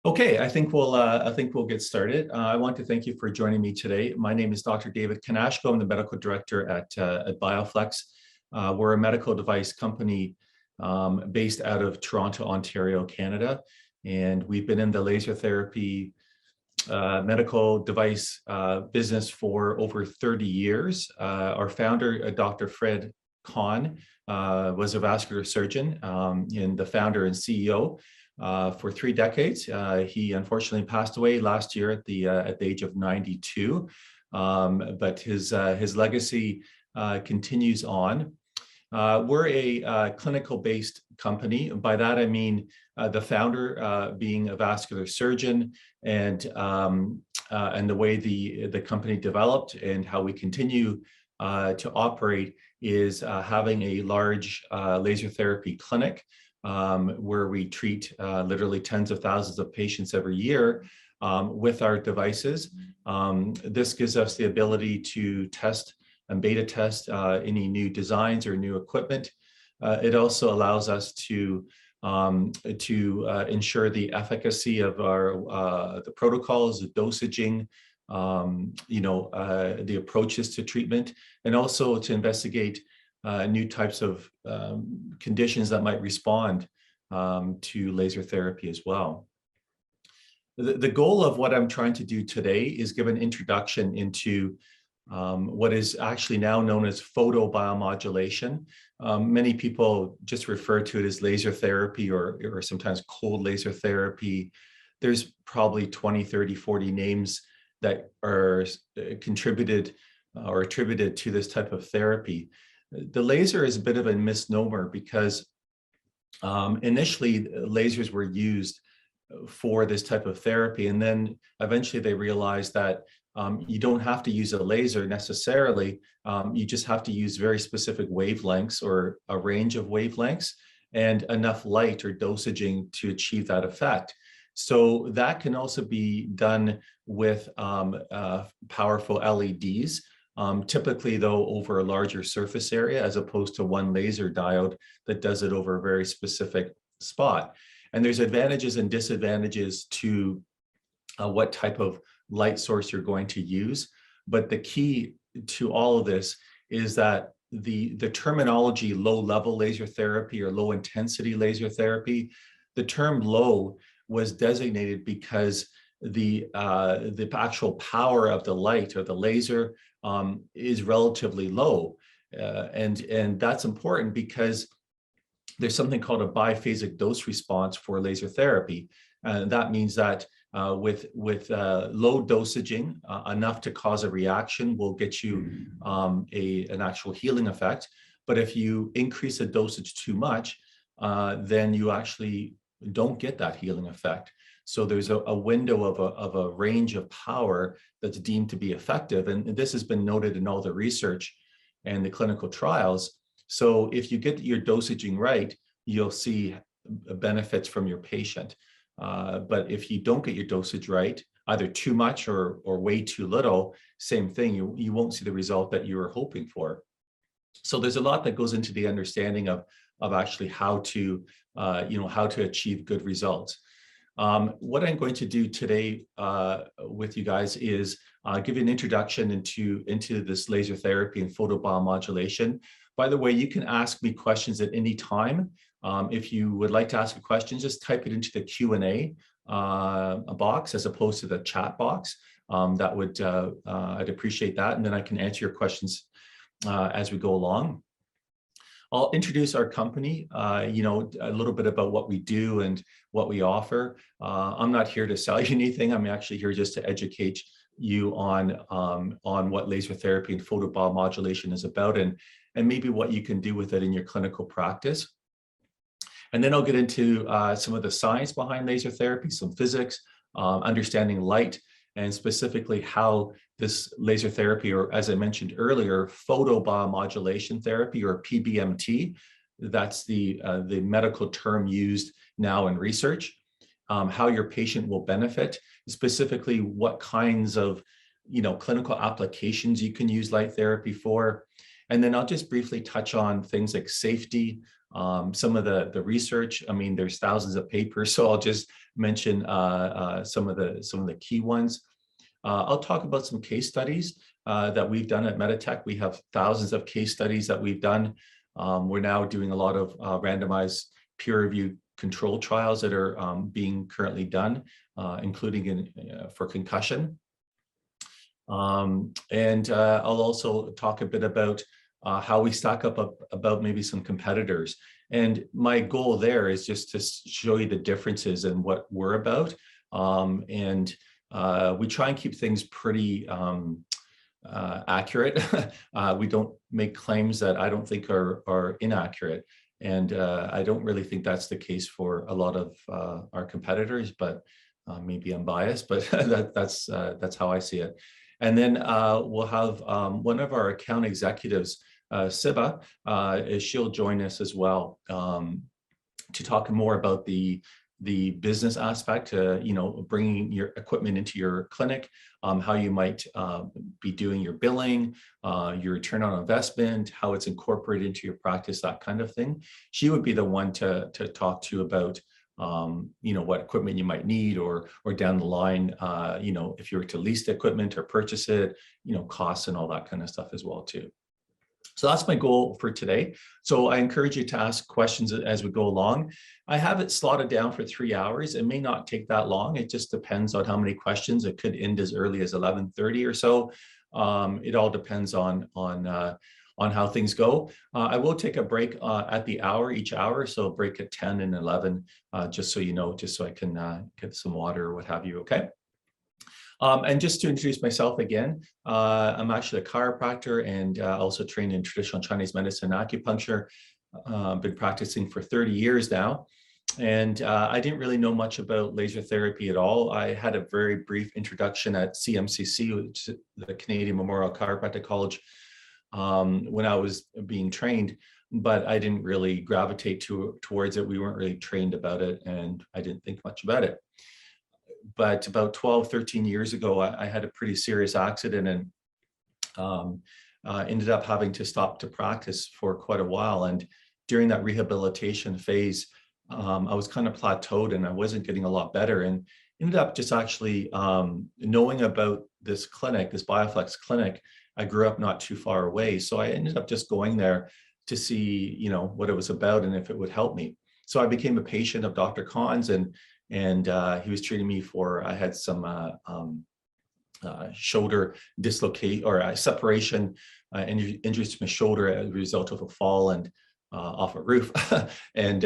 Okay, I think we'll get started. I want to thank you for joining me today. My name is Dr. David Kanashko. I'm the medical director at BioFlex. We're a medical device company based out of Toronto, Ontario, Canada, and we've been in the laser therapy medical device business for over 30 years. Our founder, Dr. Fred Kahn, was a vascular surgeon and the founder and CEO. For 3 decades. He unfortunately passed away last year at the age of 92, but his legacy continues on. We're a clinical-based company. By that I mean the founder being a vascular surgeon, and the way the company developed and how we continue to operate is having a large laser therapy clinic. Where we treat literally tens of thousands of patients every year with our devices. This gives us the ability to test and beta test any new designs or new equipment. It also allows us to ensure the efficacy of the protocols, the dosaging, the approaches to treatment, and also to investigate new types of conditions that might respond to laser therapy as well. The goal of what I'm trying to do today is give an introduction into what is actually now known as photobiomodulation. Many people just refer to it as laser therapy or sometimes cold laser therapy. There's probably 20, 30, 40 names that are contributed or attributed to this type of therapy. The laser is a bit of a misnomer because initially lasers were used for this type of therapy, and then eventually they realized that you don't have to use a laser necessarily. You just have to use very specific wavelengths or a range of wavelengths and enough light or dosaging to achieve that effect. So that can also be done with powerful LEDs. Typically, though, over a larger surface area as opposed to one laser diode that does it over a very specific spot. And there's advantages and disadvantages to what type of light source you're going to use. But the key to all of this is that the terminology low-level laser therapy or low-intensity laser therapy, the term low was designated because the actual power of the light or the laser is relatively low. And that's important because there's something called a biphasic dose response for laser therapy. And that means that with low dosaging, enough to cause a reaction will get you an actual healing effect. But if you increase the dosage too much, then you actually don't get that healing effect. So there's a window of a range of power that's deemed to be effective. And this has been noted in all the research and the clinical trials. So if you get your dosaging right, you'll see benefits from your patient. But if you don't get your dosage right, either too much or way too little, same thing, you won't see the result that you were hoping for. So there's a lot that goes into the understanding of actually how to achieve good results. What I'm going to do today with you guys is give you an introduction into this laser therapy and photobiomodulation. By the way, you can ask me questions at any time. If you would like to ask a question, just type it into the Q&A box as opposed to the chat box. I'd appreciate that, and then I can answer your questions as we go along. I'll introduce our company, a little bit about what we do and what we offer. I'm not here to sell you anything. I'm actually here just to educate you on what laser therapy and photobiomodulation is about and maybe what you can do with it in your clinical practice. And then I'll get into some of the science behind laser therapy, some physics, understanding light, and specifically how this laser therapy, or as I mentioned earlier, photobiomodulation therapy, or PBMT, that's the medical term used now in research, how your patient will benefit, specifically what kinds of clinical applications you can use light therapy for, And then I'll just briefly touch on things like safety, some of the research. I mean, there's thousands of papers, so I'll just mention some of the key ones. I'll talk about some case studies that we've done at Meditech. We have thousands of case studies that we've done. We're now doing a lot of randomized peer-reviewed control trials that are being currently done, including for concussion. I'll also talk a bit about how we stack up about maybe some competitors. And my goal there is just to show you the differences in what we're about. We try and keep things pretty accurate. We don't make claims that I don't think are inaccurate. And I don't really think that's the case for a lot of our competitors, but maybe I'm biased, but that's how I see it. And then we'll have one of our account executives, Siba, she'll join us as well to talk more about the business aspect, bringing your equipment into your clinic, how you might be doing your billing, your return on investment, how it's incorporated into your practice, that kind of thing. She would be the one to talk to about what equipment you might need, or down the line, if you were to lease the equipment or purchase it, costs and all that kind of stuff as well too. So that's my goal for today. So I encourage you to ask questions as we go along. I have it slotted down for 3 hours. It may not take that long. It just depends on how many questions. It could end as early as 11:30 or so. It all depends on how things go. I will take a break at the hour, each hour. So break at 10 and 11, just so you know, just so I can get some water or what have you, okay? And just to introduce myself again, I'm actually a chiropractor and also trained in traditional Chinese medicine and acupuncture. Been practicing for 30 years now. And I didn't really know much about laser therapy at all. I had a very brief introduction at CMCC, which is the Canadian Memorial Chiropractic College, when I was being trained, but I didn't really gravitate towards it. We weren't really trained about it, and I didn't think much about it. But about 12, 13 years ago, I had a pretty serious accident and ended up having to stop to practice for quite a while. And during that rehabilitation phase, I was kind of plateaued and I wasn't getting a lot better, and ended up just actually knowing about this clinic, this BioFlex clinic. I grew up not too far away. So I ended up just going there to see, what it was about and if it would help me. So I became a patient of Dr. Khan's, and he was treating me for, I had some shoulder dislocate or separation, injuries to my shoulder as a result of a fall and off a roof, and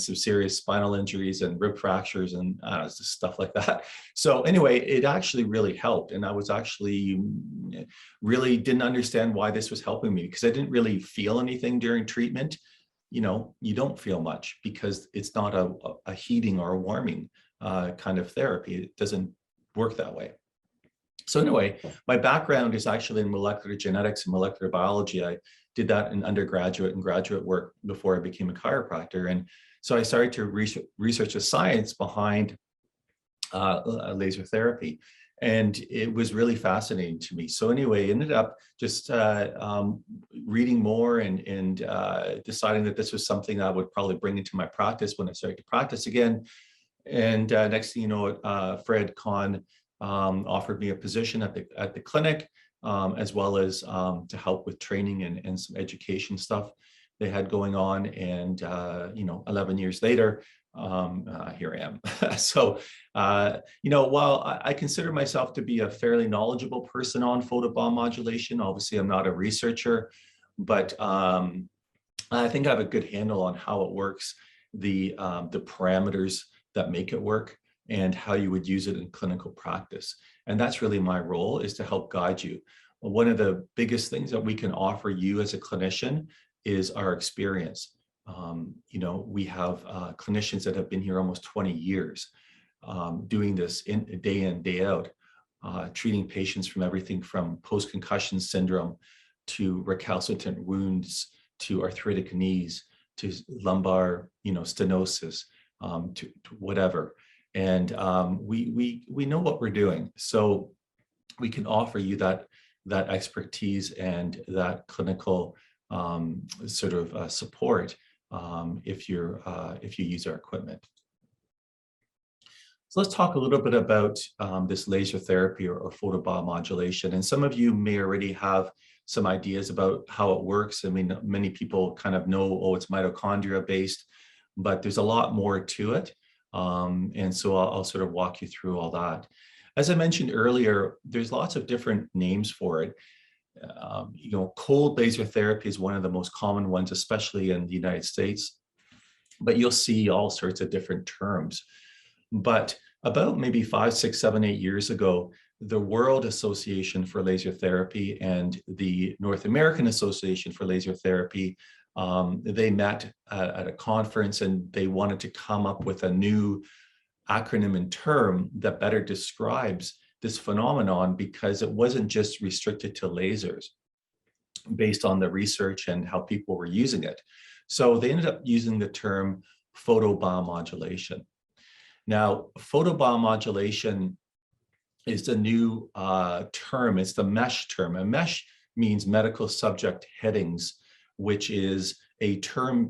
some serious spinal injuries and rib fractures and stuff like that. So anyway, it actually really helped, and I was actually really didn't understand why this was helping me, because I didn't really feel anything during treatment. You don't feel much because it's not a heating or a warming kind of therapy. It doesn't work that way. So anyway, my background is actually in molecular genetics and molecular biology. I did that in undergraduate and graduate work before I became a chiropractor. And so I started to research the science behind laser therapy. And it was really fascinating to me. So anyway, ended up just reading more and deciding that this was something I would probably bring into my practice when I started to practice again. And next thing you know, Fred Kahn offered me a position at the clinic, as well as to help with training and some education stuff they had going on. And 11 years later, here I am. So, while I consider myself to be a fairly knowledgeable person on photobomb modulation, obviously I'm not a researcher, but I think I have a good handle on how it works, the parameters that make it work, and how you would use it in clinical practice. And that's really my role, is to help guide you. One of the biggest things that we can offer you as a clinician is our experience. We have clinicians that have been here almost 20 years, doing this day in, day out, treating patients from everything from post-concussion syndrome to recalcitrant wounds, to arthritic knees, to lumbar, stenosis, to whatever. And we know what we're doing. So we can offer you that expertise and that clinical support if you use our equipment. So let's talk a little bit about this laser therapy or photobiomodulation. And some of you may already have some ideas about how it works. I mean, many people kind of know, oh, it's mitochondria based, but there's a lot more to it. And so I'll sort of walk you through all that. As I mentioned earlier, there's lots of different names for it. Cold laser therapy is one of the most common ones, especially in the United States, but you'll see all sorts of different terms. But about maybe 5, 6, 7, 8 years ago, the World Association for Laser Therapy and the North American Association for Laser Therapy, they met at a conference, and they wanted to come up with a new acronym and term that better describes this phenomenon, because it wasn't just restricted to lasers based on the research and how people were using it. So they ended up using the term photobiomodulation. Now, photobiomodulation is the new term. It's the MESH term. A MESH means medical subject headings, which is a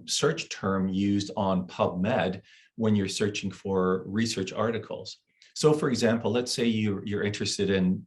search term used on PubMed when you're searching for research articles. So for example, let's say you're interested in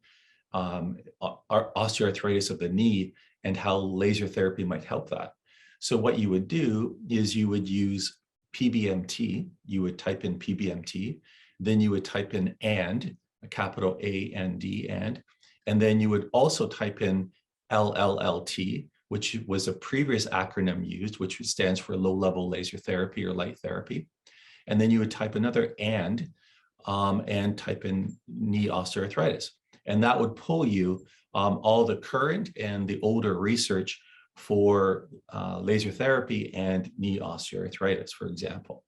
osteoarthritis of the knee and how laser therapy might help that. So what you would do is you would use PBMT, you would type in PBMT, then you would type in and, a capital A-N-D, and then you would also type in LLLT, which was a previous acronym used, which stands for low-level laser therapy or light therapy. And then you would type another and type in knee osteoarthritis. And that would pull you all the current and the older research for laser therapy and knee osteoarthritis, for example.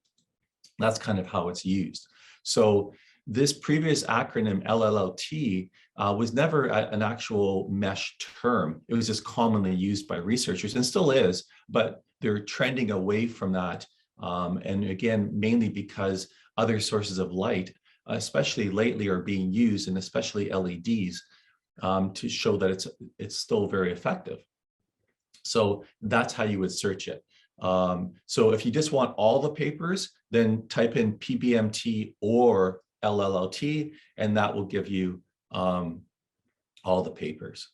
That's kind of how it's used. So this previous acronym LLLT was never an actual MESH term. It was just commonly used by researchers and still is, but they're trending away from that. And again, mainly because other sources of light, especially lately, are being used, and especially LEDs, to show that it's still very effective. So that's how you would search it. So if you just want all the papers, then type in PBMT or LLLT, and that will give you all the papers.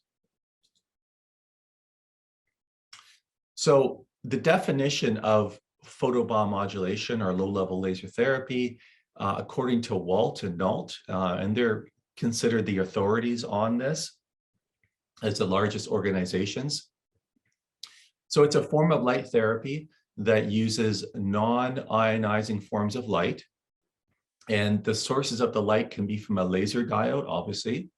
So the definition of photobiomodulation or low-level laser therapy, according to Walt and Nault, and they're considered the authorities on this as the largest organizations. So it's a form of light therapy that uses non-ionizing forms of light. And the sources of the light can be from a laser diode, obviously,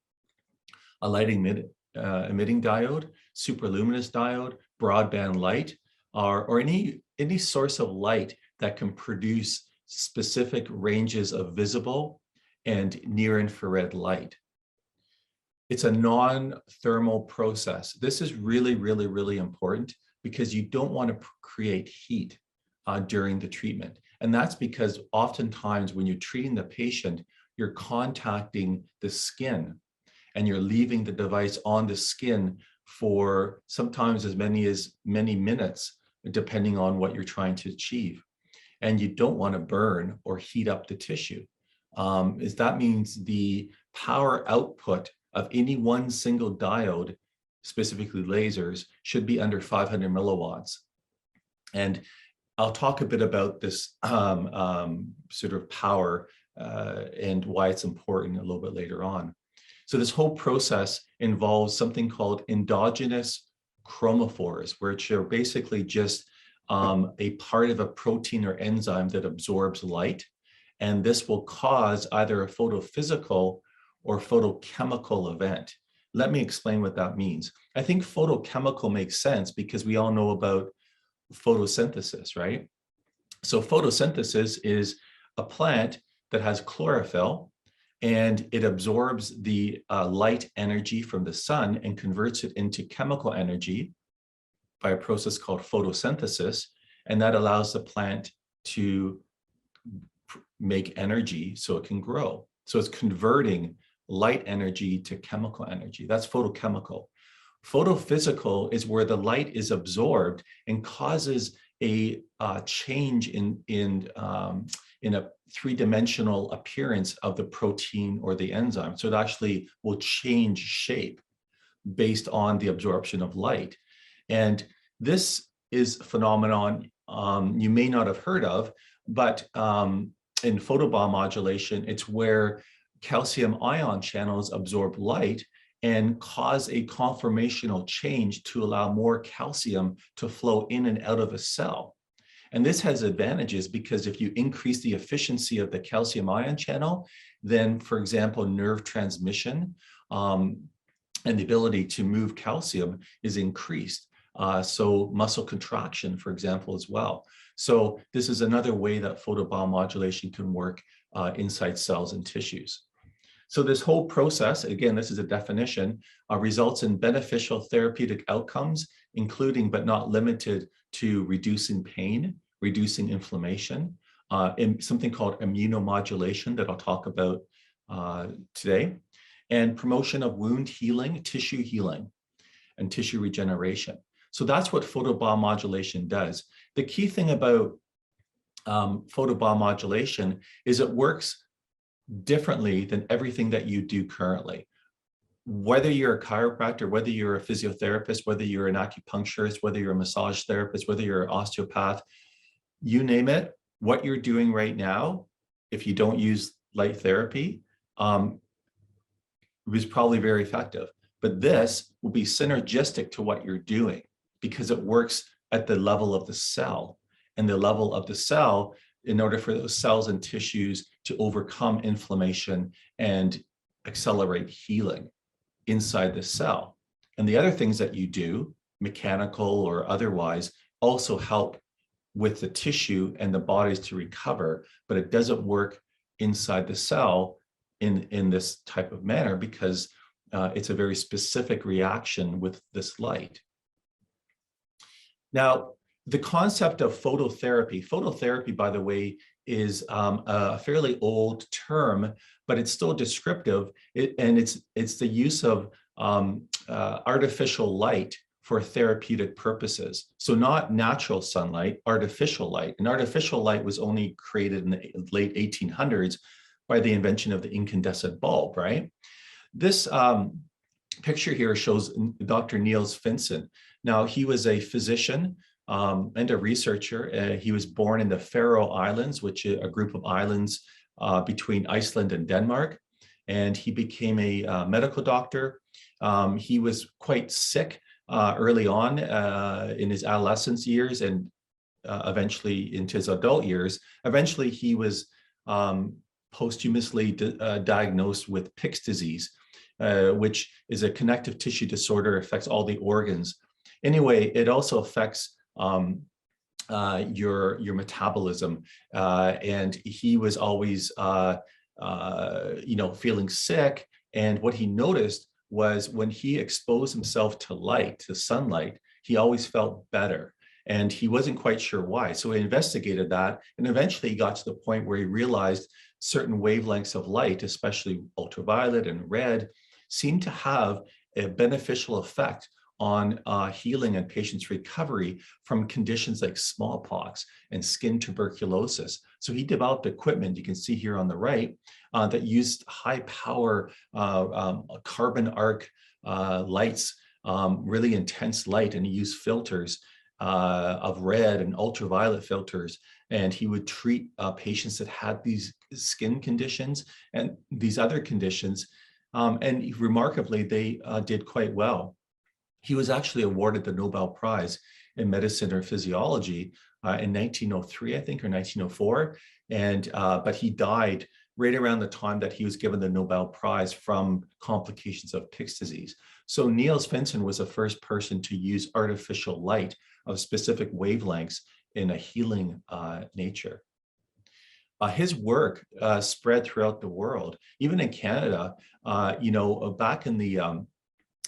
a light emitting diode, superluminous diode, broadband light, or any source of light that can produce specific ranges of visible and near-infrared light. It's a non-thermal process. This is really, really, really important because you don't want to create heat during the treatment. And that's because oftentimes when you're treating the patient, you're contacting the skin and you're leaving the device on the skin for sometimes as many minutes, depending on what you're trying to achieve. And you don't want to burn or heat up the tissue. That means the power output of any one single diode, specifically lasers, should be under 500 milliwatts. And I'll talk a bit about this sort of power and why it's important a little bit later on. So this whole process involves something called endogenous chromophores, which are basically just a part of a protein or enzyme that absorbs light. And this will cause either a photophysical or photochemical event. Let me explain what that means. I think photochemical makes sense because we all know about photosynthesis, right? So photosynthesis is a plant that has chlorophyll, and it absorbs the light energy from the sun and converts it into chemical energy by a process called photosynthesis. And that allows the plant to make energy so it can grow. So it's converting light energy to chemical energy. That's photochemical. Photophysical is where the light is absorbed and causes a change in a three-dimensional appearance of the protein or the enzyme. So it actually will change shape based on the absorption of light. And this is a phenomenon you may not have heard of, but in photobiomodulation, it's where calcium ion channels absorb light and cause a conformational change to allow more calcium to flow in and out of a cell. And this has advantages because if you increase the efficiency of the calcium ion channel, then, for example, nerve transmission and the ability to move calcium is increased. So muscle contraction, for example, as well. So this is another way that photobiomodulation can work inside cells and tissues. So this whole process, again, this is a definition, results in beneficial therapeutic outcomes, including but not limited to reducing pain, reducing inflammation, in something called immunomodulation that I'll talk about today, and promotion of wound healing, tissue healing, and tissue regeneration. So that's what photobiomodulation does. The key thing about photobiomodulation is it works differently than everything that you do currently. Whether you're a chiropractor, whether you're a physiotherapist, whether you're an acupuncturist, whether you're a massage therapist, whether you're an osteopath, you name it, what you're doing right now, if you don't use light therapy, was probably very effective. But this will be synergistic to what you're doing because it works at the level of the cell. And the level of the cell, in order for those cells and tissues to overcome inflammation and accelerate healing inside the cell. And the other things that you do, mechanical or otherwise, also help with the tissue and the bodies to recover, but it doesn't work inside the cell in this type of manner because it's a very specific reaction with this light. Now, the concept of phototherapy, by the way, is a fairly old term, but it's still descriptive. And it's the use of artificial light for therapeutic purposes. So not natural sunlight, artificial light. And artificial light was only created in the late 1800s by the invention of the incandescent bulb, right? This picture here shows Dr. Niels Finsen. Now, he was a physician and a researcher. He was born in the Faroe Islands, which is a group of islands between Iceland and Denmark. And he became a medical doctor. He was quite sick early on in his adolescence years and eventually into his adult years. Eventually, he was posthumously diagnosed with Pick's disease, which is a connective tissue disorder, affects all the organs. Anyway, it also affects your metabolism, and he was always feeling sick. And what he noticed was when he exposed himself to light, to sunlight, he always felt better. And he wasn't quite sure why. So he investigated that. And eventually he got to the point where he realized certain wavelengths of light, especially ultraviolet and red, seemed to have a beneficial effect on healing and patients' recovery from conditions like smallpox and skin tuberculosis. So he developed equipment, you can see here on the right, that used high power carbon arc lights, really intense light, and he used filters of red and ultraviolet filters. And he would treat patients that had these skin conditions and these other conditions. And remarkably, they did quite well. He was actually awarded the Nobel Prize in medicine or physiology in 1903, I think, or 1904. But he died right around the time that he was given the Nobel Prize from complications of Pick's disease. So Niels Finsen was the first person to use artificial light of specific wavelengths in a healing nature. His work spread throughout the world, even in Canada. Back in the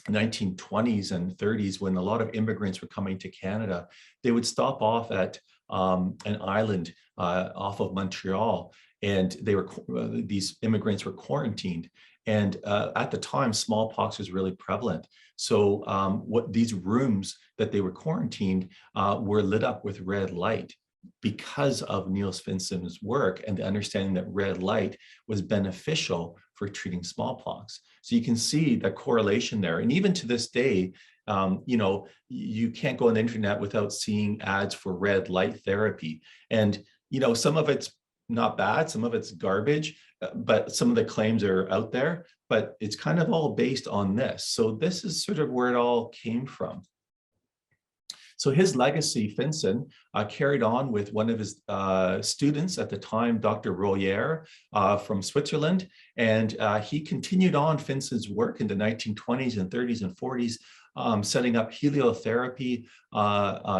1920s and 30s, when a lot of immigrants were coming to Canada, they would stop off at an island off of Montreal, and these immigrants were quarantined. And at the time, smallpox was really prevalent. So what these rooms that they were quarantined were lit up with red light because of Niels Finson's work and the understanding that red light was beneficial for treating smallpox. So you can see the correlation there. And even to this day, you know, you can't go on the internet without seeing ads for red light therapy. And, you know, some of it's not bad, some of it's garbage, but some of the claims are out there, but it's kind of all based on this. So this is sort of where it all came from. So his legacy, Finson, carried on with one of his students at the time, Dr. Royer from Switzerland. And he continued on Finson's work in the 1920s and 30s and 40s, setting up heliotherapy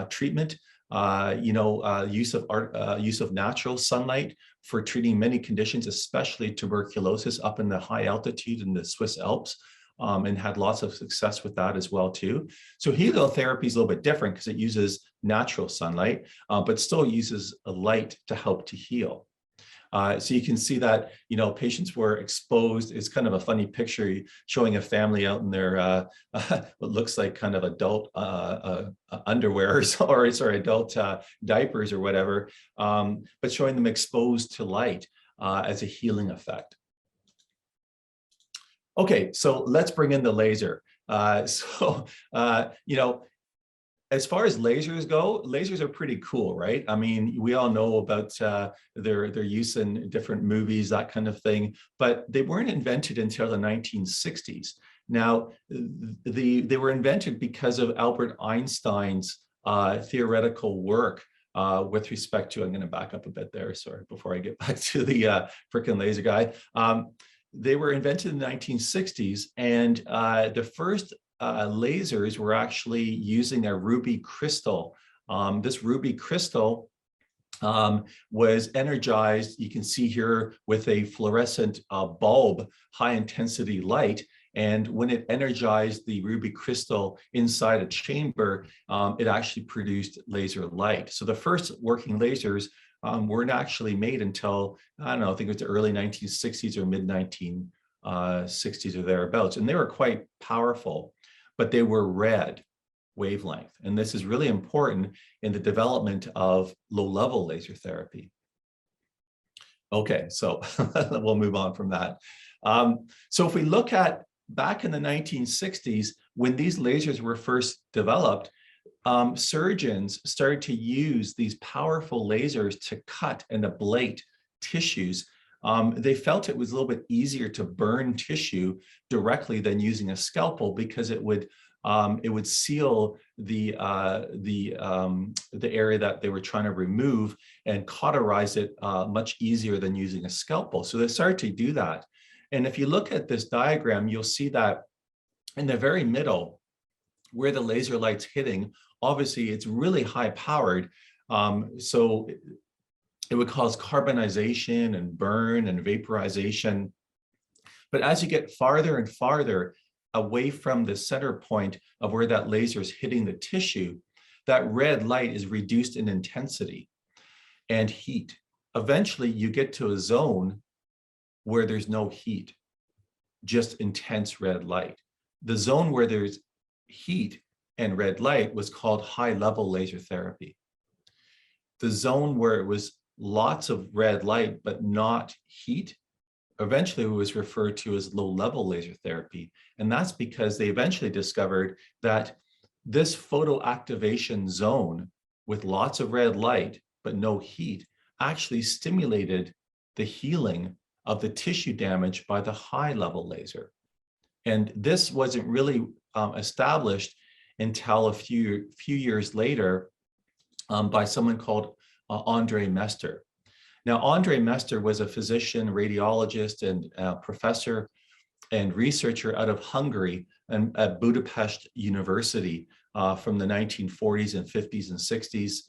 treatment, use of natural sunlight for treating many conditions, especially tuberculosis up in the high altitude in the Swiss Alps. And had lots of success with that as well too. So heliotherapy is a little bit different because it uses natural sunlight, but still uses a light to help to heal. So you can see that, you know, patients were exposed. It's kind of a funny picture showing a family out in their what looks like kind of adult underwear or sorry, adult diapers or whatever, but showing them exposed to light as a healing effect. Okay, so let's bring in the laser. You know, as far as lasers go, lasers are pretty cool, right? I mean, we all know about their use in different movies, that kind of thing, but they weren't invented until the 1960s. Now, they were invented because of Albert Einstein's theoretical work with respect to, I'm going to back up a bit there, sorry, before I get back to the frickin' laser guy. They were invented in the 1960s, and the first lasers were actually using a ruby crystal. This ruby crystal was energized, you can see here, with a fluorescent bulb, high intensity light. And when it energized the ruby crystal inside a chamber, it actually produced laser light. So the first working lasers weren't actually made until, I don't know, I think it was the early 1960s or mid 1960s or thereabouts. And they were quite powerful, but they were red wavelength. And this is really important in the development of low-level laser therapy. Okay, so we'll move on from that. So if we look at back in the 1960s, when these lasers were first developed, surgeons started to use these powerful lasers to cut and ablate tissues. They felt it was a little bit easier to burn tissue directly than using a scalpel because it would seal the area that they were trying to remove and cauterize it much easier than using a scalpel. So they started to do that. And if you look at this diagram, you'll see that in the very middle, where the laser light's hitting, obviously it's really high powered. So it would cause carbonization and burn and vaporization. But as you get farther and farther away from the center point of where that laser is hitting the tissue, that red light is reduced in intensity and heat. Eventually you get to a zone where there's no heat, just intense red light. The zone where there's heat and red light was called high-level laser therapy. The zone where it was lots of red light but not heat eventually was referred to as low-level laser therapy. And that's because they eventually discovered that this photoactivation zone with lots of red light but no heat actually stimulated the healing of the tissue damage by the high-level laser. And this wasn't really established until a few years later by someone called Andre Mester. Now, Andre Mester was a physician, radiologist, and professor and researcher out of Hungary and at Budapest University from the 1940s and 50s and 60s,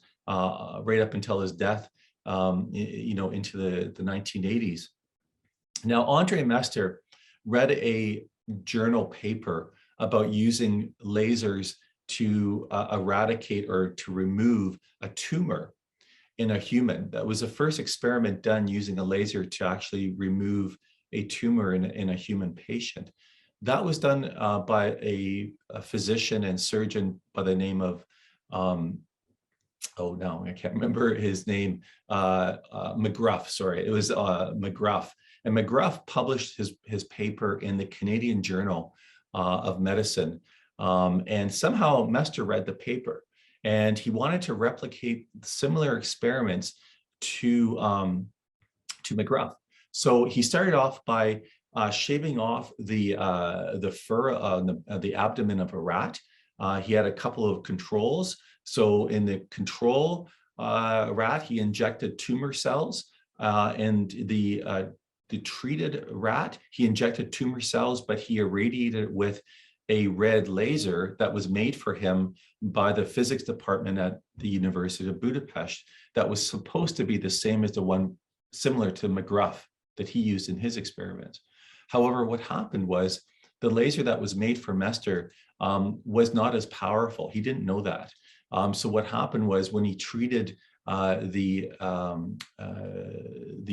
right up until his death, into the 1980s. Now, Andre Mester read a journal paper about using lasers to eradicate or to remove a tumor in a human. That was the first experiment done using a laser to actually remove a tumor in a human patient. That was done by a physician and surgeon by the name of, oh no, I can't remember his name, McGruff, sorry, it was McGruff. And McGruff published his paper in the Canadian Journal of Medicine. And somehow Mester read the paper, and he wanted to replicate similar experiments to McGruff. So he started off by shaving off the fur on the abdomen of a rat. He had a couple of controls. So in the control rat, he injected tumor cells, and the treated rat, he injected tumor cells, but he irradiated it with a red laser that was made for him by the physics department at the University of Budapest, that was supposed to be the same as the one similar to McGruff that he used in his experiments. However, what happened was the laser that was made for Mester was not as powerful. He didn't know that. So what happened was, when he treated the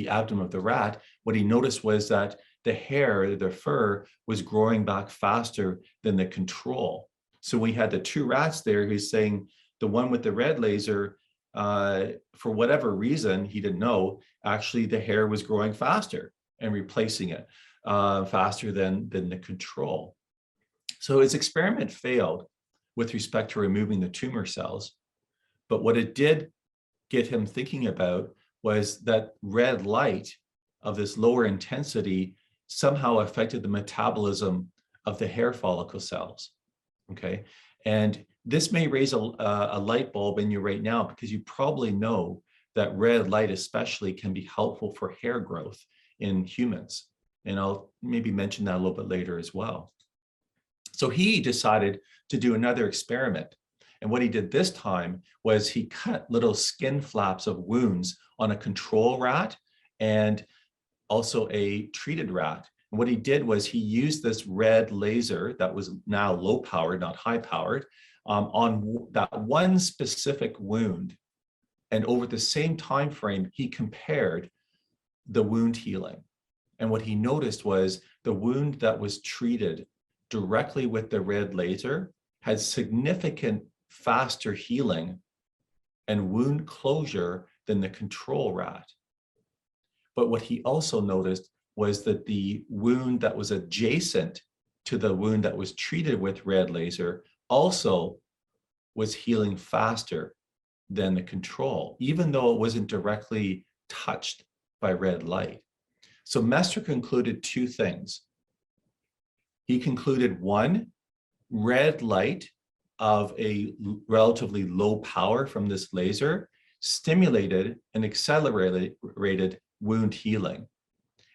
abdomen of the rat, what he noticed was that the hair, the fur, was growing back faster than the control. So we had the two rats there. He's saying the one with the red laser, for whatever reason, he didn't know, actually the hair was growing faster and replacing it faster than the control. So his experiment failed with respect to removing the tumor cells. But what it did get him thinking about was that red light of this lower intensity somehow affected the metabolism of the hair follicle cells, okay? And this may raise a light bulb in you right now, because you probably know that red light especially can be helpful for hair growth in humans. And I'll maybe mention that a little bit later as well. So he decided to do another experiment. And what he did this time was he cut little skin flaps of wounds on a control rat and also a treated rat. And what he did was he used this red laser that was now low powered, not high powered, on that one specific wound. And over the same time frame, he compared the wound healing. And what he noticed was the wound that was treated directly with the red laser had significant faster healing and wound closure than the control rat. But what he also noticed was that the wound that was adjacent to the wound that was treated with red laser also was healing faster than the control, even though it wasn't directly touched by red light. So Mester concluded two things. He concluded, one, red light of a relatively low power from this laser stimulated and accelerated wound healing.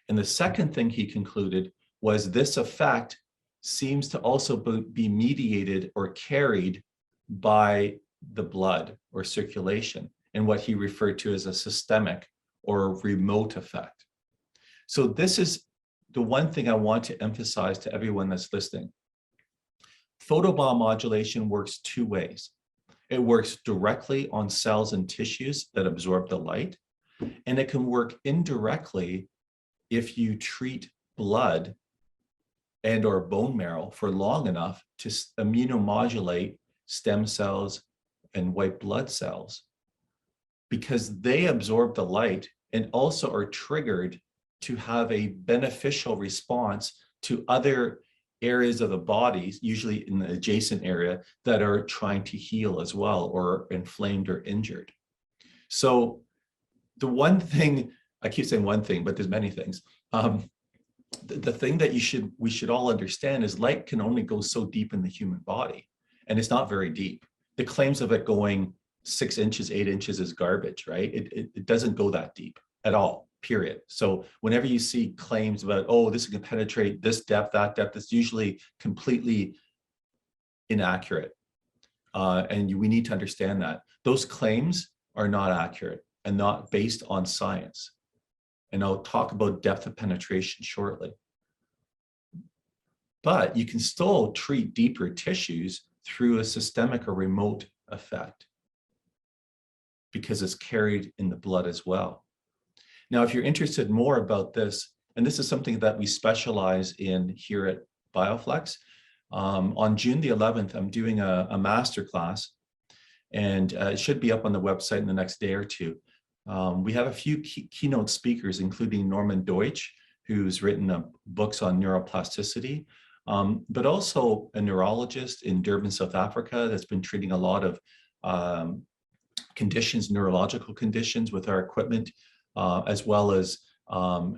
And the second thing he concluded was this effect seems to also be mediated or carried by the blood or circulation, and what he referred to as a systemic or remote effect. So this is the one thing I want to emphasize to everyone that's listening. Photobiomodulation works two ways. It works directly on cells and tissues that absorb the light, and it can work indirectly if you treat blood and or bone marrow for long enough to immunomodulate stem cells and white blood cells, because they absorb the light and also are triggered to have a beneficial response to other areas of the body, usually in the adjacent area, that are trying to heal as well, or inflamed or injured. So the one thing, I keep saying one thing, but there's many things. The thing that we should all understand is light can only go so deep in the human body, and it's not very deep. The claims of it going 6 inches, 8 inches is garbage, right? It doesn't go that deep at all, period. So whenever you see claims about, oh, this can penetrate this depth, that depth, it's usually completely inaccurate. And we need to understand that. Those claims are not accurate and not based on science. And I'll talk about depth of penetration shortly. But you can still treat deeper tissues through a systemic or remote effect, because it's carried in the blood as well. Now, if you're interested more about this And this is something that we specialize in here at BioFlex. On June the 11th, I'm doing a master class, and it should be up on the website in the next day or two. We have a few keynote speakers, including Norman Deutsch, who's written books on neuroplasticity, but also a neurologist in Durban, South Africa, that's been treating a lot of conditions, neurological conditions with our equipment, as well as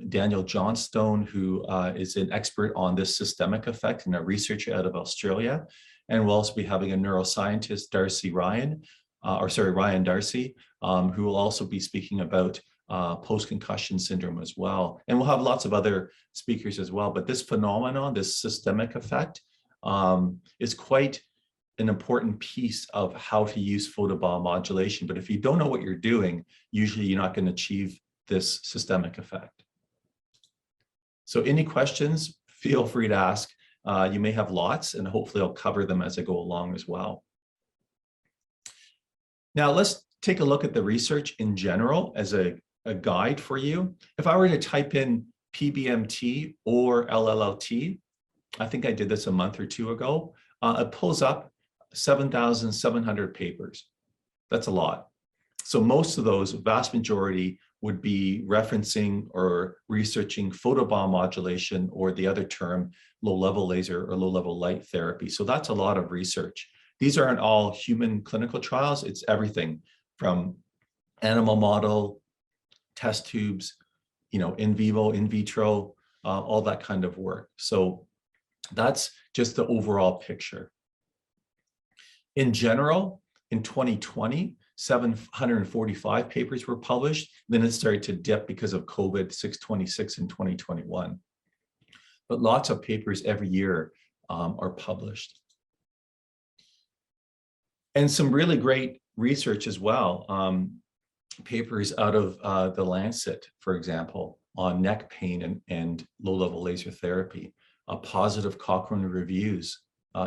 Daniel Johnstone, who is an expert on this systemic effect and a researcher out of Australia. And we'll also be having a neuroscientist, Ryan Darcy, who will also be speaking about post-concussion syndrome as well. And we'll have lots of other speakers as well. But this phenomenon, this systemic effect, is quite an important piece of how to use photobiomodulation. But if you don't know what you're doing, usually you're not going to achieve this systemic effect. So any questions, feel free to ask. You may have lots, and hopefully I'll cover them as I go along as well. Now let's take a look at the research in general as a guide for you. If I were to type in PBMT or LLLT, I think I did this a month or two ago, it pulls up 7,700 papers. That's a lot. So most of those, vast majority, would be referencing or researching photobiomodulation, or the other term, low-level laser or low-level light therapy. So that's a lot of research. These aren't all human clinical trials. It's everything from animal model, test tubes, in vivo, in vitro, all that kind of work. So that's just the overall picture. In general, in 2020, 745 papers were published. Then it started to dip because of COVID, 626 in 2021. But lots of papers every year are published. And some really great research as well. Papers out of the Lancet, for example, on neck pain and low-level laser therapy. Positive Cochrane reviews,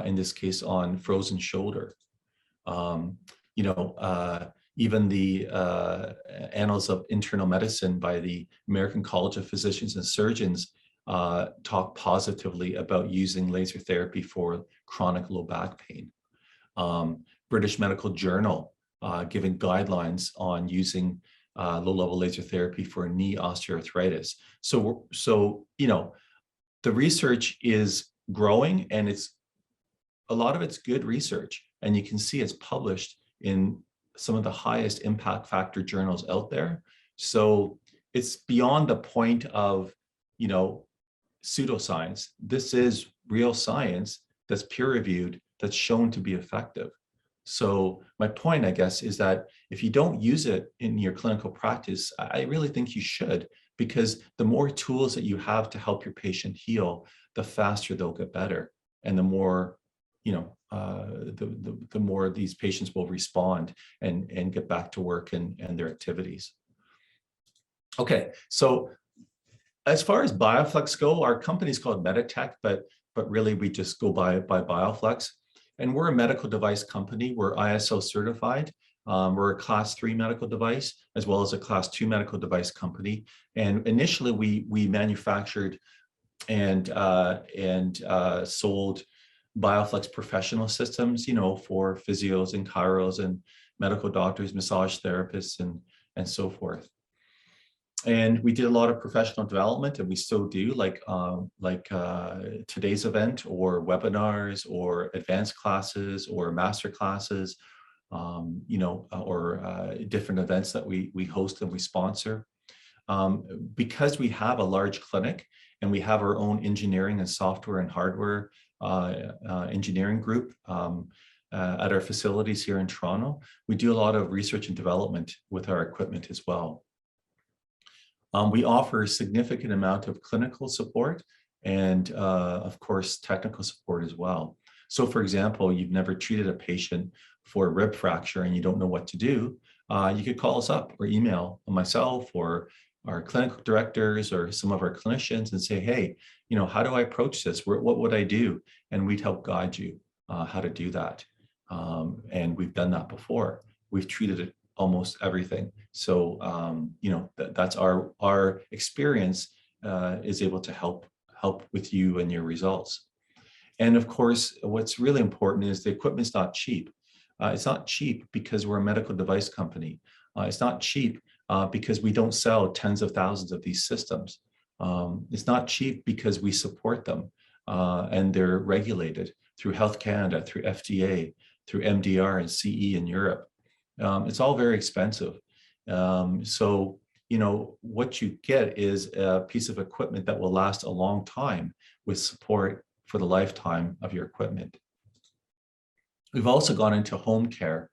in this case on frozen shoulder. Even the Annals of Internal Medicine by the American College of Physicians and Surgeons talk positively about using laser therapy for chronic low back pain. British Medical Journal giving guidelines on using low-level laser therapy for knee osteoarthritis. So the research is growing, and a lot of it's good research, and you can see it's published in some of the highest impact factor journals out there. So it's beyond the point of, pseudoscience. This is real science that's peer-reviewed, that's shown to be effective. So my point, I guess, is that if you don't use it in your clinical practice, I really think you should, because the more tools that you have to help your patient heal, the faster they'll get better, and the more the more these patients will respond and get back to work and their activities. Okay, so as far as BioFlex go, our company is called Meditech, but really we just go by BioFlex. And we're a medical device company. We're ISO certified. We're a class 3 medical device, as well as a class 2 medical device company. And initially we manufactured and sold BioFlex professional systems, for physios and chiros and medical doctors, massage therapists, and so forth. And we did a lot of professional development, and we still do, like today's event, or webinars, or advanced classes, or master classes, or different events that we host and we sponsor. Because we have a large clinic and we have our own engineering and software and hardware engineering group at our facilities here in Toronto, we do a lot of research and development with our equipment as well. We offer a significant amount of clinical support and, of course, technical support as well. So, for example, you've never treated a patient for a rib fracture and you don't know what to do, you could call us up or email myself or our clinical directors or some of our clinicians and say, hey, how do I approach this? What would I do? And we'd help guide you how to do that. And we've done that before. We've treated it almost everything. So, that's our experience is able to help with you and your results. And of course, what's really important is the equipment's not cheap. It's not cheap because we're a medical device company. It's not cheap because we don't sell tens of thousands of these systems. It's not cheap because we support them and they're regulated through Health Canada, through FDA, through MDR and CE in Europe. It's all very expensive. So, you know, what you get is a piece of equipment that will last a long time with support for the lifetime of your equipment. We've also gone into home care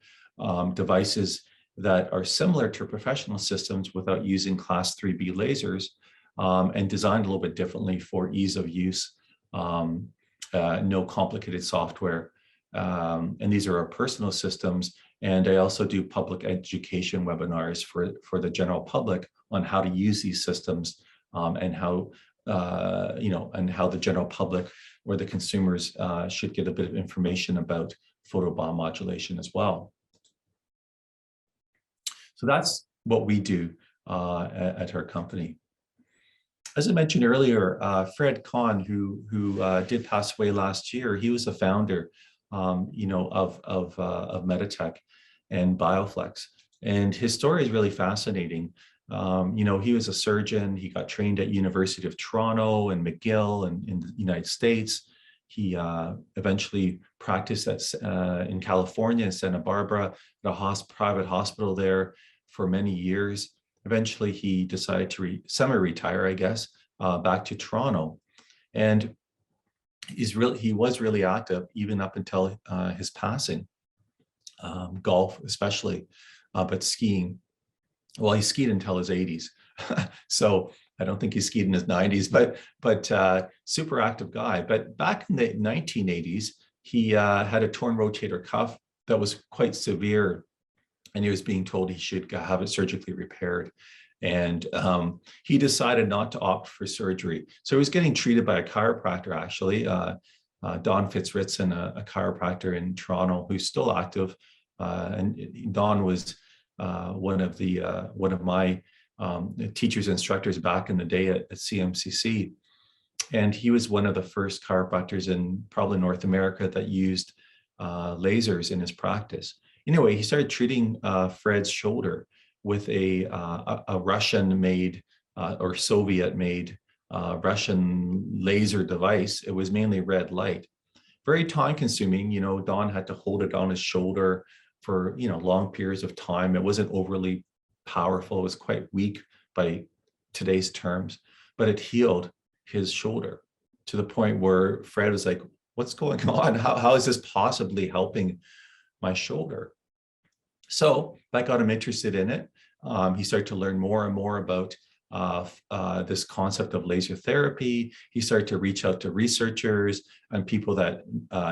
devices that are similar to professional systems without using class 3B lasers and designed a little bit differently for ease of use, no complicated software. And these are our personal systems. And I also do public education webinars for the general public on how to use these systems and how, and how the general public or the consumers should get a bit of information about photobiomodulation as well. So that's what we do at our company. As I mentioned earlier, Fred Kahn, who did pass away last year, he was the founder, of Meditech and Bioflex, and his story is really fascinating. He was a surgeon. He got trained at University of Toronto and McGill in the United States. He eventually practiced in California, in Santa Barbara, at a private hospital there for many years. Eventually, he decided to semi-retire, I guess, back to Toronto. And he was really active even up until his passing, golf especially, but skiing. Well, he skied until his 80s. So I don't think he skied in his 90s, but super active guy. But back in the 1980s, he had a torn rotator cuff that was quite severe, and he was being told he should have it surgically repaired. And he decided not to opt for surgery. So he was getting treated by a chiropractor, actually, Don Fitzritzen, a chiropractor in Toronto, who's still active. And Don was one of my teachers and instructors back in the day at CMCC. And he was one of the first chiropractors in probably North America that used lasers in his practice. Anyway, he started treating Fred's shoulder with a Russian-made or Soviet-made Russian laser device. It was mainly red light. Very time-consuming. Don had to hold it on his shoulder for long periods of time. It wasn't overly powerful. It was quite weak by today's terms, but it healed his shoulder to the point where Fred was like, "What's going on? How is this possibly helping my shoulder?" So that got him interested in it. He started to learn more and more about this concept of laser therapy. He started to reach out to researchers and people that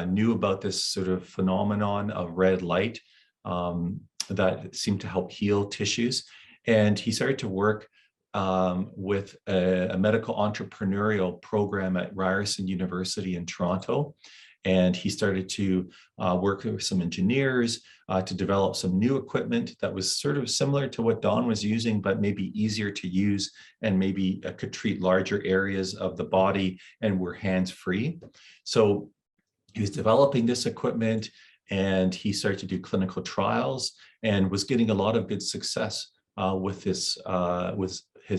knew about this sort of phenomenon of red light that seemed to help heal tissues. And he started to work with a medical entrepreneurial program at Ryerson University in Toronto. And he started to work with some engineers to develop some new equipment that was sort of similar to what Don was using, but maybe easier to use and maybe could treat larger areas of the body and were hands-free. So he was developing this equipment, and he started to do clinical trials and was getting a lot of good success with his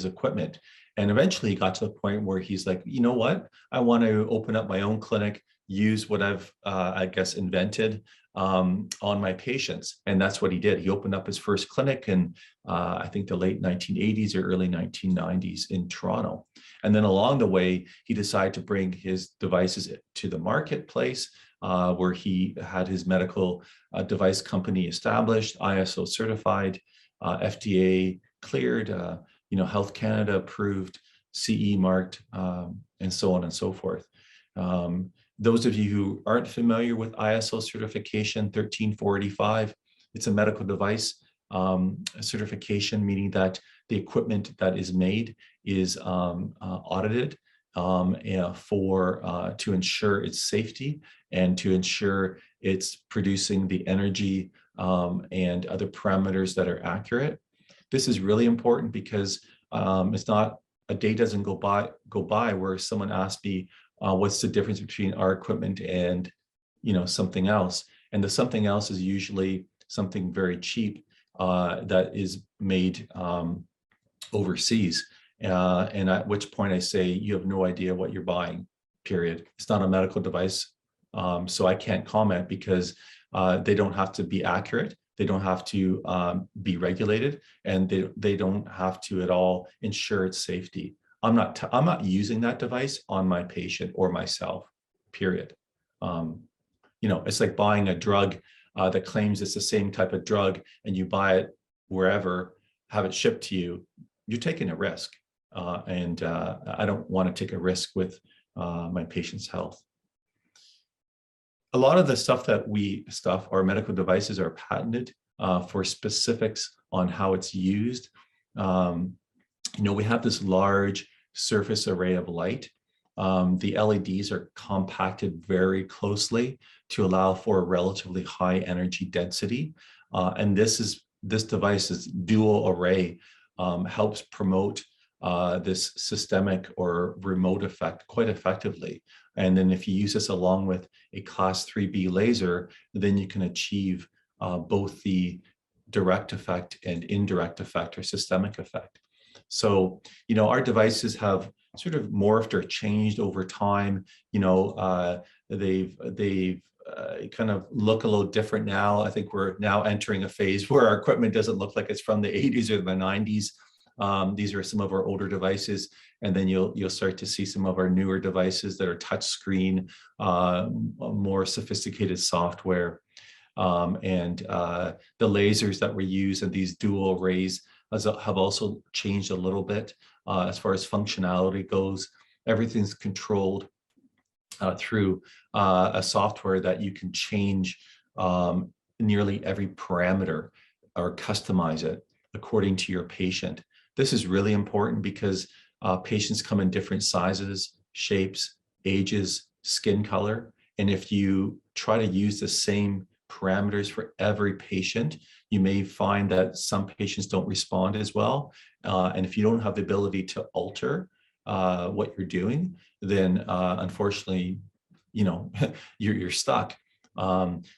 equipment. And eventually he got to the point where he's like, you know what, I want to open up my own clinic, use what I've, I guess, invented on my patients. And that's what he did. He opened up his first clinic in, I think, the late 1980s or early 1990s in Toronto. And then along the way, he decided to bring his devices to the marketplace, where he had his medical device company established, ISO certified, FDA cleared, Health Canada approved, CE marked, and so on and so forth. Those of you who aren't familiar with ISO certification 13485, it's a medical device certification, meaning that the equipment that is made is audited to ensure its safety and to ensure it's producing the energy and other parameters that are accurate. This is really important because it's not a day doesn't go by where someone asks me, what's the difference between our equipment and, something else? And the something else is usually something very cheap that is made overseas. And at which point I say, you have no idea what you're buying, period. It's not a medical device. So I can't comment because they don't have to be accurate. They don't have to be regulated, and they don't have to at all ensure its safety. I'm not using that device on my patient or myself, period. It's like buying a drug that claims it's the same type of drug, and you buy it wherever, have it shipped to you. You're taking a risk, and I don't want to take a risk with my patient's health. A lot of the stuff our medical devices are patented for specifics on how it's used. We have this large surface array of light. The LEDs are compacted very closely to allow for a relatively high energy density. And this device's dual array helps promote this systemic or remote effect quite effectively. And then if you use this along with a class 3B laser, then you can achieve both the direct effect and indirect effect or systemic effect. So, our devices have sort of morphed or changed over time. They've kind of look a little different now. I think we're now entering a phase where our equipment doesn't look like it's from the 80s or the 90s. These are some of our older devices, and then you'll start to see some of our newer devices that are touch screen, more sophisticated software, and the lasers that we use and these dual arrays have also changed a little bit as far as functionality goes. Everything's controlled through a software that you can change nearly every parameter or customize it according to your patient. This is really important because patients come in different sizes, shapes, ages, skin color. And if you try to use the same parameters for every patient, you may find that some patients don't respond as well. And if you don't have the ability to alter what you're doing, then unfortunately, you're stuck.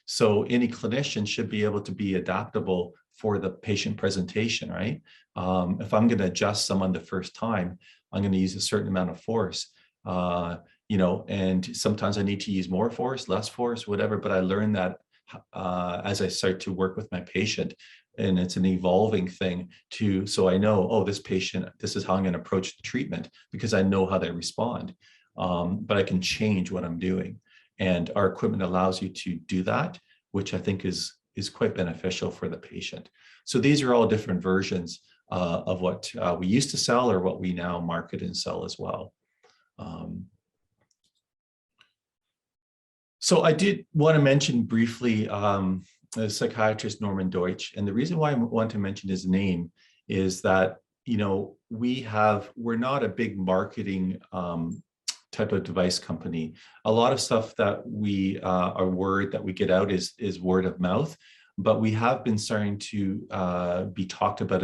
So any clinician should be able to be adaptable for the patient presentation, right? If I'm going to adjust someone the first time, I'm going to use a certain amount of force, and sometimes I need to use more force, less force, whatever. But I learned that as I start to work with my patient, and it's an evolving thing so I know, oh, this patient, this is how I'm going to approach the treatment because I know how they respond. But I can change what I'm doing. And our equipment allows you to do that, which I think is quite beneficial for the patient. So these are all different versions of what we used to sell or what we now market and sell as well. So I did want to mention briefly the psychiatrist Norman Deutsch. And the reason why I want to mention his name is that, we're not a big marketing type of device company. A lot of stuff that our word that we get out is word of mouth, but we have been starting to be talked about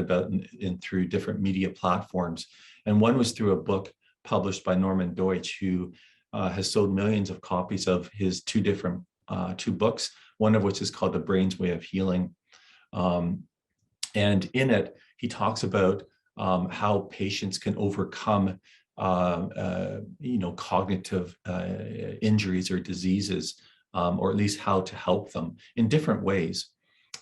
in through different media platforms. And one was through a book published by Norman Deutsch, who has sold millions of copies of his two books, one of which is called The Brain's Way of Healing. And in it, he talks about how patients can overcome cognitive injuries or diseases, or at least how to help them in different ways.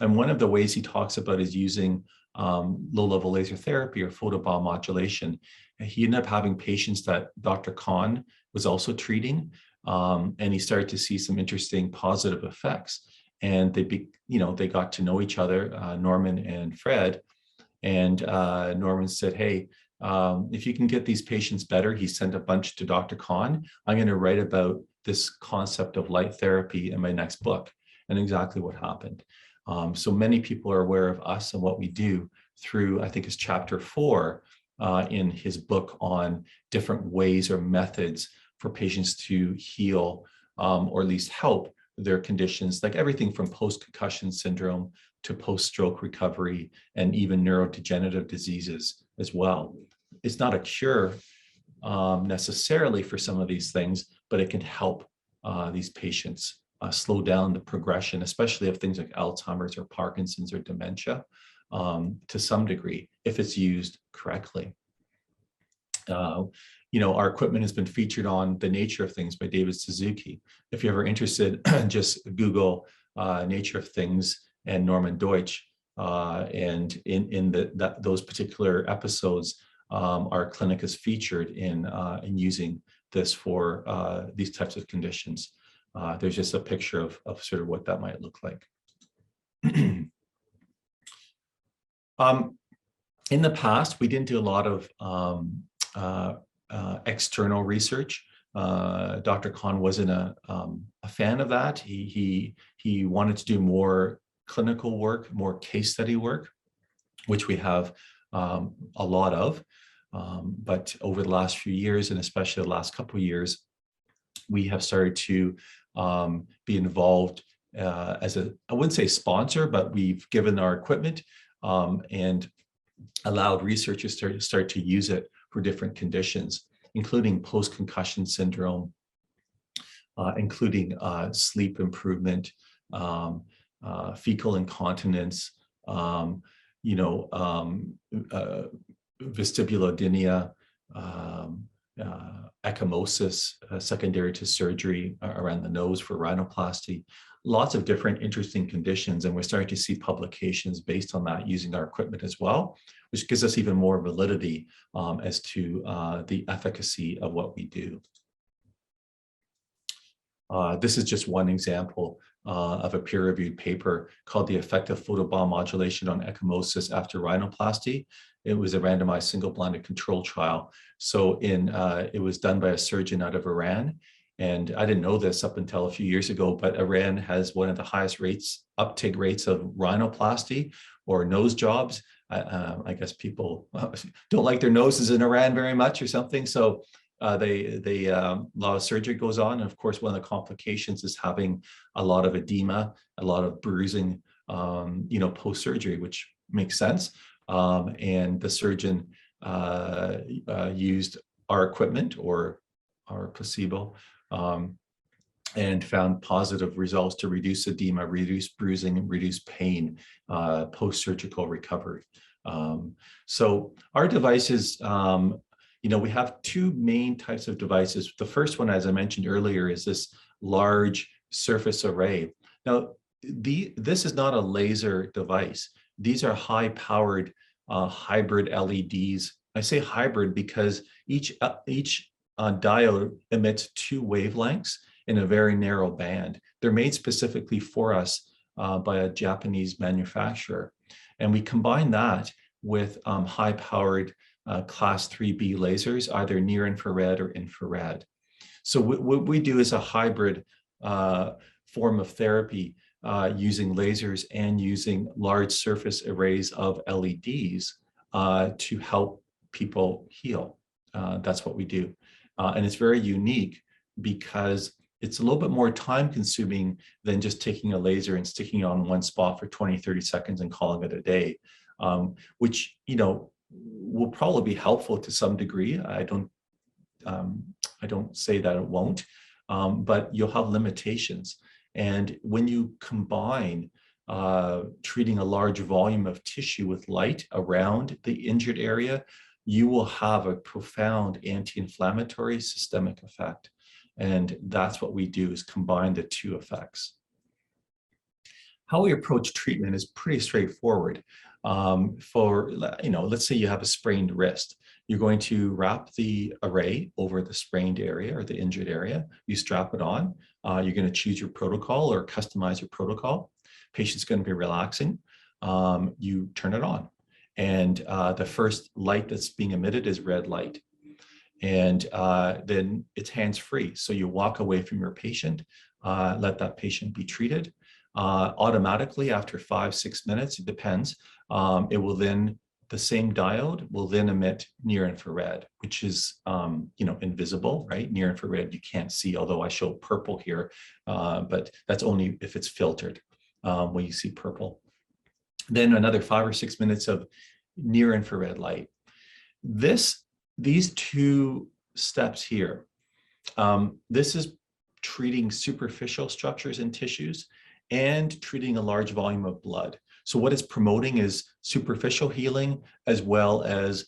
And one of the ways he talks about is using low-level laser therapy or photobiomodulation. He ended up having patients that Dr. Kahn was also treating, and he started to see some interesting positive effects. And they got to know each other, Norman and Fred. And Norman said, hey, if you can get these patients better, he sent a bunch to Dr. Kahn. I'm going to write about this concept of light therapy in my next book. And exactly what happened. So many people are aware of us and what we do through, I think it's chapter 4 in his book on different ways or methods for patients to heal or at least help their conditions, like everything from post-concussion syndrome to post-stroke recovery and even neurodegenerative diseases as well. it's not a cure necessarily for some of these things, but it can help these patients slow down the progression, especially of things like Alzheimer's or Parkinson's or dementia, to some degree, if it's used correctly. Our equipment has been featured on The Nature of Things by David Suzuki. If you're ever interested, just Google Nature of Things and Norman Deutsch. And in those particular episodes, our clinic is featured in using this for these types of conditions. There's just a picture of sort of what that might look like. In the past, we didn't do a lot of external research. Dr. Khan wasn't a fan of that. He wanted to do more clinical work, more case study work, which we have a lot of. But over the last few years, and especially the last couple of years, we have started to be involved as I wouldn't say sponsor, but we've given our equipment and allowed researchers to start to use it for different conditions, including post-concussion syndrome, including sleep improvement, fecal incontinence, vestibulodynia, ecchymosis, secondary to surgery around the nose for rhinoplasty, lots of different interesting conditions. And we're starting to see publications based on that using our equipment as well, which gives us even more validity as to the efficacy of what we do. This is just one example of a peer-reviewed paper called The Effect of Photobiomodulation on Ecchymosis After Rhinoplasty. It was a randomized single-blinded control trial. So it was done by a surgeon out of Iran. And I didn't know this up until a few years ago, but Iran has one of the highest uptake rates of rhinoplasty or nose jobs. I guess people don't like their noses in Iran very much or something. So a lot of surgery goes on. And of course, one of the complications is having a lot of edema, a lot of bruising, post-surgery, which makes sense. And the surgeon used our equipment or our placebo and found positive results to reduce edema, reduce bruising, and reduce pain post-surgical recovery. So our devices, we have two main types of devices. The first one, as I mentioned earlier, is this large surface array. Now, this is not a laser device. These are high-powered hybrid LEDs. I say hybrid because each diode emits two wavelengths in a very narrow band. They're made specifically for us by a Japanese manufacturer. And we combine that with high-powered class 3B lasers, either near infrared or infrared. So what we do is a hybrid form of therapy using lasers and using large surface arrays of LEDs to help people heal. That's what we do. And it's very unique because it's a little bit more time consuming than just taking a laser and sticking it on one spot for 20, 30 seconds and calling it a day, which, will probably be helpful to some degree. I don't say that it won't, but you'll have limitations. And when you combine treating a large volume of tissue with light around the injured area, you will have a profound anti-inflammatory systemic effect. And that's what we do, is combine the two effects. How we approach treatment is pretty straightforward. Let's say you have a sprained wrist. You're going to wrap the array over the sprained area or the injured area. You strap it on. You're going to choose your protocol or customize your protocol. Patient's going to be relaxing. You turn it on. And the first light that's being emitted is red light. And then it's hands-free. So you walk away from your patient, let that patient be treated. Automatically after 5-6 minutes, it depends, the same diode will then emit near infrared, which is, invisible, right? Near infrared, you can't see, although I show purple here, but that's only if it's filtered, when you see purple. Then another 5 or 6 minutes of near infrared light. These two steps here, this is treating superficial structures and tissues and treating a large volume of blood. So what it's promoting is superficial healing as well as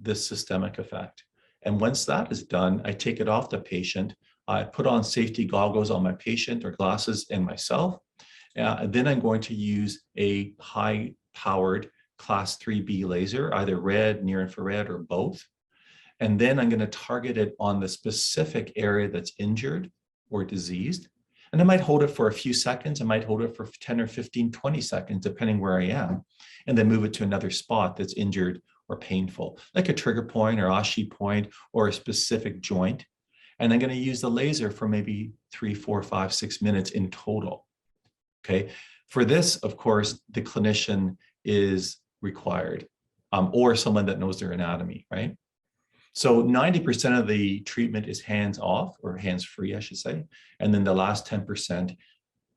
this systemic effect. And once that is done, I take it off the patient. I put on safety goggles on my patient or glasses and myself. Then I'm going to use a high-powered class 3B laser, either red, near infrared, or both. And then I'm going to target it on the specific area that's injured or diseased. And I might hold it for a few seconds. I might hold it for 10 or 15, 20 seconds, depending where I am, and then move it to another spot that's injured or painful, like a trigger point or Ashi point or a specific joint. And I'm going to use the laser for maybe 3, 4, 5, 6 minutes in total. Okay. For this, of course, the clinician is required, or someone that knows their anatomy, right? So 90% of the treatment is hands-off, or hands-free, I should say. And then the last 10%,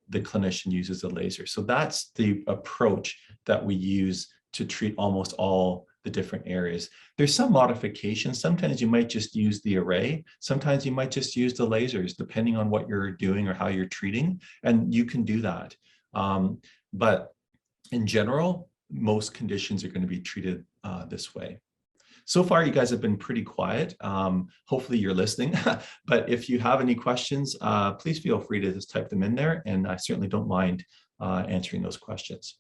the clinician uses the laser. So that's the approach that we use to treat almost all the different areas. There's some modifications. Sometimes you might just use the array. Sometimes you might just use the lasers, depending on what you're doing or how you're treating. And you can do that. But in general, most conditions are going to be treated this way. So far, you guys have been pretty quiet. Hopefully you're listening, but if you have any questions, please feel free to just type them in there, and I certainly don't mind answering those questions.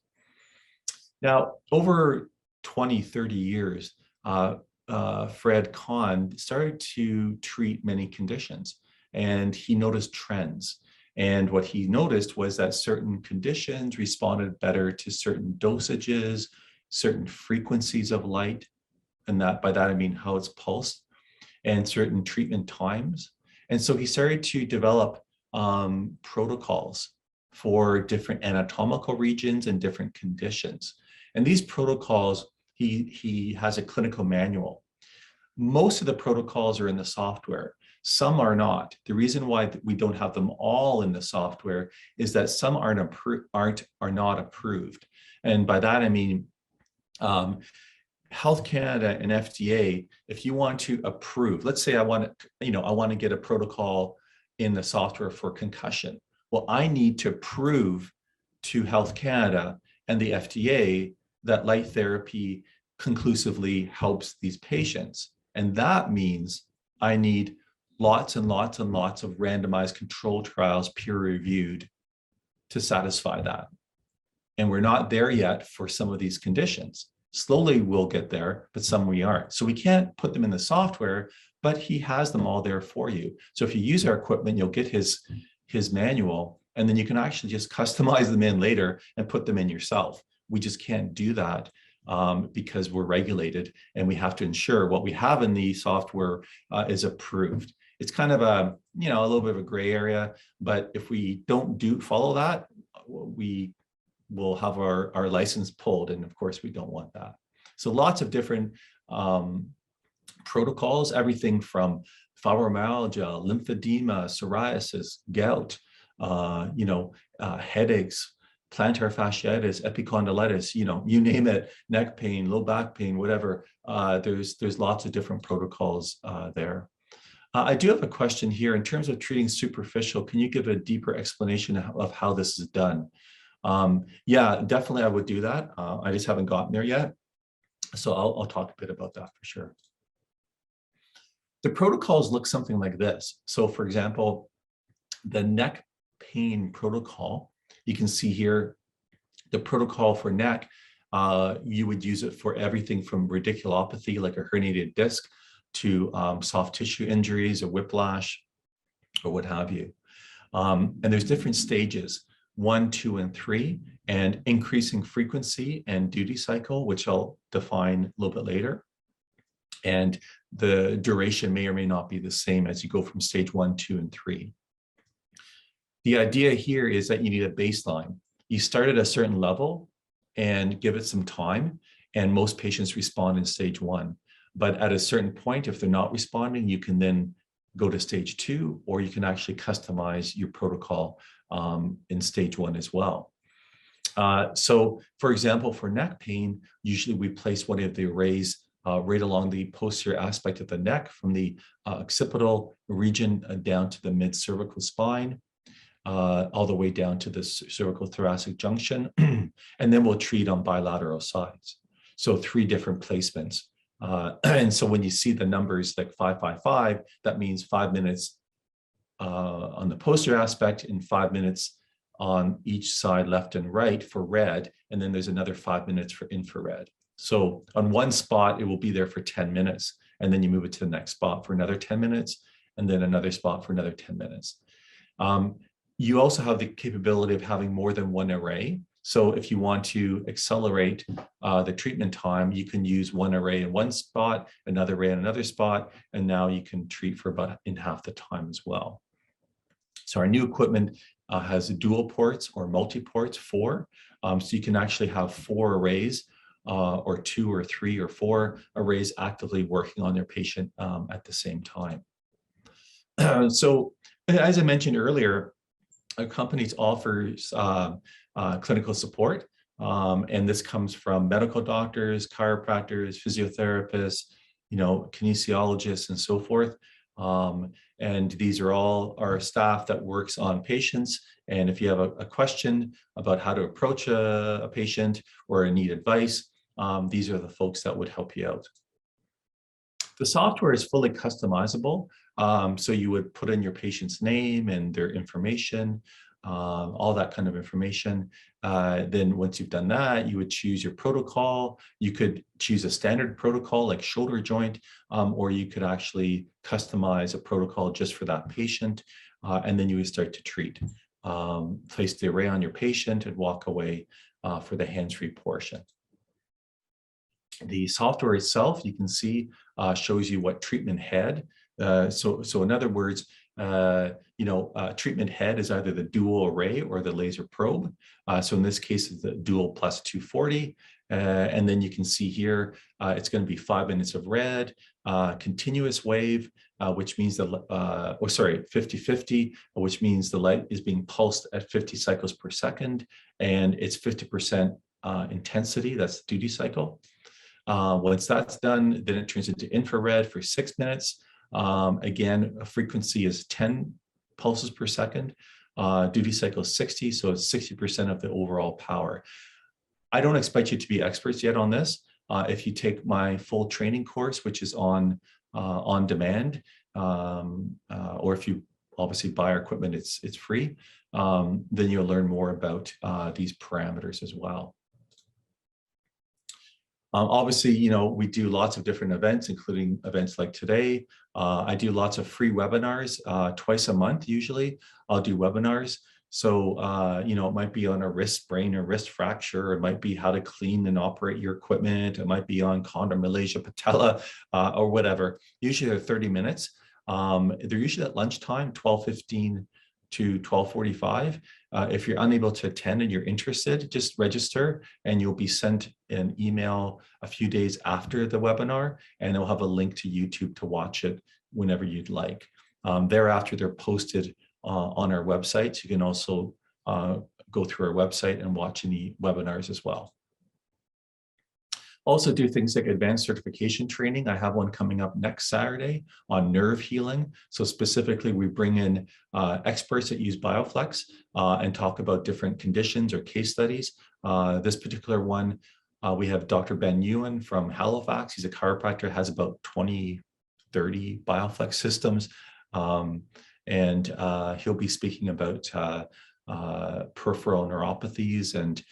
Now, over 20, 30 years, Fred Kahn started to treat many conditions, and he noticed trends. And what he noticed was that certain conditions responded better to certain dosages, certain frequencies of light, and that by that I mean how it's pulsed, and certain treatment times. And so he started to develop protocols for different anatomical regions and different conditions. And these protocols, he has a clinical manual. Most of the protocols are in the software. Some are not. The reason why we don't have them all in the software is that some are not approved. And by that I mean, Health Canada and FDA, if you want to approve, let's say I want to get a protocol in the software for concussion. Well, I need to prove to Health Canada and the FDA that light therapy conclusively helps these patients. And that means I need lots and lots and lots of randomized controlled trials, peer-reviewed, to satisfy that. And we're not there yet for some of these conditions. Slowly we'll get there, but some we aren't. So we can't put them in the software, but he has them all there for you. So if you use our equipment, you'll get his manual, and then you can actually just customize them in later and put them in yourself. We just can't do that because we're regulated, and we have to ensure what we have in the software is approved. It's kind of a little bit of a gray area, but if we don't follow that, we will have our license pulled, and of course we don't want that. So lots of different protocols, everything from fibromyalgia, lymphedema, psoriasis, gout, headaches, plantar fasciitis, epicondylitis, you name it, neck pain, low back pain, whatever. There's lots of different protocols there. I do have a question here. In terms of treating superficial, can you give a deeper explanation of how this is done? Yeah, definitely I would do that. I just haven't gotten there yet. So I'll talk a bit about that for sure. The protocols look something like this. So for example, the neck pain protocol, you can see here, the protocol for neck, you would use it for everything from radiculopathy, like a herniated disc, to soft tissue injuries or whiplash or what have you. And there's different stages, 1, 2, and 3, and increasing frequency and duty cycle, which I'll define a little bit later. And the duration may or may not be the same as you go from stage 1, 2, and 3. The idea here is that you need a baseline. You start at a certain level and give it some time, and most patients respond in stage 1. But at a certain point, if they're not responding, you can then go to stage 2, or you can actually customize your protocol in stage 1 as well. So for example, for neck pain, usually we place one of the arrays right along the posterior aspect of the neck from the occipital region down to the mid-cervical spine, all the way down to the cervical thoracic junction. And then we'll treat on bilateral sides. So 3 different placements. And so when you see the numbers like 555, that means 5 minutes on the posterior aspect and 5 minutes on each side, left and right, for red. And then there's another 5 minutes for infrared. So on one spot, it will be there for 10 minutes. And then you move it to the next spot for another 10 minutes, and then another spot for another 10 minutes. You also have the capability of having more than one array. So if you want to accelerate the treatment time, you can use one array in one spot, another array in another spot, and now you can treat for about in half the time as well. So our new equipment has dual ports or multi-ports, 4. So you can actually have 4 arrays or 2 or 3 or 4 arrays actively working on their patient at the same time. So as I mentioned earlier, our company offers clinical support, and this comes from medical doctors, chiropractors, physiotherapists, kinesiologists, and so forth. And these are all our staff that works on patients. And if you have a question about how to approach a patient or need advice, these are the folks that would help you out. The software is fully customizable. So you would put in your patient's name and their information, all that kind of information. Then once you've done that, you would choose your protocol. You could choose a standard protocol like shoulder joint, or you could actually customize a protocol just for that patient. And then you would start to treat. Place the array on your patient and walk away for the hands-free portion. The software itself, you can see, shows you what treatment head. So in other words, treatment head is either the dual array or the laser probe. So in this case, it's the dual plus 240. And then you can see here, it's going to be 5 minutes of red, continuous wave, which means 50-50, which means the light is being pulsed at 50 cycles per second, and it's 50% intensity. That's the duty cycle. Once that's done, then it turns into infrared for 6 minutes. Again, a frequency is 10 pulses per second. Duty cycle is 60, so it's 60% of the overall power. I don't expect you to be experts yet on this. If you take my full training course, which is on demand, or if you obviously buy our equipment, it's free, then you'll learn more about these parameters as well. Obviously, we do lots of different events, including events like today. I do lots of free webinars twice a month. Usually I'll do webinars. So, it might be on a wrist sprain or wrist fracture. It might be how to clean and operate your equipment. It might be on chondromalacia patella or whatever. Usually they're 30 minutes. They're usually at lunchtime, 12:15 to 12:45. If you're unable to attend and you're interested, just register and you'll be sent an email a few days after the webinar, and it'll have a link to YouTube to watch it whenever you'd like. Thereafter, they're posted on our website. So you can also go through our website and watch any webinars as well. Also do things like advanced certification training. I have one coming up next Saturday on nerve healing. So specifically, we bring in experts that use BioFlex and talk about different conditions or case studies. This particular one, we have Dr. Ben Ewan from Halifax. He's a chiropractor, has about 20, 30 BioFlex systems. And he'll be speaking about peripheral neuropathies and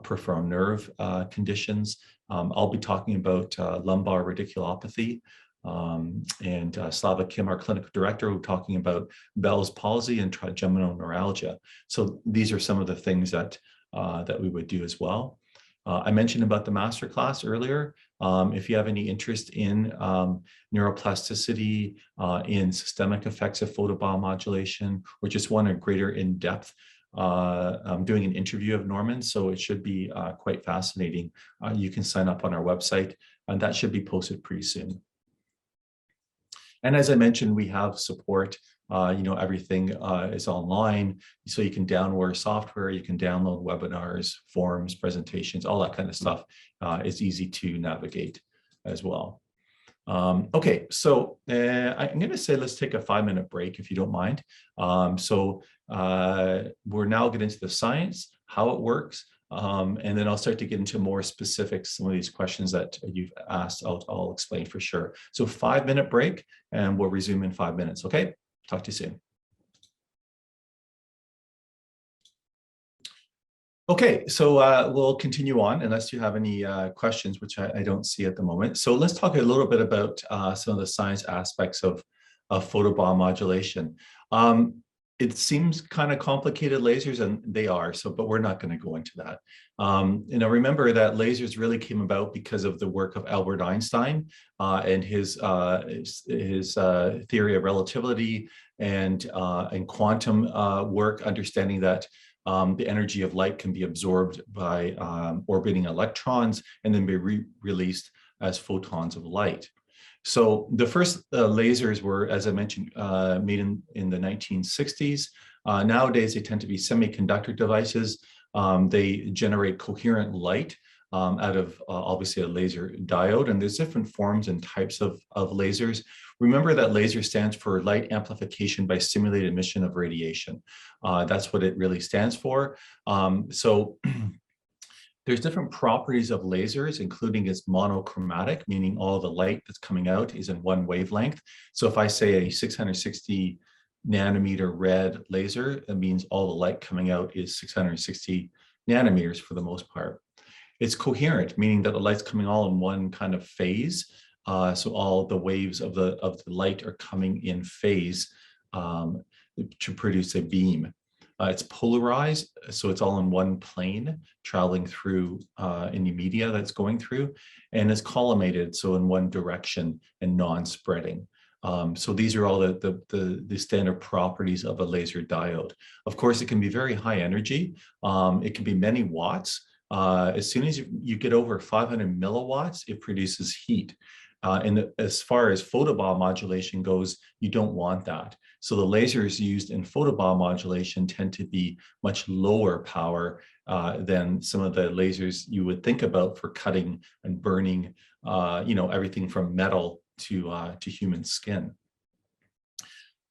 peripheral nerve conditions. I'll be talking about lumbar radiculopathy, and Slava Kim, our clinical director, will be talking about Bell's palsy and trigeminal neuralgia. So these are some of the things that we would do as well. I mentioned about the masterclass earlier. If you have any interest in neuroplasticity, in systemic effects of photobiomodulation, or just want a greater in-depth, I'm doing an interview of Norman, so it should be quite fascinating. You can sign up on our website, and that should be posted pretty soon. And as I mentioned, we have support. Everything is online, so you can download software, you can download webinars, forums, presentations, all that kind of stuff is easy to navigate. as well. Okay, so I'm going to say let's take a 5-minute break if you don't mind. We're now getting into the science, how it works, and then I'll start to get into more specifics. Some of these questions that you've asked, I'll explain for sure. So 5-minute break, and we'll resume in 5 minutes. Okay, talk to you soon. Okay, so we'll continue on unless you have any questions, which I don't see at the moment. So let's talk a little bit about some of the science aspects of photobiomodulation. It seems kind of complicated, lasers, and they are, but we're not going to go into that. Remember that lasers really came about because of the work of Albert Einstein and his theory of relativity and quantum work, understanding that the energy of light can be absorbed by orbiting electrons and then be released as photons of light. So the first lasers were, as I mentioned, made in the 1960s. Nowadays, they tend to be semiconductor devices. They generate coherent light out of obviously a laser diode, and there's different forms and types of lasers. Remember that laser stands for light amplification by stimulated emission of radiation. That's what it really stands for. There's different properties of lasers, including its monochromatic, meaning all the light that's coming out is in one wavelength. So if I say a 660 nanometer red laser, that means all the light coming out is 660 nanometers for the most part. It's coherent, meaning that the light's coming all in one kind of phase. So all the waves of the light are coming in phase to produce a beam. It's polarized, so it's all in one plane, traveling through any media that's going through, and it's collimated, so in one direction and non-spreading. So these are all the standard properties of a laser diode. Of course, it can be very high energy. It can be many watts. As soon as you get over 500 milliwatts, it produces heat. And as far as photobiomodulation goes, you don't want that. So the lasers used in photobiomodulation tend to be much lower power than some of the lasers you would think about for cutting and burning, everything from metal to human skin.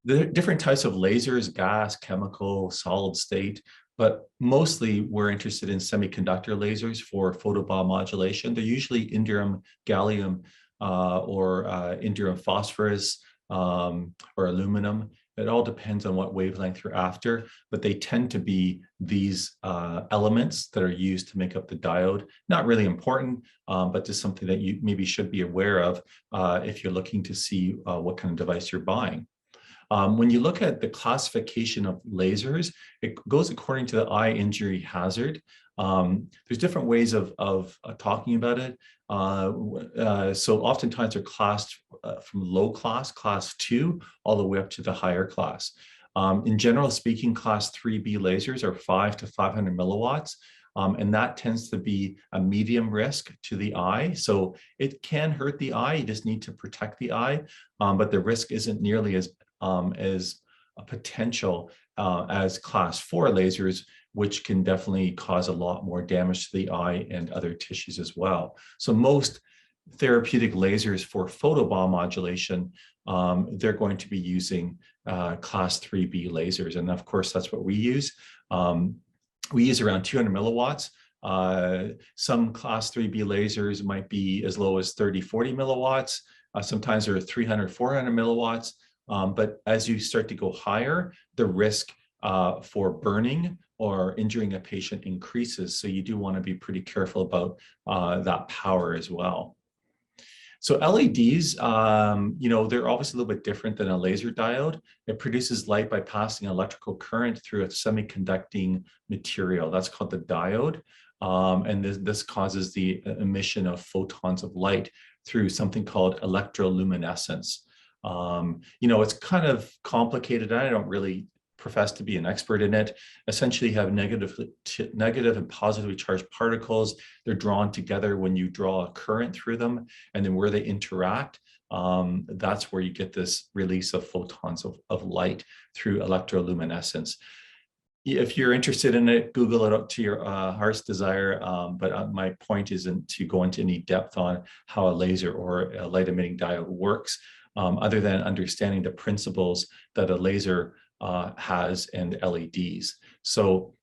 The different types of lasers, gas, chemical, solid state, but mostly we're interested in semiconductor lasers for photobiomodulation. They're usually indium gallium or indium phosphorus or aluminum. It all depends on what wavelength you're after, but they tend to be these elements that are used to make up the diode. Not really important, but just something that you maybe should be aware of if you're looking to see what kind of device you're buying. When you look at the classification of lasers, it goes according to the eye injury hazard. There's different ways of talking about it. So oftentimes they're classed from low class, class 2, all the way up to the higher class. In general speaking, class 3B lasers are 5 to 500 milliwatts. And that tends to be a medium risk to the eye. So it can hurt the eye, you just need to protect the eye, but the risk isn't nearly as a potential as class 4 lasers, which can definitely cause a lot more damage to the eye and other tissues as well. So most therapeutic lasers for photobiomodulation, they're going to be using class 3B lasers. And of course, that's what we use. We use around 200 milliwatts. Some class 3B lasers might be as low as 30, 40 milliwatts. Sometimes they're 300, 400 milliwatts. But as you start to go higher, the risk for burning or injuring a patient increases. So you do want to be pretty careful about that power as well. So LEDs, they're obviously a little bit different than a laser diode. It produces light by passing electrical current through a semiconducting material. That's called the diode. And this causes the emission of photons of light through something called electroluminescence. It's kind of complicated. I don't really profess to be an expert in it. Essentially, you have negative and positively charged particles. They're drawn together when you draw a current through them, and then where they interact, that's where you get this release of photons of light through electroluminescence. if you're interested in it, Google it up to your heart's desire. But my point isn't to go into any depth on how a laser or a light emitting diode works, other than understanding the principles that a laser has and LEDs. So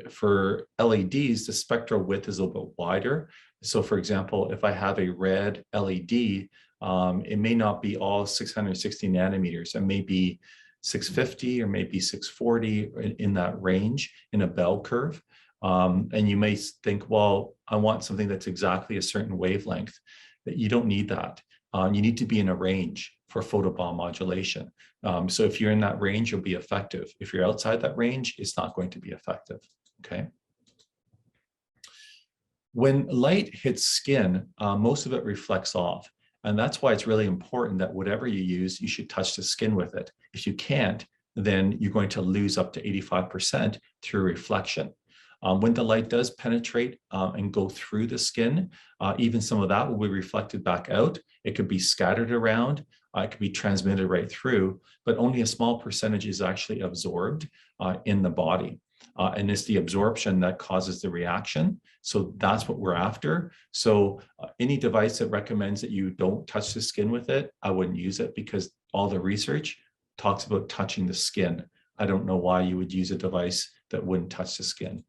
for LEDs, the spectral width is a little bit wider. So for example, if I have a red LED, it may not be all 660 nanometers. It may be 650 or maybe 640 in that range in a bell curve. And you may think, well, I want something that's exactly a certain wavelength. That you don't need that. You need to be in a range for photobomb modulation. So if you're in that range, you'll be effective. If you're outside that range, it's not going to be effective, okay? When light hits skin, most of it reflects off. And that's why it's really important that whatever you use, you should touch the skin with it. If you can't, then you're going to lose up to 85% through reflection. When the light does penetrate and go through the skin, even some of that will be reflected back out. It could be scattered around, it could be transmitted right through, but only a small percentage is actually absorbed in the body. And it's the absorption that causes the reaction. So that's what we're after. So any device that recommends that you don't touch the skin with it, I wouldn't use it, because all the research talks about touching the skin. I don't know why you would use a device that wouldn't touch the skin.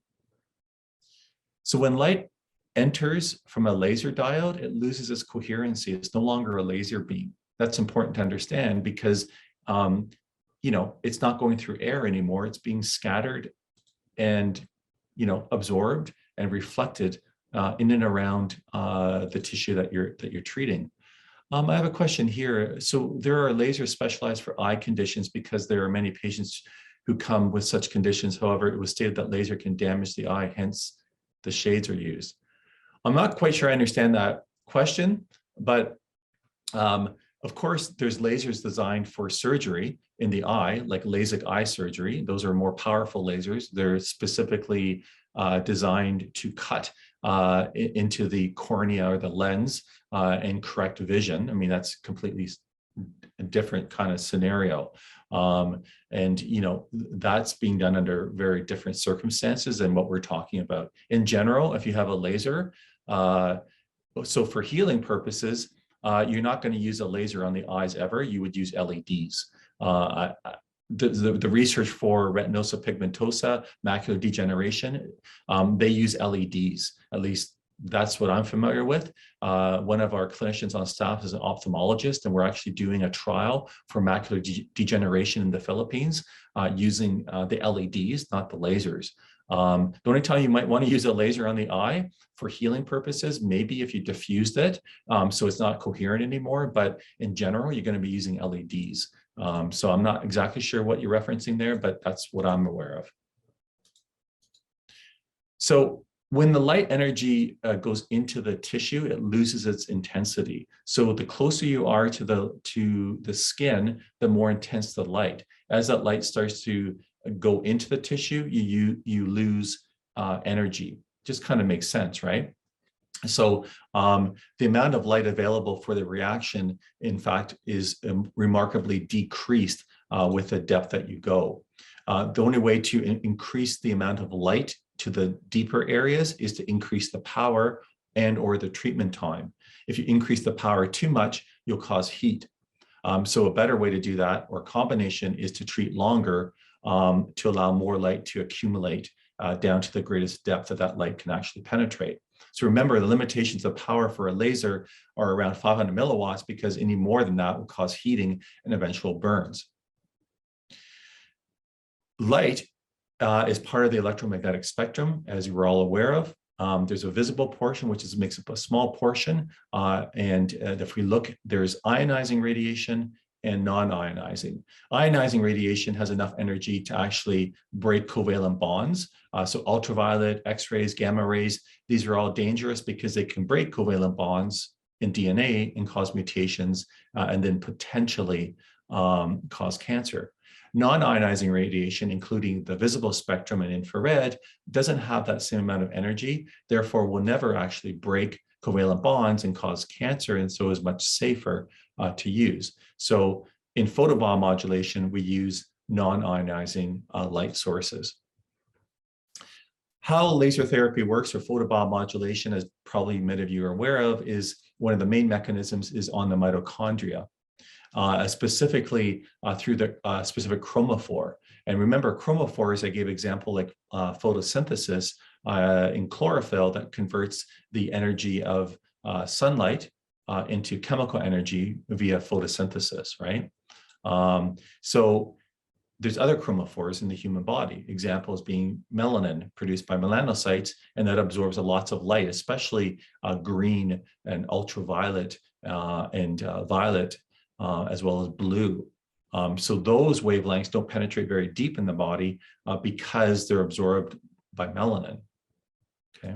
So when light enters from a laser diode, it loses its coherency. It's no longer a laser beam. That's important to understand, because it's not going through air anymore. It's being scattered and absorbed and reflected in and around the tissue that you're treating. I have a question here. So there are lasers specialized for eye conditions, because there are many patients who come with such conditions. However, it was stated that laser can damage the eye, hence the shades are used. I'm not quite sure I understand that question, but of course, there's lasers designed for surgery in the eye, like LASIK eye surgery. Those are more powerful lasers. They're specifically designed to cut into the cornea or the lens and correct vision. I mean, that's completely a different kind of scenario. And that's being done under very different circumstances than what we're talking about. In general, if you have a laser, so for healing purposes, you're not going to use a laser on the eyes ever. You would use LEDs. The research for retinosa pigmentosa, macular degeneration, they use LEDs. At least that's what I'm familiar with. One of our clinicians on staff is an ophthalmologist, and we're actually doing a trial for macular degeneration in the Philippines using the LEDs, not the lasers. The only time you might want to use a laser on the eye for healing purposes, maybe if you diffused it, so it's not coherent anymore, but in general, you're going to be using LEDs. So I'm not exactly sure what you're referencing there, but that's what I'm aware of. So when the light energy goes into the tissue, it loses its intensity. So the closer you are to the skin, the more intense the light. As that light starts to go into the tissue, you lose energy. Just kind of makes sense, right? So the amount of light available for the reaction, in fact, is remarkably decreased with the depth that you go. The only way to increase the amount of light to the deeper areas is to increase the power and or the treatment time. If you increase the power too much, you'll cause heat. So a better way to do that, or combination, is to treat longer to allow more light to accumulate down to the greatest depth that light can actually penetrate. So remember, the limitations of power for a laser are around 500 milliwatts, because any more than that will cause heating and eventual burns. Light is part of the electromagnetic spectrum, as you are all aware of. There's a visible portion, which makes up a small portion. And if we look, there's ionizing radiation and non-ionizing. Ionizing radiation has enough energy to actually break covalent bonds. So ultraviolet, X-rays, gamma rays, these are all dangerous because they can break covalent bonds in DNA and cause mutations and then potentially cause cancer. Non-ionizing radiation, including the visible spectrum and infrared, doesn't have that same amount of energy, therefore will never actually break covalent bonds and cause cancer, and so is much safer to use. So in photobomb modulation, we use non-ionizing light sources. How laser therapy works, or photobiomodulation, as probably many of you are aware of, is one of the main mechanisms is on the mitochondria, specifically through the specific chromophore. And remember, chromophores, I gave example like photosynthesis in chlorophyll that converts the energy of sunlight into chemical energy via photosynthesis, right? So there's other chromophores in the human body, examples being melanin produced by melanocytes, and that absorbs lots of light, especially green and ultraviolet and violet, as well as blue. So those wavelengths don't penetrate very deep in the body because they're absorbed by melanin. Okay.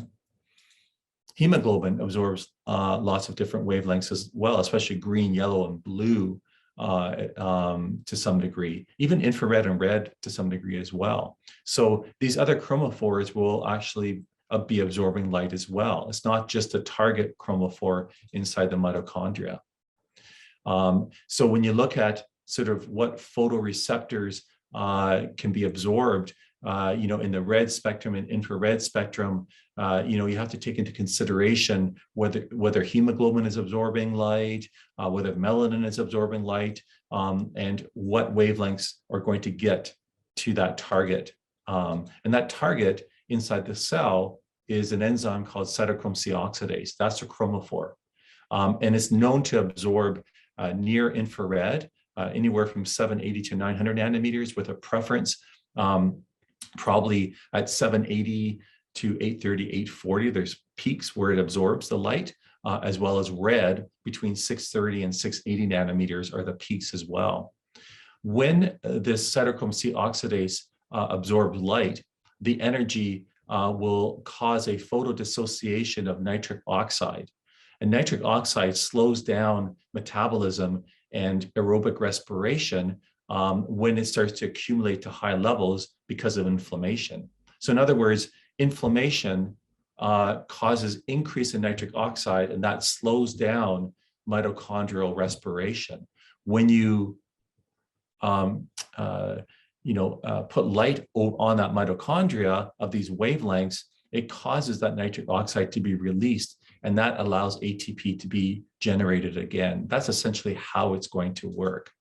Hemoglobin absorbs lots of different wavelengths as well, especially green, yellow, and blue to some degree, even infrared and red to some degree as well. So these other chromophores will actually be absorbing light as well. It's not just a target chromophore inside the mitochondria. So when you look at sort of what photoreceptors can be absorbed, in the red spectrum and infrared spectrum, you have to take into consideration whether hemoglobin is absorbing light, whether melanin is absorbing light, and what wavelengths are going to get to that target. And that target inside the cell is an enzyme called cytochrome C oxidase. That's a chromophore. And it's known to absorb near infrared, anywhere from 780 to 900 nanometers, with a preference probably at 780 to 830, 840. There's peaks where it absorbs the light, as well as red between 630 and 680 nanometers are the peaks as well. When this cytochrome C oxidase absorbs light, the energy will cause a photodissociation of nitric oxide. And nitric oxide slows down metabolism and aerobic respiration when it starts to accumulate to high levels because of inflammation. So in other words, inflammation causes increase in nitric oxide, and that slows down mitochondrial respiration. When you put light on that mitochondria of these wavelengths, it causes that nitric oxide to be released, and that allows ATP to be generated again. That's essentially how it's going to work.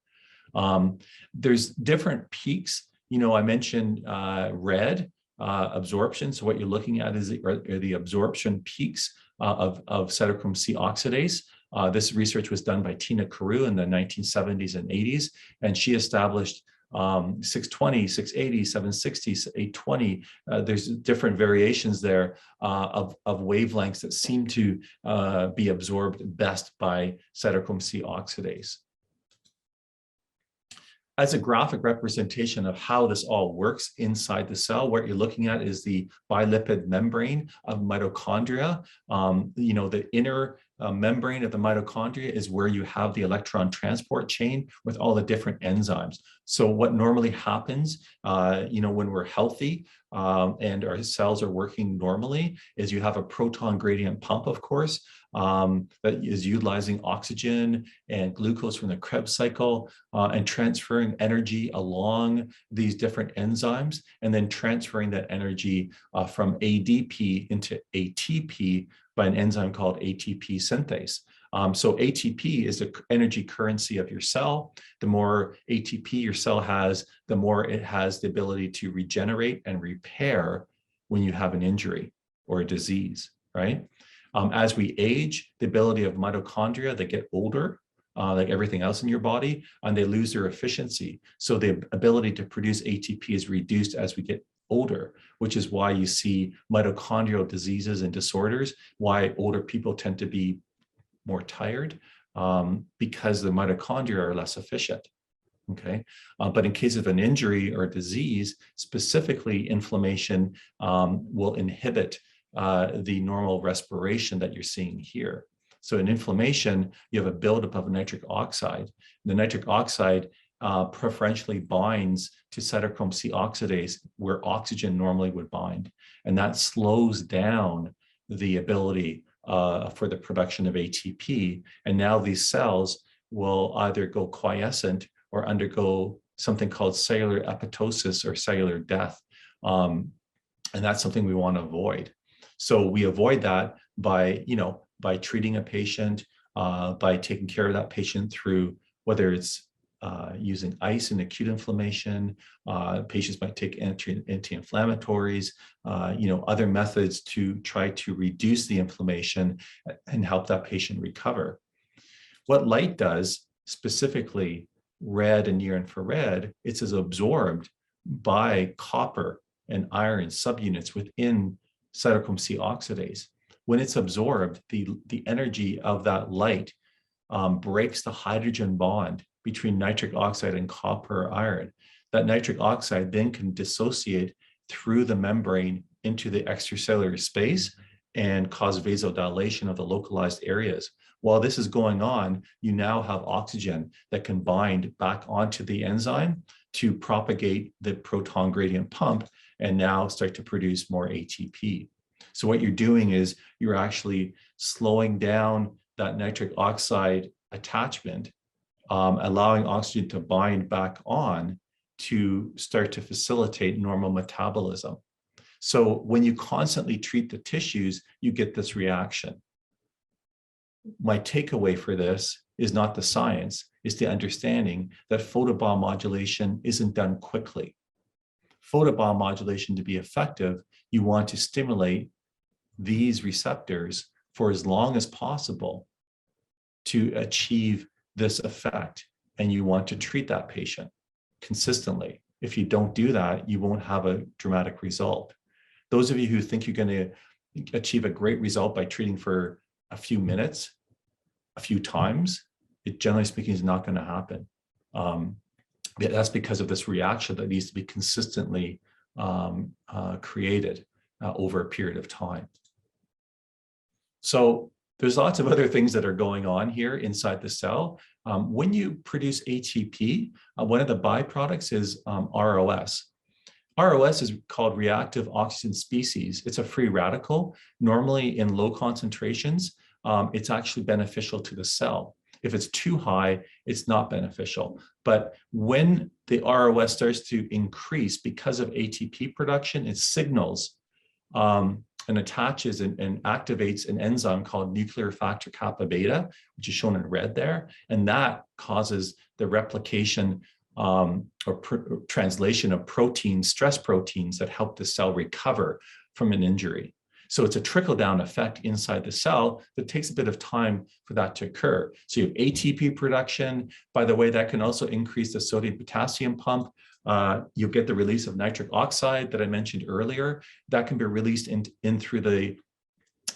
There's different peaks. I mentioned red absorption. So what you're looking at is the absorption peaks of cytochrome C oxidase. This research was done by Tina Carew in the 1970s and 80s, and she established 620, 680, 760, 820. There's different variations there of wavelengths that seem to be absorbed best by cytochrome C oxidase. As a graphic representation of how this all works inside the cell, what you're looking at is the bilipid membrane of mitochondria. The inner membrane of the mitochondria is where you have the electron transport chain with all the different enzymes. So what normally happens, when we're healthy and our cells are working normally, is you have a proton gradient pump, of course, that is utilizing oxygen and glucose from the Krebs cycle and transferring energy along these different enzymes, and then transferring that energy from ADP into ATP by an enzyme called ATP synthase. So ATP is the energy currency of your cell. The more ATP your cell has, the more it has the ability to regenerate and repair when you have an injury or a disease, right? As we age, the ability of mitochondria, they get older, like everything else in your body, and they lose their efficiency. So the ability to produce ATP is reduced as we get older, which is why you see mitochondrial diseases and disorders, why older people tend to be more tired, because the mitochondria are less efficient. Okay, but in case of an injury or disease, specifically inflammation will inhibit the normal respiration that you're seeing here. So in inflammation, you have a buildup of nitric oxide. The nitric oxide preferentially binds to cytochrome C oxidase where oxygen normally would bind. And that slows down the ability for the production of ATP. And now these cells will either go quiescent or undergo something called cellular apoptosis or cellular death. And that's something we want to avoid. So we avoid that by, by treating a patient, by taking care of that patient through whether it's using ice in acute inflammation. Patients might take anti-inflammatories, other methods to try to reduce the inflammation and help that patient recover. What light does, specifically red and near infrared, it's absorbed by copper and iron subunits within cytochrome C oxidase. When it's absorbed, the energy of that light breaks the hydrogen bond between nitric oxide and copper iron. That nitric oxide then can dissociate through the membrane into the extracellular space and cause vasodilation of the localized areas. While this is going on, you now have oxygen that can bind back onto the enzyme to propagate the proton gradient pump and now start to produce more ATP. So what you're doing is you're actually slowing down that nitric oxide attachment, allowing oxygen to bind back on to start to facilitate normal metabolism. So when you constantly treat the tissues, you get this reaction. My takeaway for this is not the science, it's the understanding that photobiomodulation isn't done quickly. Photobiomodulation, to be effective, you want to stimulate these receptors for as long as possible to achieve this effect, and you want to treat that patient consistently. If you don't do that, you won't have a dramatic result. Those of you who think you're going to achieve a great result by treating for a few minutes, a few times, it generally speaking is not going to happen. That's because of this reaction that needs to be consistently created over a period of time. So there's lots of other things that are going on here inside the cell. When you produce ATP, one of the byproducts is ROS. ROS is called reactive oxygen species. It's a free radical. Normally in low concentrations, it's actually beneficial to the cell. If it's too high, it's not beneficial. But when the ROS starts to increase because of ATP production, it signals and attaches and activates an enzyme called nuclear factor kappa beta, which is shown in red there. And that causes the replication or translation of proteins, stress proteins that help the cell recover from an injury. So it's a trickle-down effect inside the cell that takes a bit of time for that to occur. So you have ATP production. By the way, that can also increase the sodium-potassium pump. You'll get the release of nitric oxide that I mentioned earlier. That can be released in through the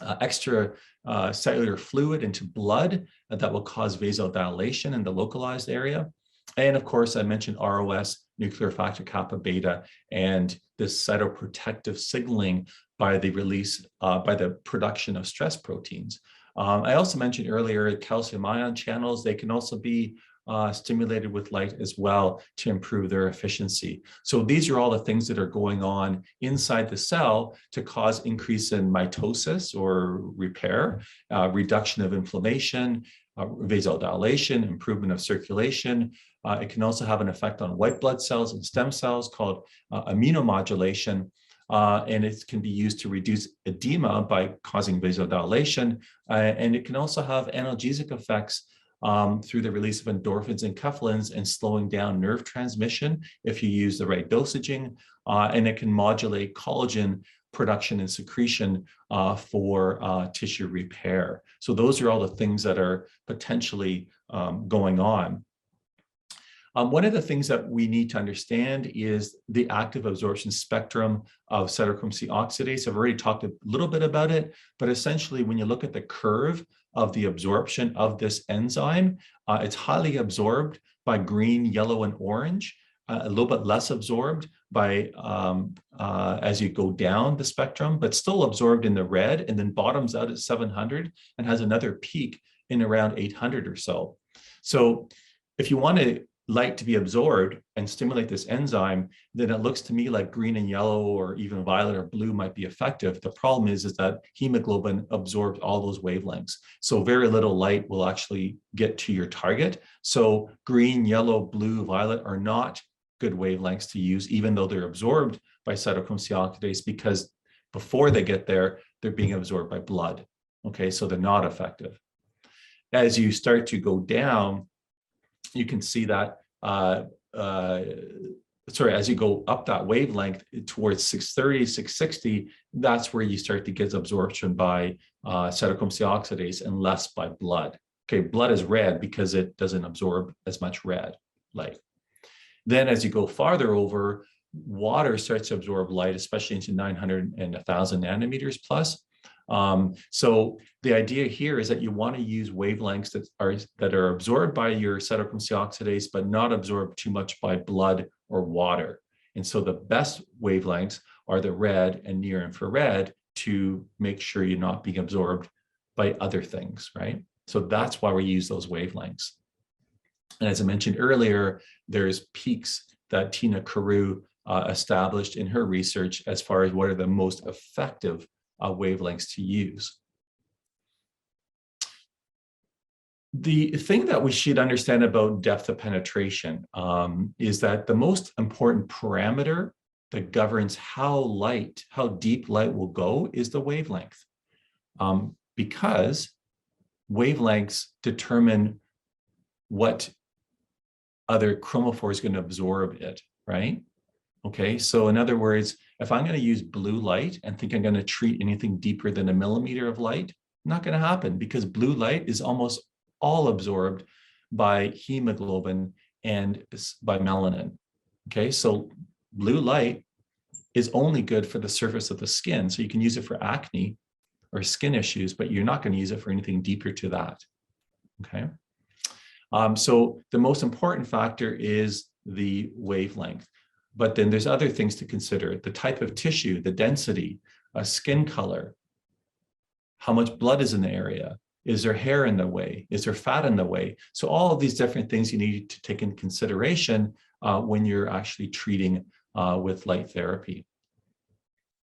extracellular fluid into blood, and that will cause vasodilation in the localized area. And of course, I mentioned ROS, nuclear factor kappa beta, and this cytoprotective signaling by the release, by the production of stress proteins. I also mentioned earlier calcium ion channels. They can also be stimulated with light as well to improve their efficiency. So these are all the things that are going on inside the cell to cause increase in mitosis or repair, reduction of inflammation, vasodilation, improvement of circulation. It can also have an effect on white blood cells and stem cells called immunomodulation. And it can be used to reduce edema by causing vasodilation. And it can also have analgesic effects through the release of endorphins and enkephalins and slowing down nerve transmission if you use the right dosaging. And it can modulate collagen production and secretion for tissue repair. So those are all the things that are potentially going on. One of the things that we need to understand is the active absorption spectrum of cytochrome C oxidase. I've already talked a little bit about it, but essentially when you look at the curve of the absorption of this enzyme, it's highly absorbed by green, yellow, and orange, a little bit less absorbed by as you go down the spectrum, but still absorbed in the red, and then bottoms out at 700 and has another peak in around 800 or so. So if you want light to be absorbed and stimulate this enzyme, then it looks to me like green and yellow or even violet or blue might be effective. The problem is that hemoglobin absorbs all those wavelengths. So very little light will actually get to your target. So green, yellow, blue, violet are not good wavelengths to use, even though they're absorbed by cytochrome C oxidase because before they get there, they're being absorbed by blood. Okay, so they're not effective. As you start to go down, you can see that, as you go up that wavelength towards 630, 660, that's where you start to get absorption by cytochrome C oxidase and less by blood. Okay, blood is red because it doesn't absorb as much red light. Then as you go farther over, water starts to absorb light, especially into 900 and 1,000 nanometers plus. So the idea here is that you want to use wavelengths that are absorbed by your cytochrome C oxidase, but not absorbed too much by blood or water. And so the best wavelengths are the red and near infrared to make sure you're not being absorbed by other things, right? So that's why we use those wavelengths. And as I mentioned earlier, there's peaks that Tina Carew established in her research as far as what are the most effective wavelengths to use. The thing that we should understand about depth of penetration is that the most important parameter that governs how deep light will go is the wavelength, because wavelengths determine what other chromophore is going to absorb it, right? Okay, so in other words, if I'm going to use blue light and think I'm going to treat anything deeper than a millimeter of light, not going to happen because blue light is almost all absorbed by hemoglobin and by melanin. Okay, so blue light is only good for the surface of the skin. So you can use it for acne or skin issues, but you're not going to use it for anything deeper to that. Okay, so the most important factor is the wavelength. But then there's other things to consider: the type of tissue, the density, skin color, how much blood is in the area, is there hair in the way, is there fat in the way? So all of these different things you need to take into consideration when you're actually treating with light therapy.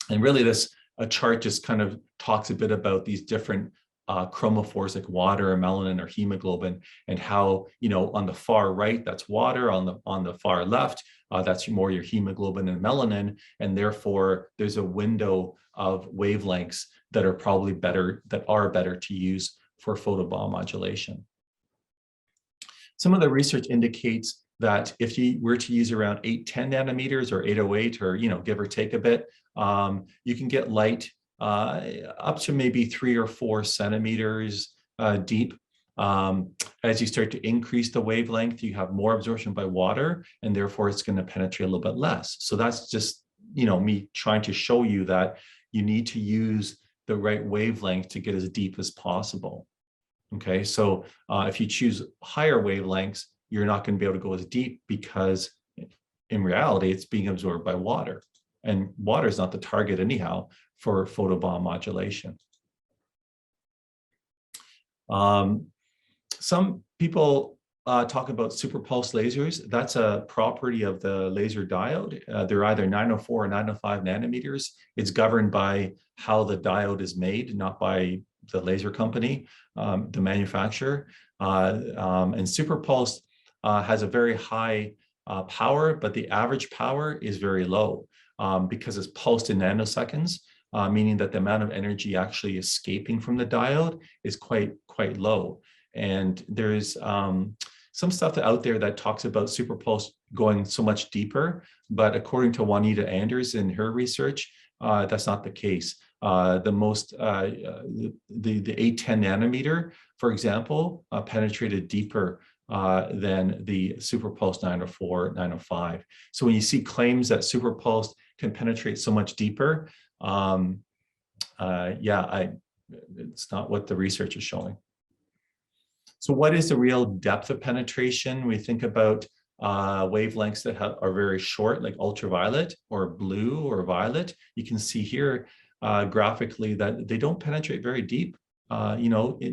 And really this chart just kind of talks a bit about these different chromophores like water or melanin or hemoglobin, and how, you know, on the far right, that's water, on the far left, that's more your hemoglobin and melanin, and therefore there's a window of wavelengths that are probably better, that are better to use for photobiomodulation. Some of the research indicates that if you were to use around 810 nanometers or 808, or, you know, give or take a bit, you can get light up to maybe 3 or 4 centimeters deep. As you start to increase the wavelength, you have more absorption by water, and therefore it's going to penetrate a little bit less. So that's just, you know, me trying to show you that you need to use the right wavelength to get as deep as possible. Okay, so if you choose higher wavelengths, you're not going to be able to go as deep because in reality, it's being absorbed by water. And water is not the target anyhow for photobiomodulation. Some people talk about superpulse lasers. That's a property of the laser diode. They're either 904 or 905 nanometers. It's governed by how the diode is made, not by the laser company, the manufacturer. And superpulse has a very high power, but the average power is very low because it's pulsed in nanoseconds, meaning that the amount of energy actually escaping from the diode is quite low. And there's some stuff out there that talks about superpulse going so much deeper, but according to Juanita Anders in her research, that's not the case. The 810 nanometer, for example, penetrated deeper than the superpulse 904, 905. So when you see claims that superpulse can penetrate so much deeper, it's not what the research is showing. So what is the real depth of penetration? We think about wavelengths that are very short, like ultraviolet or blue or violet. You can see here graphically that they don't penetrate very deep,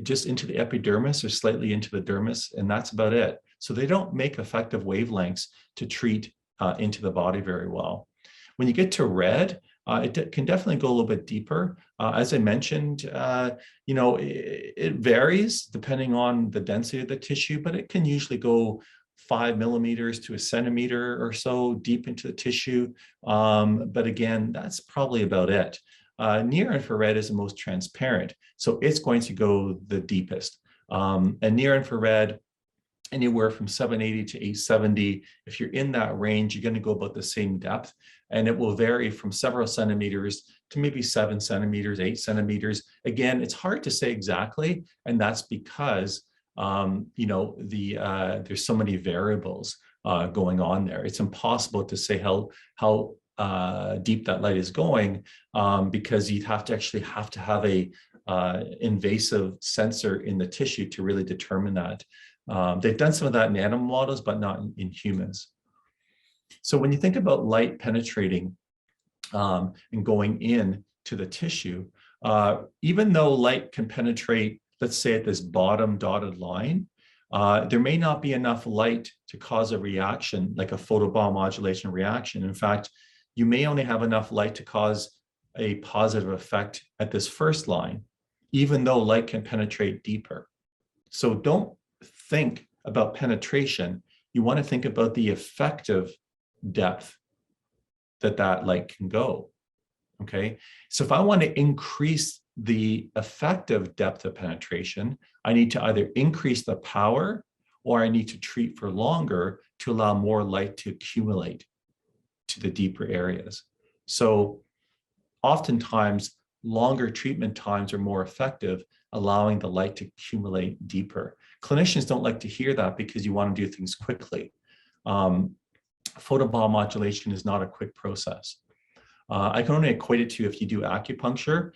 just into the epidermis or slightly into the dermis, and that's about it. So they don't make effective wavelengths to treat into the body very well. When you get to red, it can definitely go a little bit deeper. As I mentioned, it varies depending on the density of the tissue, but it can usually go 5 millimeters to a centimeter or so deep into the tissue. But again, that's probably about it. Near infrared is the most transparent, so it's going to go the deepest. And near infrared, anywhere from 780 to 870. If you're in that range, you're going to go about the same depth, and it will vary from several centimeters to maybe 7 centimeters, 8 centimeters. Again, it's hard to say exactly, and that's because there's so many variables going on there. It's impossible to say how deep that light is going, because you'd have to have a invasive sensor in the tissue to really determine that. They've done some of that in animal models, but not in humans. So when you think about light penetrating and going in to the tissue, even though light can penetrate, let's say at this bottom dotted line, there may not be enough light to cause a reaction, like a photobiomodulation reaction. In fact, you may only have enough light to cause a positive effect at this first line, even though light can penetrate deeper. So don't think about penetration. You want to think about the effective depth that light can go. Okay, so if I want to increase the effective depth of penetration, I need to either increase the power or I need to treat for longer to allow more light to accumulate to the deeper areas. So oftentimes, longer treatment times are more effective, allowing the light to accumulate deeper. Clinicians don't like to hear that because you want to do things quickly. Photobiomodulation is not a quick process. I can only equate it to if you do acupuncture,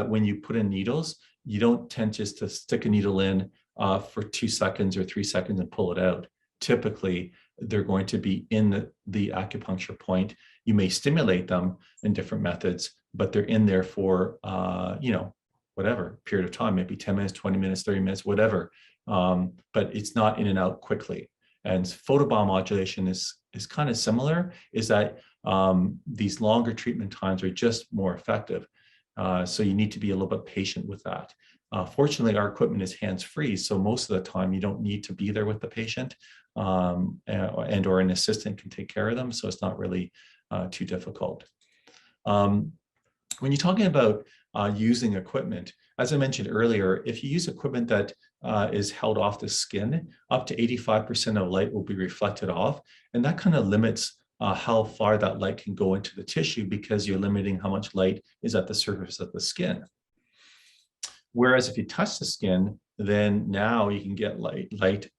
when you put in needles, you don't tend just to stick a needle in for 2 seconds or 3 seconds and pull it out. Typically, they're going to be in the acupuncture point. You may stimulate them in different methods, but they're in there for, whatever period of time, maybe 10 minutes, 20 minutes, 30 minutes, whatever. But it's not in and out quickly. And photobiomodulation is kind of similar, is that these longer treatment times are just more effective. So you need to be a little bit patient with that. Fortunately, our equipment is hands-free, so most of the time you don't need to be there with the patient, and or an assistant can take care of them, so it's not really too difficult. When you're talking about using equipment, as I mentioned earlier, if you use equipment that is held off the skin, up to 85% of light will be reflected off, and that kind of limits how far that light can go into the tissue, because you're limiting how much light is at the surface of the skin. Whereas if you touch the skin, then now you can get light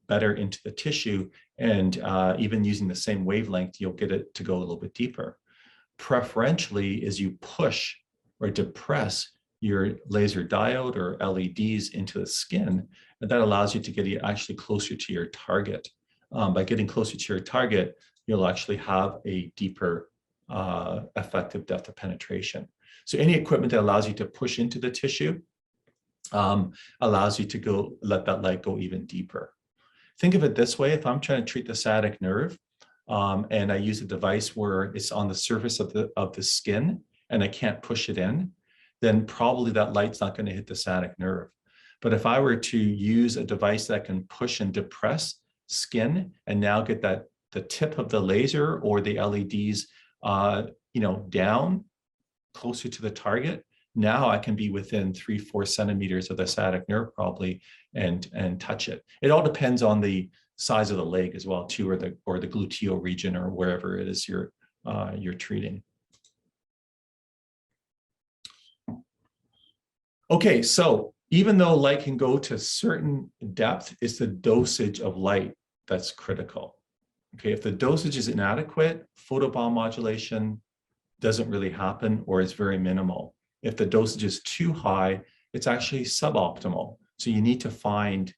better into the tissue, and even using the same wavelength, you'll get it to go a little bit deeper. Preferentially is you push or depress your laser diode or LEDs into the skin, and that allows you to get actually closer to your target. By getting closer to your target, you'll actually have a deeper effective depth of penetration. So any equipment that allows you to push into the tissue allows you to let that light go even deeper. Think of it this way: if I'm trying to treat the sciatic nerve, and I use a device where it's on the surface of the skin and I can't push it in, then probably that light's not going to hit the sciatic nerve. But if I were to use a device that can push and depress skin and now get the tip of the laser or the LEDs down closer to the target, now I can be within 3-4 centimeters of the sciatic nerve probably and touch it. It all depends on the size of the leg as well too, or the gluteal region, or wherever it is you're treating. Okay, so even though light can go to a certain depth, it's the dosage of light that's critical. Okay, if the dosage is inadequate, photobiomodulation doesn't really happen, or is very minimal. If the dosage is too high, it's actually suboptimal. So you need to find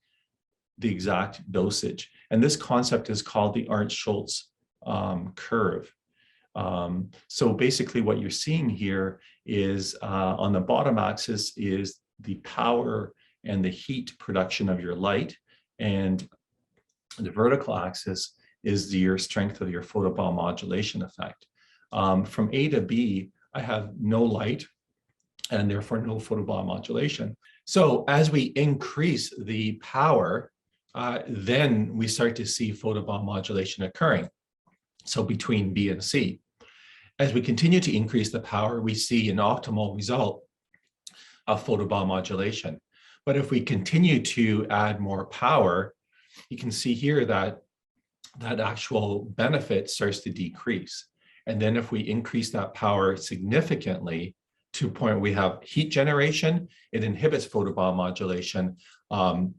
the exact dosage. And this concept is called the Arndt-Schultz curve. So basically what you're seeing here is on the bottom axis is the power and the heat production of your light, and the vertical axis is your strength of your photobiomodulation effect. From A to B, I have no light and therefore no photobiomodulation. So as we increase the power then we start to see photobomb modulation occurring. So between B and C. As we continue to increase the power, we see an optimal result of photobomb modulation. But if we continue to add more power, you can see here that that actual benefit starts to decrease. And then if we increase that power significantly to a point where we have heat generation, it inhibits photobomb modulation. And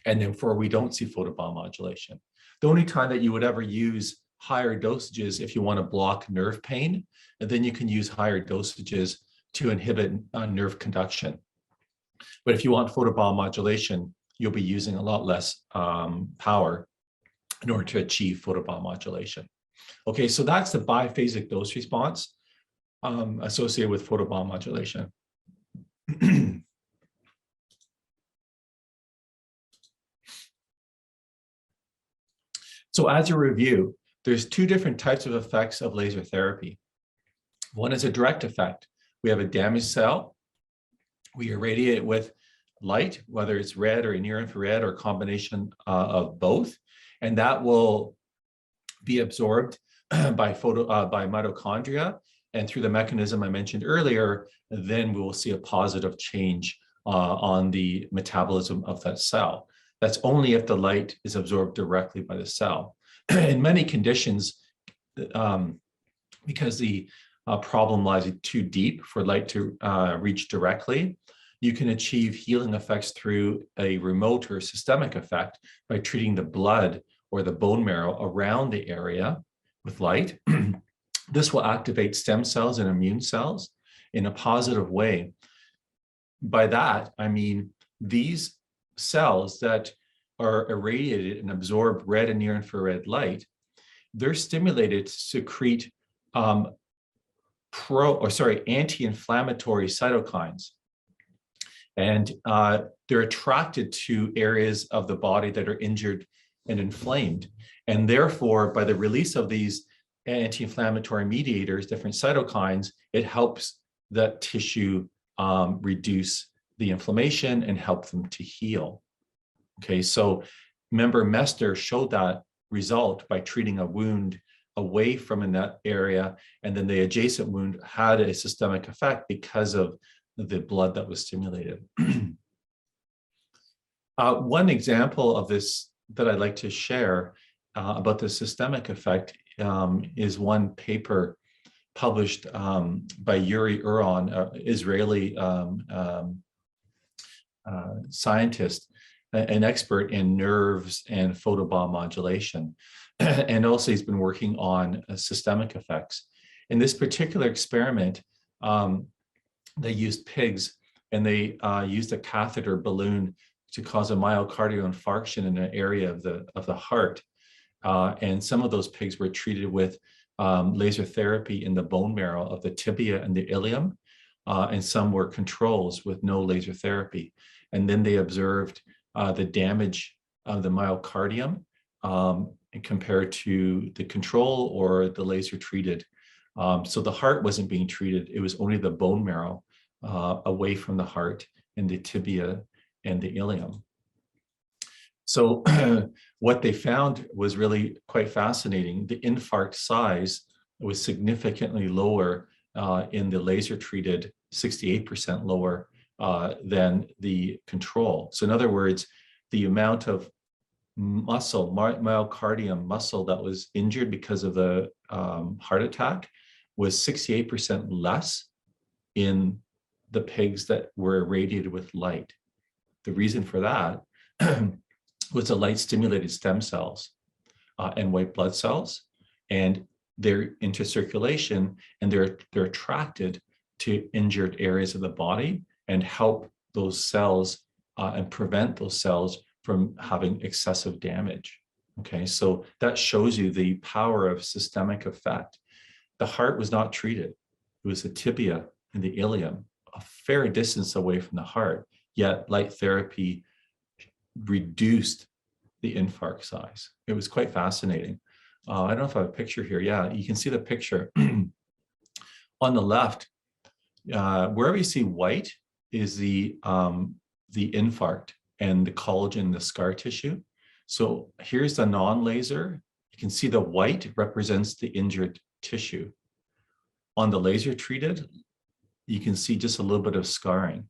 then we don't see photobomb modulation. The only time that you would ever use higher dosages if you want to block nerve pain, and then you can use higher dosages to inhibit nerve conduction. But if you want photobomb modulation, you'll be using a lot less power in order to achieve photobomb modulation. Okay, so that's the biphasic dose response associated with photobomb modulation. So as a review, there's two different types of effects of laser therapy. One is a direct effect. We have a damaged cell. We irradiate it with light, whether it's red or near infrared or a combination of both, and that will be absorbed by mitochondria. And through the mechanism I mentioned earlier, then we will see a positive change on the metabolism of that cell. That's only if the light is absorbed directly by the cell. In many conditions, because the problem lies too deep for light to reach directly, you can achieve healing effects through a remote or systemic effect by treating the blood or the bone marrow around the area with light. This will activate stem cells and immune cells in a positive way. By that, I mean these cells that are irradiated and absorb red and near infrared light, they're stimulated to secrete anti-inflammatory cytokines. And they're attracted to areas of the body that are injured and inflamed. And therefore, by the release of these anti-inflammatory mediators, different cytokines, it helps that tissue reduce the inflammation and help them to heal. Okay, so remember Mester showed that result by treating a wound away from that area, and then the adjacent wound had a systemic effect because of the blood that was stimulated. One example of this that I'd like to share about the systemic effect is one paper published by Yuri Uron, an Israeli scientist, an expert in nerves and photobomb modulation. And also he's been working on systemic effects. In this particular experiment, they used pigs, and they used a catheter balloon to cause a myocardial infarction in an area of the heart. And some of those pigs were treated with laser therapy in the bone marrow of the tibia and the ilium, and some were controls with no laser therapy. And then they observed the damage of the myocardium compared to the control or the laser treated. So the heart wasn't being treated. It was only the bone marrow away from the heart and the tibia and the ilium. So what they found was really quite fascinating. The infarct size was significantly lower in the laser treated, 68% lower than the control. So in other words, the amount of muscle, myocardium muscle that was injured because of the heart attack was 68% less in the pigs that were irradiated with light. The reason for that was the light stimulated stem cells and white blood cells, and they're into circulation, and they're attracted to injured areas of the body and help those cells and prevent those cells from having excessive damage. Okay, so that shows you the power of systemic effect. The heart was not treated. It was the tibia and the ilium, a fair distance away from the heart, yet light therapy reduced the infarct size. It was quite fascinating. I don't know if I have a picture here. Yeah, you can see the picture. On the left, wherever you see white is the infarct, and the collagen, the scar tissue. So here's the non-laser. You can see the white represents the injured tissue. On the laser treated, you can see just a little bit of scarring.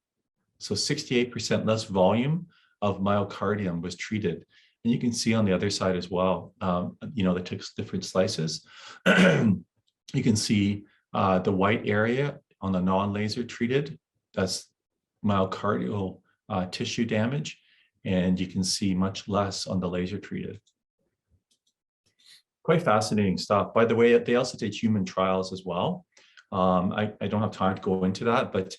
So 68% less volume of myocardium was treated. And you can see on the other side as well, they took different slices. You can see the white area on the non-laser treated, that's myocardial tissue damage. And you can see much less on the laser treated. Quite fascinating stuff. By the way, they also did human trials as well. I don't have time to go into that, but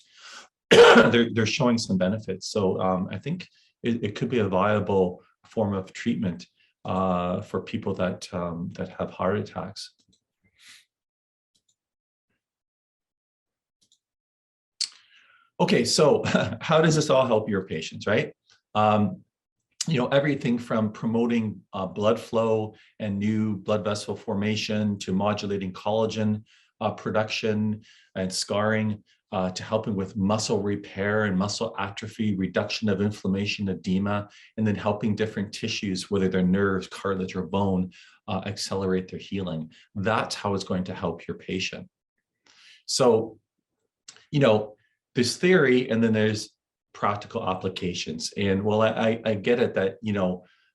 they're showing some benefits. So I think it could be a viable form of treatment for people that have heart attacks. Okay, so how does this all help your patients, right? Everything from promoting blood flow and new blood vessel formation to modulating collagen production and scarring, to helping with muscle repair and muscle atrophy, reduction of inflammation, edema, and then helping different tissues, whether they're nerves, cartilage, or bone, accelerate their healing. That's how it's going to help your patient. So, there's theory and then there's practical applications. And well, I get it that,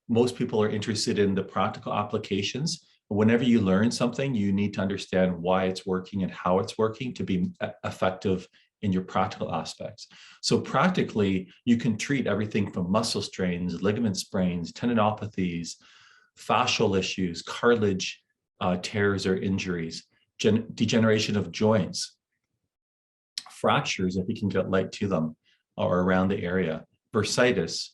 most people are interested in the practical applications. Whenever you learn something, you need to understand why it's working and how it's working to be effective in your practical aspects. So practically, you can treat everything from muscle strains, ligament sprains, tendinopathies, fascial issues, cartilage tears or injuries, degeneration of joints, fractures, if you can get light to them or around the area, bursitis,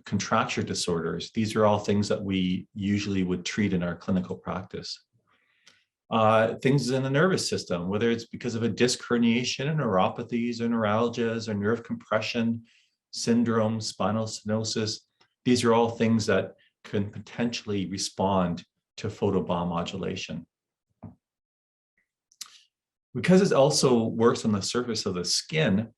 contracture disorders. These are all things that we usually would treat in our clinical practice. Things in the nervous system, whether it's because of a disc herniation, neuropathies, or neuralgias, or nerve compression, syndrome, spinal stenosis. These are all things that can potentially respond to photobiomodulation. Because it also works on the surface of the skin,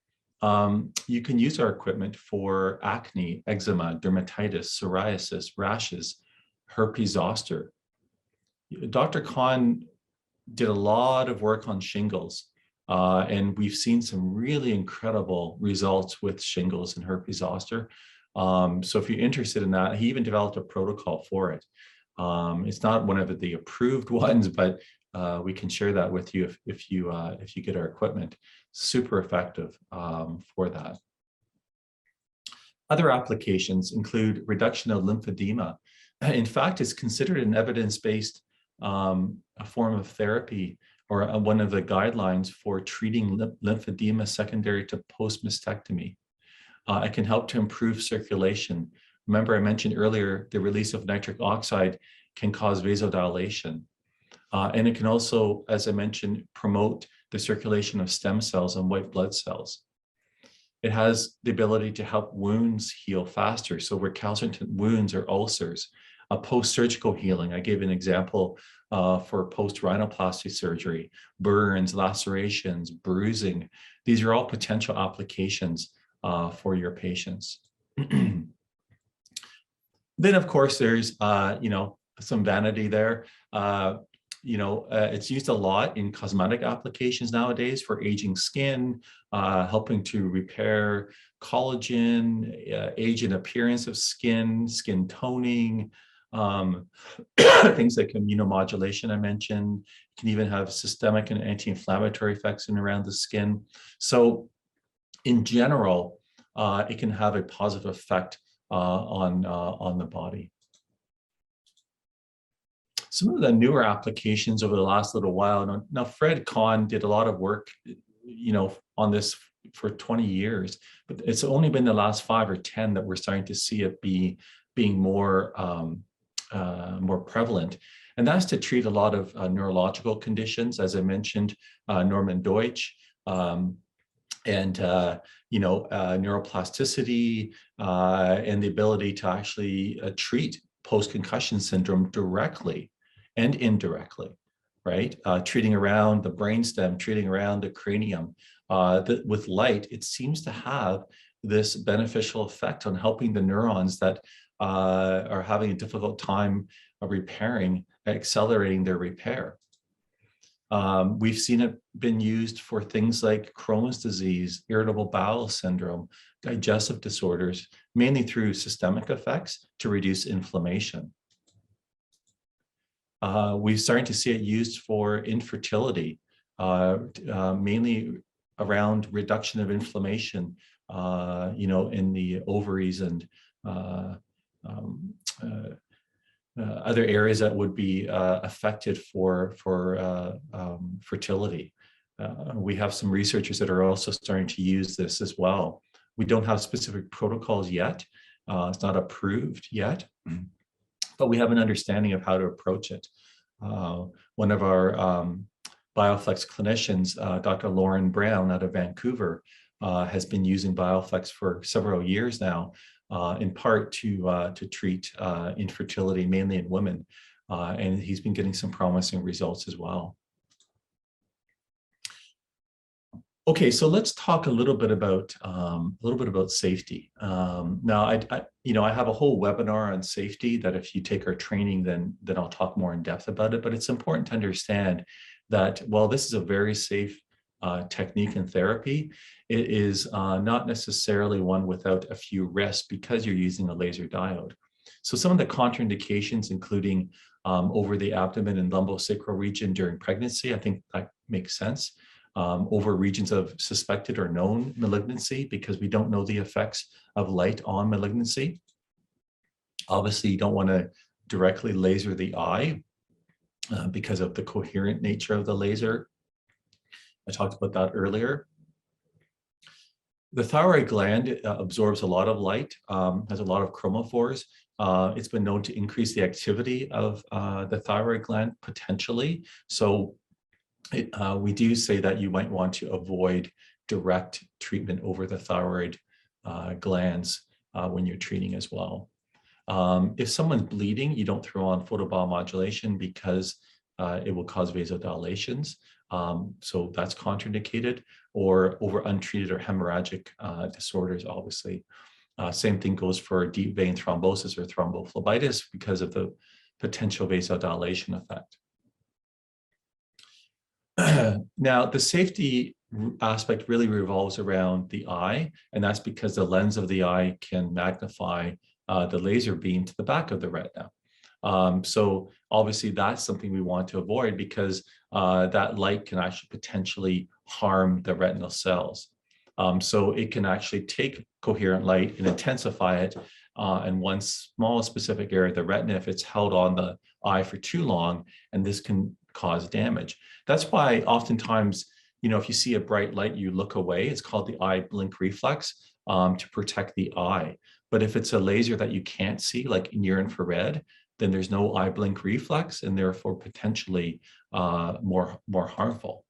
you can use our equipment for acne, eczema, dermatitis, psoriasis, rashes, herpes zoster. Dr. Khan did a lot of work on shingles, and we've seen some really incredible results with shingles and herpes zoster. So if you're interested in that, he even developed a protocol for it. It's not one of the approved ones, but we can share that with you if you get our equipment. Super effective for that. Other applications include reduction of lymphedema. In fact, it's considered an evidence-based a form of therapy, or one of the guidelines for treating lymphedema secondary to post-mastectomy. It can help to improve circulation. Remember, I mentioned earlier, the release of nitric oxide can cause vasodilation. And it can also, as I mentioned, promote the circulation of stem cells and white blood cells. It has the ability to help wounds heal faster. So recalcitrant wounds or ulcers, post-surgical healing. I gave an example for post-rhinoplasty surgery, burns, lacerations, bruising. These are all potential applications for your patients. Then, of course, there's, some vanity there. It's used a lot in cosmetic applications nowadays for aging skin, helping to repair collagen, age and appearance of skin, skin toning, things like immunomodulation I mentioned. It can even have systemic and anti-inflammatory effects in around the skin. So in general, it can have a positive effect on the body. Some of the newer applications over the last little while. Now Fred Kahn did a lot of work, on this for 20 years, but it's only been the last 5 or 10 that we're starting to see it being more prevalent. And that's to treat a lot of neurological conditions, as I mentioned, Norman Deutsch, and neuroplasticity, and the ability to actually treat post-concussion syndrome directly and indirectly, right? Treating around the brainstem, treating around the cranium. With light, it seems to have this beneficial effect on helping the neurons that are having a difficult time of repairing, accelerating their repair. We've seen it been used for things like Crohn's disease, irritable bowel syndrome, digestive disorders, mainly through systemic effects to reduce inflammation. We're starting to see it used for infertility, mainly around reduction of inflammation, in the ovaries and other areas that would be affected for fertility. We have some researchers that are also starting to use this as well. We don't have specific protocols yet. It's not approved yet, but we have an understanding of how to approach it. One of our BioFlex clinicians, Dr. Lauren Brown out of Vancouver, has been using BioFlex for several years now, in part to treat infertility, mainly in women, and he's been getting some promising results as well. Okay, so let's talk a little bit about safety. Now, I have a whole webinar on safety that if you take our training, then I'll talk more in depth about it. But it's important to understand that while this is a very safe technique and therapy, it is not necessarily one without a few risks because you're using a laser diode. So some of the contraindications, including over the abdomen and lumbosacral region during pregnancy, I think that makes sense. Over regions of suspected or known malignancy, because we don't know the effects of light on malignancy. Obviously, you don't want to directly laser the eye because of the coherent nature of the laser. I talked about that earlier. The thyroid gland absorbs a lot of light, has a lot of chromophores. It's been known to increase the activity of the thyroid gland potentially. So we do say that you might want to avoid direct treatment over the thyroid glands when you're treating as well. If someone's bleeding, you don't throw on photobiomodulation because it will cause vasodilations. So that's contraindicated, or over untreated or hemorrhagic disorders, obviously. Same thing goes for deep vein thrombosis or thrombophlebitis because of the potential vasodilation effect. Now, the safety aspect really revolves around the eye, and that's because the lens of the eye can magnify the laser beam to the back of the retina. So obviously that's something we want to avoid because that light can actually potentially harm the retinal cells. So it can actually take coherent light and intensify it in one small specific area of the retina if it's held on the eye for too long, and this can cause damage. That's why oftentimes, if you see a bright light, you look away. It's called the eye blink reflex to protect the eye. But if it's a laser that you can't see, like near infrared, then there's no eye blink reflex and therefore potentially more harmful.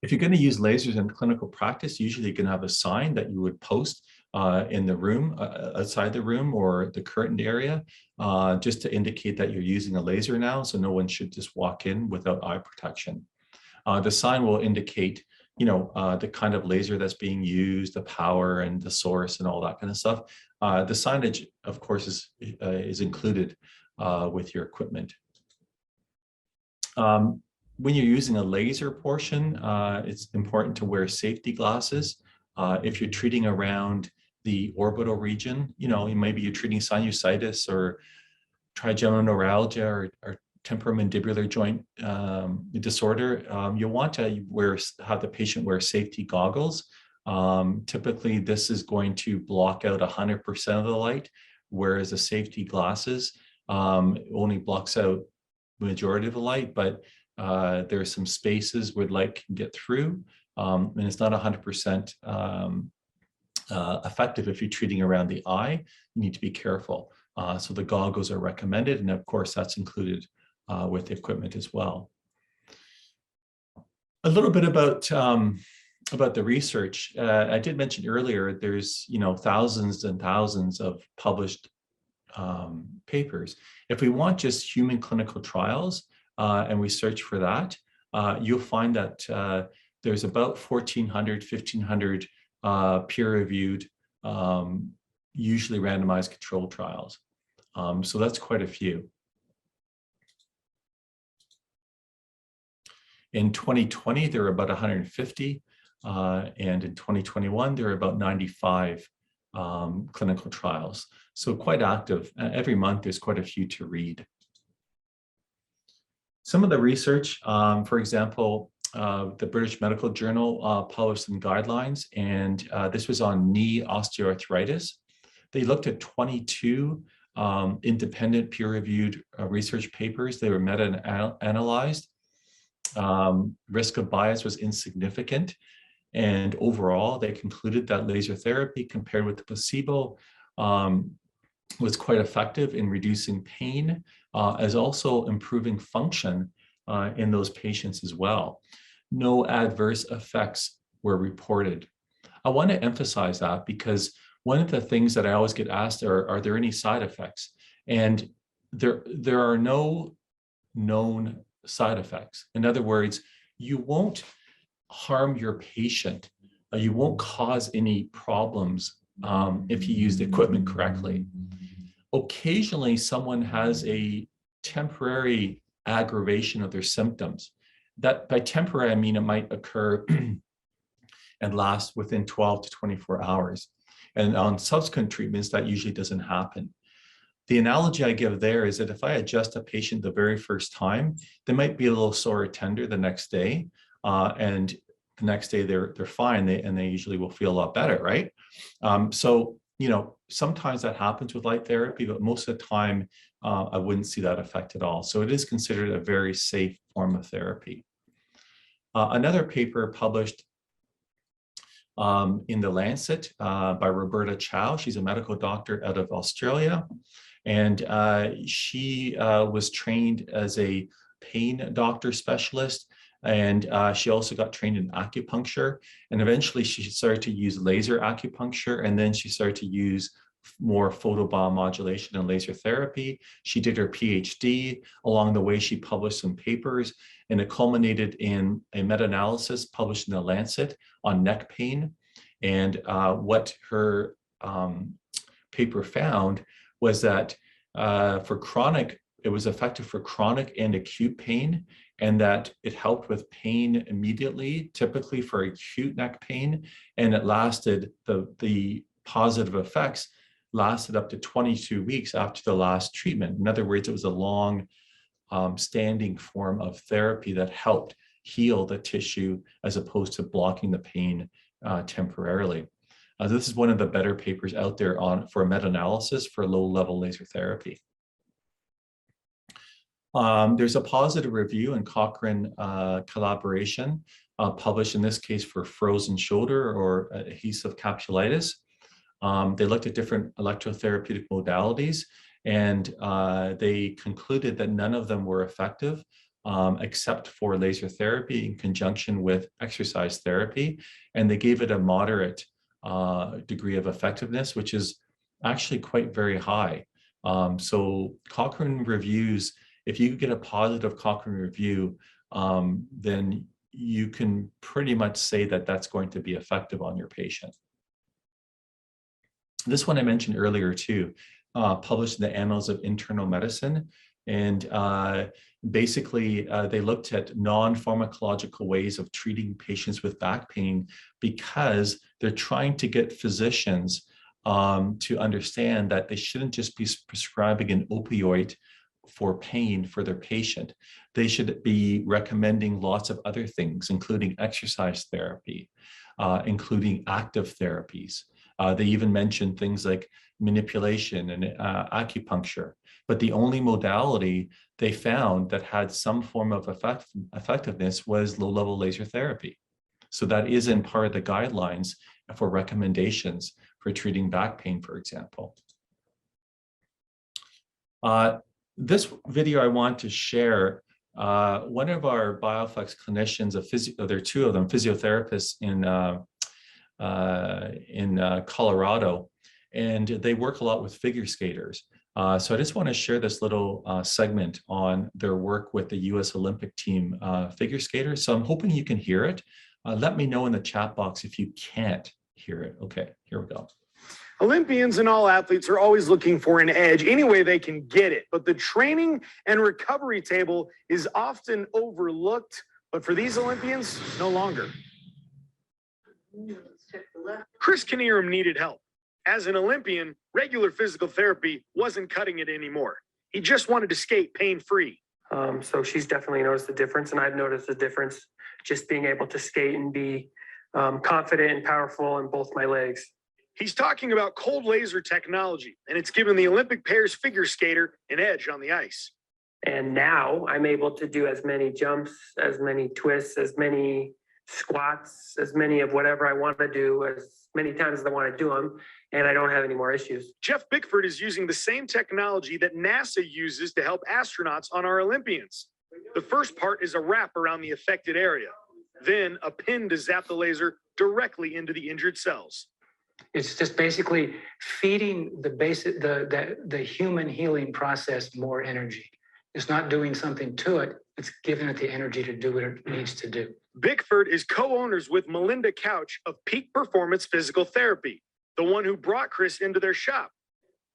If you're going to use lasers in clinical practice, usually you can have a sign that you would post in the room, outside the room or the curtained area, just to indicate that you're using a laser now, so no one should just walk in without eye protection. The sign will indicate, the kind of laser that's being used, the power and the source and all that kind of stuff. The signage, of course, is included with your equipment. When you're using a laser portion, it's important to wear safety glasses. If you're treating around the orbital region, maybe you're treating sinusitis or trigeminal neuralgia or temporomandibular joint disorder, you'll want to have the patient wear safety goggles. Typically, this is going to block out 100% of the light, whereas the safety glasses only blocks out the majority of the light, but there are some spaces where light can get through, and it's not 100% effective if you're treating around the eye. You need to be careful. So the goggles are recommended, and of course that's included with the equipment as well. A little bit about the research. I did mention earlier, there's thousands and thousands of published papers. If we want just human clinical trials and we search for that, you'll find that there's about 1,400, 1,500 peer-reviewed, usually randomized controlled trials. So that's quite a few. In 2020, there were about 150, and in 2021, there were about 95 clinical trials. So quite active. Every month, there's quite a few to read. Some of the research, for example, the British Medical Journal published some guidelines, and this was on knee osteoarthritis. They looked at 22 independent peer-reviewed research papers. They were meta-analyzed. Risk of bias was insignificant. And overall, they concluded that laser therapy compared with the placebo was quite effective in reducing pain, as also improving function in those patients as well. No adverse effects were reported. I want to emphasize that because one of the things that I always get asked are there any side effects? And there are no known side effects. In other words, you won't harm your patient. You won't cause any problems if you use the equipment correctly. Occasionally, someone has a temporary aggravation of their symptoms. That by temporary, I mean it might occur and last within 12 to 24 hours. And on subsequent treatments, that usually doesn't happen. The analogy I give there is that if I adjust a patient the very first time, they might be a little sore or tender the next day, and the next day they're fine, and they usually will feel a lot better, right? So, you know, sometimes that happens with light therapy, but most of the time, I wouldn't see that effect at all. So it is considered a very safe form of therapy. Another paper published in the Lancet by Roberta Chow. She's a medical doctor out of Australia. And she was trained as a pain doctor specialist. And she also got trained in acupuncture. And eventually she started to use laser acupuncture. And then she started to use more photobiomodulation and laser therapy. She did her PhD. Along the way, she published some papers, and it culminated in a meta-analysis published in the Lancet on neck pain. And what her paper found was that for chronic, it was effective for chronic and acute pain, and that it helped with pain immediately, typically for acute neck pain, and it lasted, the positive effects lasted up to 22 weeks after the last treatment. In other words, it was a long standing form of therapy that helped heal the tissue as opposed to blocking the pain temporarily. This is one of the better papers out there for a meta-analysis for low-level laser therapy. There's a positive review in Cochrane collaboration published in this case for frozen shoulder or adhesive capsulitis. They looked at different electrotherapeutic modalities, and they concluded that none of them were effective except for laser therapy in conjunction with exercise therapy. And they gave it a moderate degree of effectiveness, which is actually quite very high. So Cochrane reviews, if you get a positive Cochrane review, then you can pretty much say that that's going to be effective on your patient. This one I mentioned earlier too, published in the Annals of Internal Medicine. And basically, they looked at non-pharmacological ways of treating patients with back pain because they're trying to get physicians to understand that they shouldn't just be prescribing an opioid for pain for their patient. They should be recommending lots of other things, including exercise therapy, including active therapies. They even mentioned things like manipulation and acupuncture. But the only modality they found that had some form of effectiveness was low-level laser therapy. So that is in part of the guidelines for recommendations for treating back pain, for example. This video I want to share, one of our BioFlex clinicians, there are two of them, physiotherapists in Colorado, and they work a lot with figure skaters. So I just want to share this little segment on their work with the US Olympic team figure skaters. So I'm hoping you can hear it. Let me know in the chat box if you can't hear it. Okay, here we go. Olympians and all athletes are always looking for an edge any way they can get it, but the training and recovery table is often overlooked. But for these Olympians, no longer. Chris Knierim needed help. As an Olympian, regular physical therapy wasn't cutting it anymore. He just wanted to skate pain-free. So she's definitely noticed the difference, and I've noticed the difference just being able to skate and be confident and powerful in both my legs. He's talking about cold laser technology, and it's given the Olympic pairs figure skater an edge on the ice. And now I'm able to do as many jumps, as many twists, as many squats, as many of whatever I want to do, as many times as I want to do them, and I don't have any more issues. Jeff Bickford is using the same technology that NASA uses to help astronauts on our Olympians. The first part is a wrap around the affected area, then a pin to zap the laser directly into the injured cells. It's just basically feeding the human healing process more energy. It's not doing something to it. It's giving it the energy to do what it needs to do. Bickford is co-owners with Melinda Couch of Peak Performance Physical Therapy, the one who brought Chris into their shop.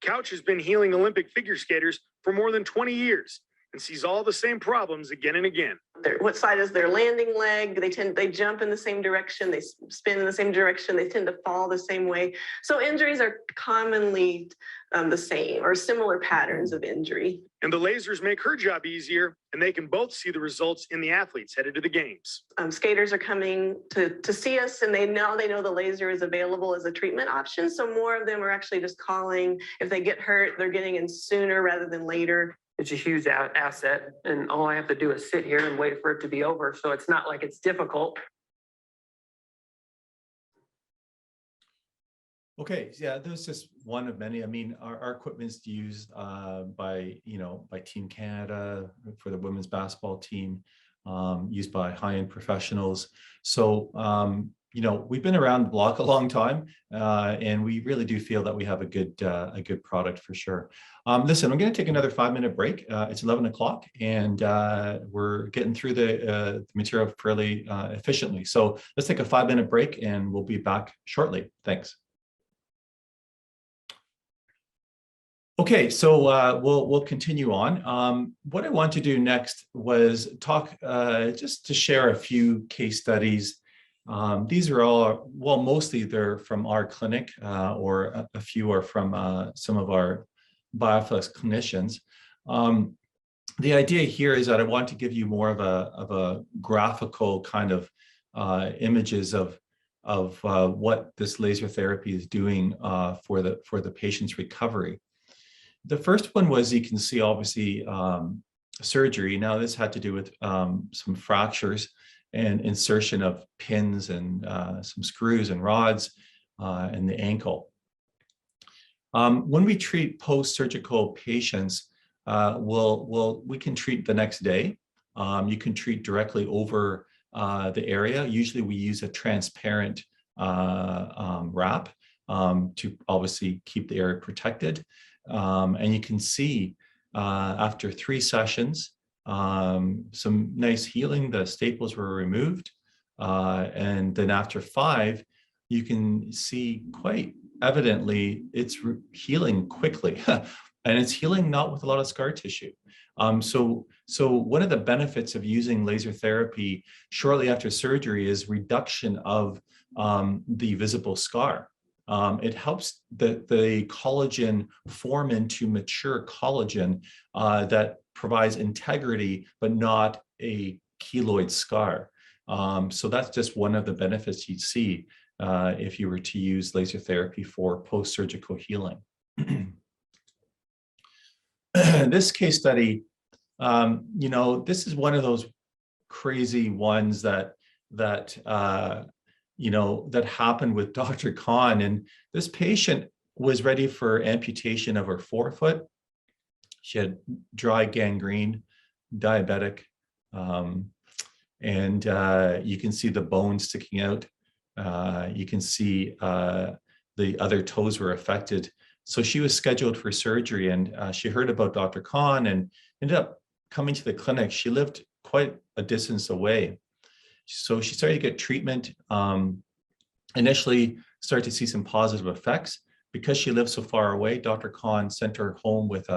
Couch has been healing Olympic figure skaters for more than 20 years and sees all the same problems again and again. What side is their landing leg? They jump in the same direction, they spin in the same direction, they tend to fall the same way. So injuries are commonly the same or similar patterns of injury. And the lasers make her job easier, and they can both see the results in the athletes headed to the games. Skaters are coming to see us, and they know the laser is available as a treatment option. So more of them are actually just calling. If they get hurt, they're getting in sooner rather than later. It's a huge asset, and all I have to do is sit here and wait for it to be over. So it's not like it's difficult. Okay, yeah, there's just one of many. I mean, our equipment's used by Team Canada for the women's basketball team, used by high-end professionals. So, we've been around the block a long time, and we really do feel that we have a good product for sure. Listen, I'm going to take another 5-minute break. It's 11 o'clock, and we're getting through the material fairly efficiently. So let's take a 5-minute break, and we'll be back shortly. Thanks. Okay, so we'll continue on. What I want to do next was talk just to share a few case studies. These are all, well, mostly they're from our clinic, or a few are from some of our BioFlex clinicians. The idea here is that I want to give you more of a graphical kind of images of what this laser therapy is doing for the patient's recovery. The first one was, you can see obviously surgery. Now this had to do with some fractures and insertion of pins and some screws and rods in the ankle. When we treat post-surgical patients, we can treat the next day. You can treat directly over the area. Usually we use a transparent wrap to obviously keep the area protected. And you can see after 3 sessions, some nice healing. The staples were removed. And then after 5, you can see quite evidently it's healing quickly. And it's healing not with a lot of scar tissue. So one of the benefits of using laser therapy shortly after surgery is reduction of the visible scar. It helps the collagen form into mature collagen that provides integrity, but not a keloid scar. So that's just one of the benefits you'd see if you were to use laser therapy for post-surgical healing. This case study, this is one of those crazy ones that happened with Dr. Khan. And this patient was ready for amputation of her forefoot. She had dry gangrene, diabetic, and you can see the bone sticking out. You can see the other toes were affected. So she was scheduled for surgery, and she heard about Dr. Khan and ended up coming to the clinic. She lived quite a distance away. So she started to get treatment. initially started to see some positive effects. Because she lived so far away, Dr. Khan sent her home with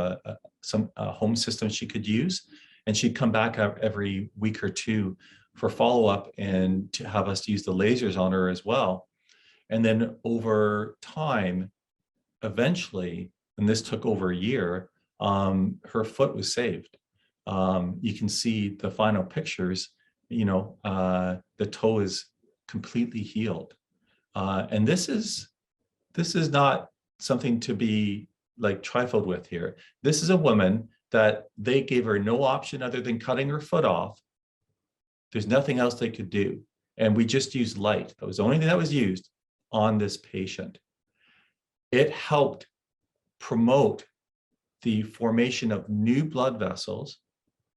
some home system she could use. And she'd come back every week or two for follow-up and to have us use the lasers on her as well. And then over time, eventually, and this took over a year, her foot was saved. You can see the final pictures, the toe is completely healed. And this is not something to be like trifled with here. This is a woman that they gave her no option other than cutting her foot off. There's nothing else they could do. And we just used light. That was the only thing that was used on this patient. It helped promote the formation of new blood vessels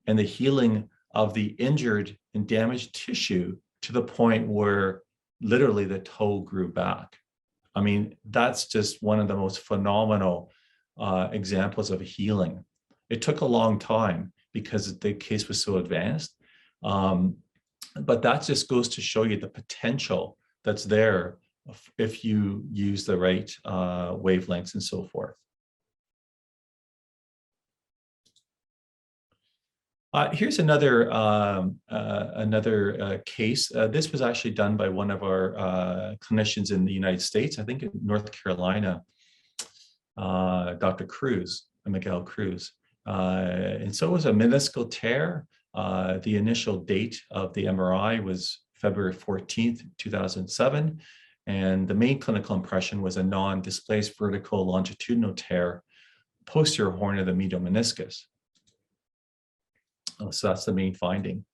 and the healing of the injured and damaged tissue to the point where literally the toe grew back. I mean, that's just one of the most phenomenal examples of healing. It took a long time because the case was so advanced. But that just goes to show you the potential that's there if you use the right wavelengths and so forth. Here's another case. This was actually done by one of our clinicians in the United States, I think in North Carolina, Dr. Cruz, Miguel Cruz. And so it was a meniscal tear. The initial date of the MRI was February 14th, 2007. And the main clinical impression was a non-displaced vertical longitudinal tear, posterior horn of the medial meniscus. So that's the main finding.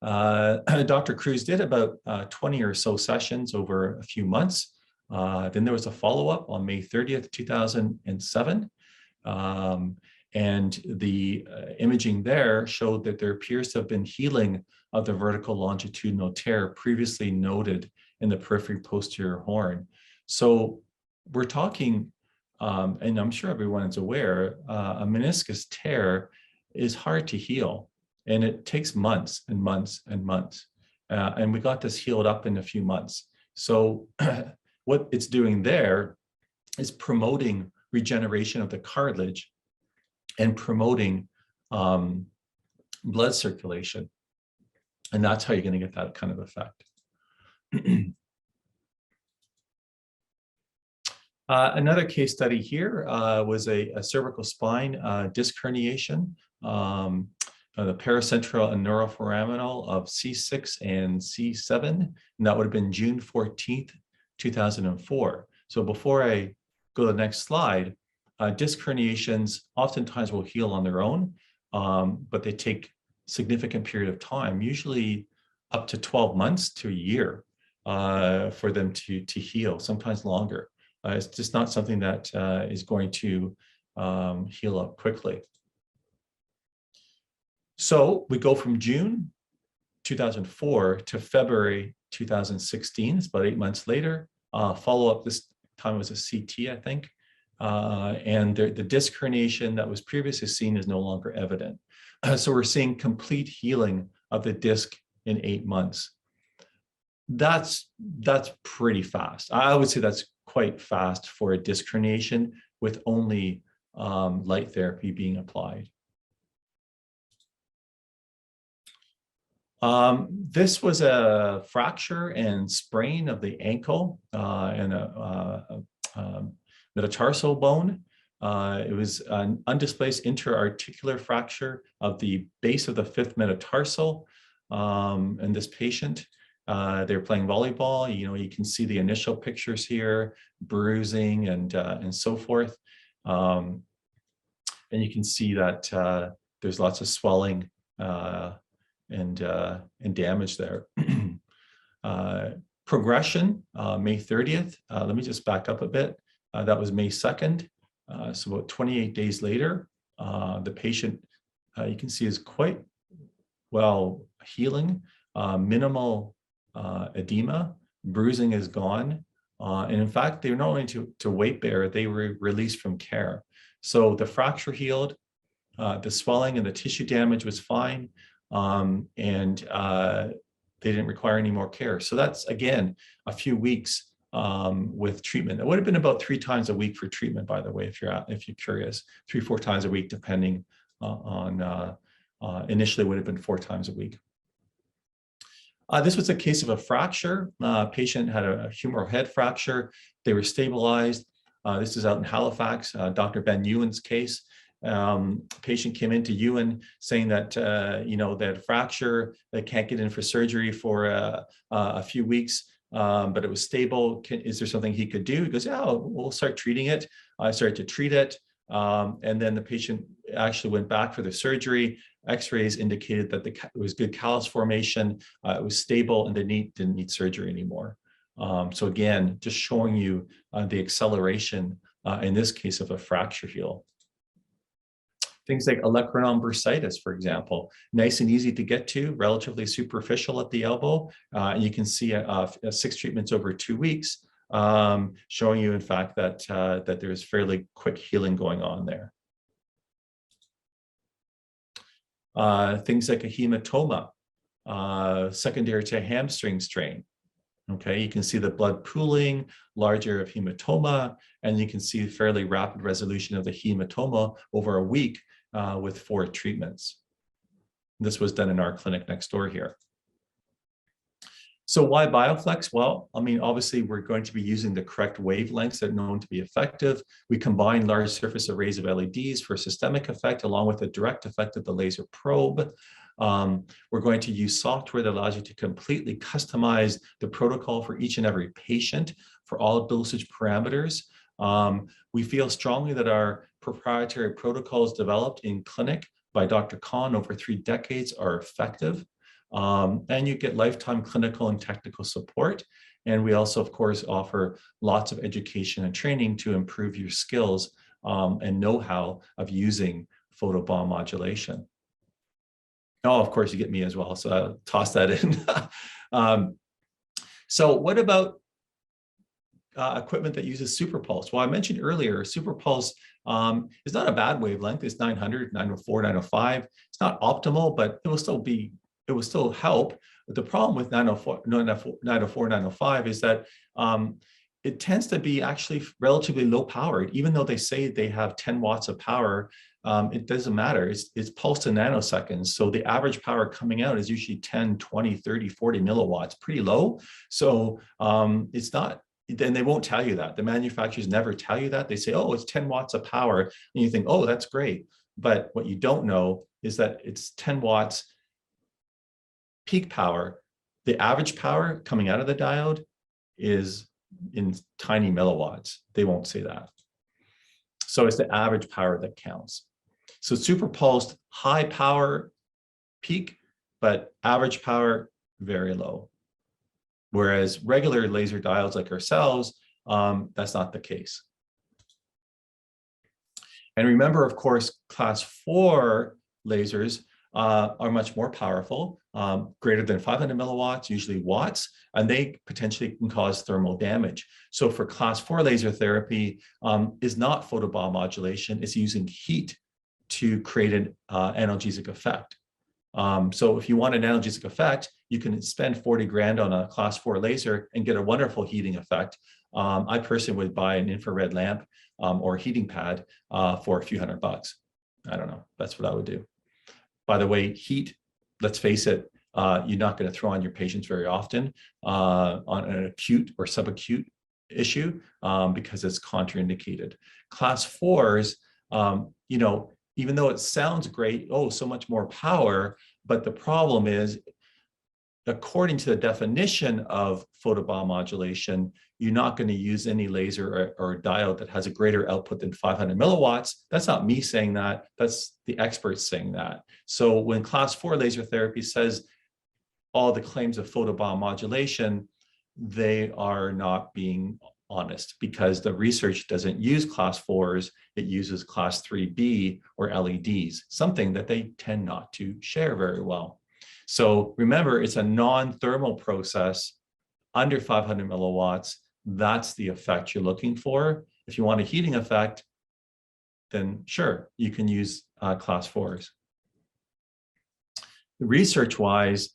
Dr. Cruz did about 20 or so sessions over a few months. Then there was a follow-up on May 30th, 2007. And the imaging there showed that there appears to have been healing of the vertical longitudinal tear previously noted in the periphery posterior horn. So we're talking, and I'm sure everyone is aware, a meniscus tear is hard to heal, and it takes months and months and months. And we got this healed up in a few months. So what it's doing there is promoting regeneration of the cartilage and promoting blood circulation. And that's how you're going to get that kind of effect. Another case study here was a cervical spine disc herniation, the paracentral and neuroforaminal of C6 and C7, and that would have been June 14th, 2004. So before I go to the next slide, disc herniations oftentimes will heal on their own, but they take significant period of time, usually up to 12 months to a year for them to heal, sometimes longer. It's just not something that is going to heal up quickly. So we go from June 2004 to February 2016. It's about 8 months later. Follow-up this time was a CT, I think. And the disc herniation that was previously seen is no longer evident. So we're seeing complete healing of the disc in 8 months. That's pretty fast. I would say that's quite fast for a disc herniation with only light therapy being applied. This was a fracture and sprain of the ankle and a metatarsal bone. It was an undisplaced interarticular fracture of the base of the 5th metatarsal in this patient. They were playing volleyball. You can see the initial pictures here, bruising and so forth. And you can see that there's lots of swelling and damage there. Progression, May 30th. Let me just back up a bit. That was May 2nd. So about 28 days later, the patient, you can see, is quite well healing, minimal edema, bruising is gone. And in fact, they were not only to weight bear, they were released from care. So the fracture healed, the swelling and the tissue damage was fine. And they didn't require any more care. So that's, again, a few weeks with treatment. It would have been about 3 times a week for treatment, by the way, if you're curious, 3-4 times a week, depending on initially would have been 4 times a week. This was a case of a fracture. Patient had a humeral head fracture. They were stabilized. This is out in Halifax, Dr. Ben Ewan's case. Patient came into Ewan saying that, they had a fracture, they can't get in for surgery for a few weeks, but it was stable. Is there something he could do? He goes, yeah, we'll start treating it. I started to treat it. And then the patient actually went back for the surgery. X-rays indicated that it was good callus formation. It was stable, and they didn't need surgery anymore. So again, just showing you the acceleration in this case of a fracture heal. Things like olecranon bursitis, for example, nice and easy to get to, relatively superficial at the elbow. And you can see 6 treatments over 2 weeks, showing you, in fact, that there's fairly quick healing going on there. Things like a hematoma, secondary to a hamstring strain. Okay, you can see the blood pooling, large area of hematoma, and you can see fairly rapid resolution of the hematoma over a week with 4 treatments. This was done in our clinic next door here. So why BioFlex? Well, I mean, obviously we're going to be using the correct wavelengths that are known to be effective. We combine large surface arrays of LEDs for systemic effect along with the direct effect of the laser probe. We're going to use software that allows you to completely customize the protocol for each and every patient for all dosage parameters. We feel strongly that our proprietary protocols developed in clinic by Dr. Khan over 3 decades are effective. And you get lifetime clinical and technical support. And we also, of course, offer lots of education and training to improve your skills and know-how of using photobomb modulation. Oh, of course, you get me as well, so I'll toss that in. So what about equipment that uses superpulse? Well, I mentioned earlier, superpulse is not a bad wavelength. It's 900, 904, 905. It's not optimal, but it will still help. But the problem with 904, 905 is that it tends to be actually relatively low powered, even though they say they have 10 watts of power. It doesn't matter. It's pulsed in nanoseconds. So the average power coming out is usually 10, 20, 30, 40 milliwatts, pretty low. So it's not, then they won't tell you that. The manufacturers never tell you that. They say, oh, it's 10 watts of power. And you think, oh, that's great. But what you don't know is that it's 10 watts peak power. The average power coming out of the diode is in tiny milliwatts. They won't say that. So it's the average power that counts. So super pulsed, high power peak, but average power very low. Whereas regular laser diodes like ourselves, that's not the case. And remember, of course, class 4 lasers are much more powerful, greater than 500 milliwatts, usually watts, and they potentially can cause thermal damage. So for class 4 laser therapy is not photobomb modulation, it's using heat to create an analgesic effect. So if you want an analgesic effect, you can spend 40 grand on a class 4 laser and get a wonderful heating effect. I personally would buy an infrared lamp or heating pad for a few $100. I don't know, that's what I would do. By the way, heat, let's face it, you're not going to throw on your patients very often on an acute or subacute issue because it's contraindicated. Class 4s, even though it sounds great, oh, so much more power, but the problem is, according to the definition of photobomb modulation, you're not going to use any laser or diode that has a greater output than 500 milliwatts. That's not me saying that, that's the experts saying that. So when class 4 laser therapy says all the claims of photobomb modulation, they are not being honest because the research doesn't use class 4s, it uses class 3B or LEDs, something that they tend not to share very well. So remember, it's a non-thermal process under 500 milliwatts. That's the effect you're looking for. If you want a heating effect, then sure, you can use class 4s. Research-wise,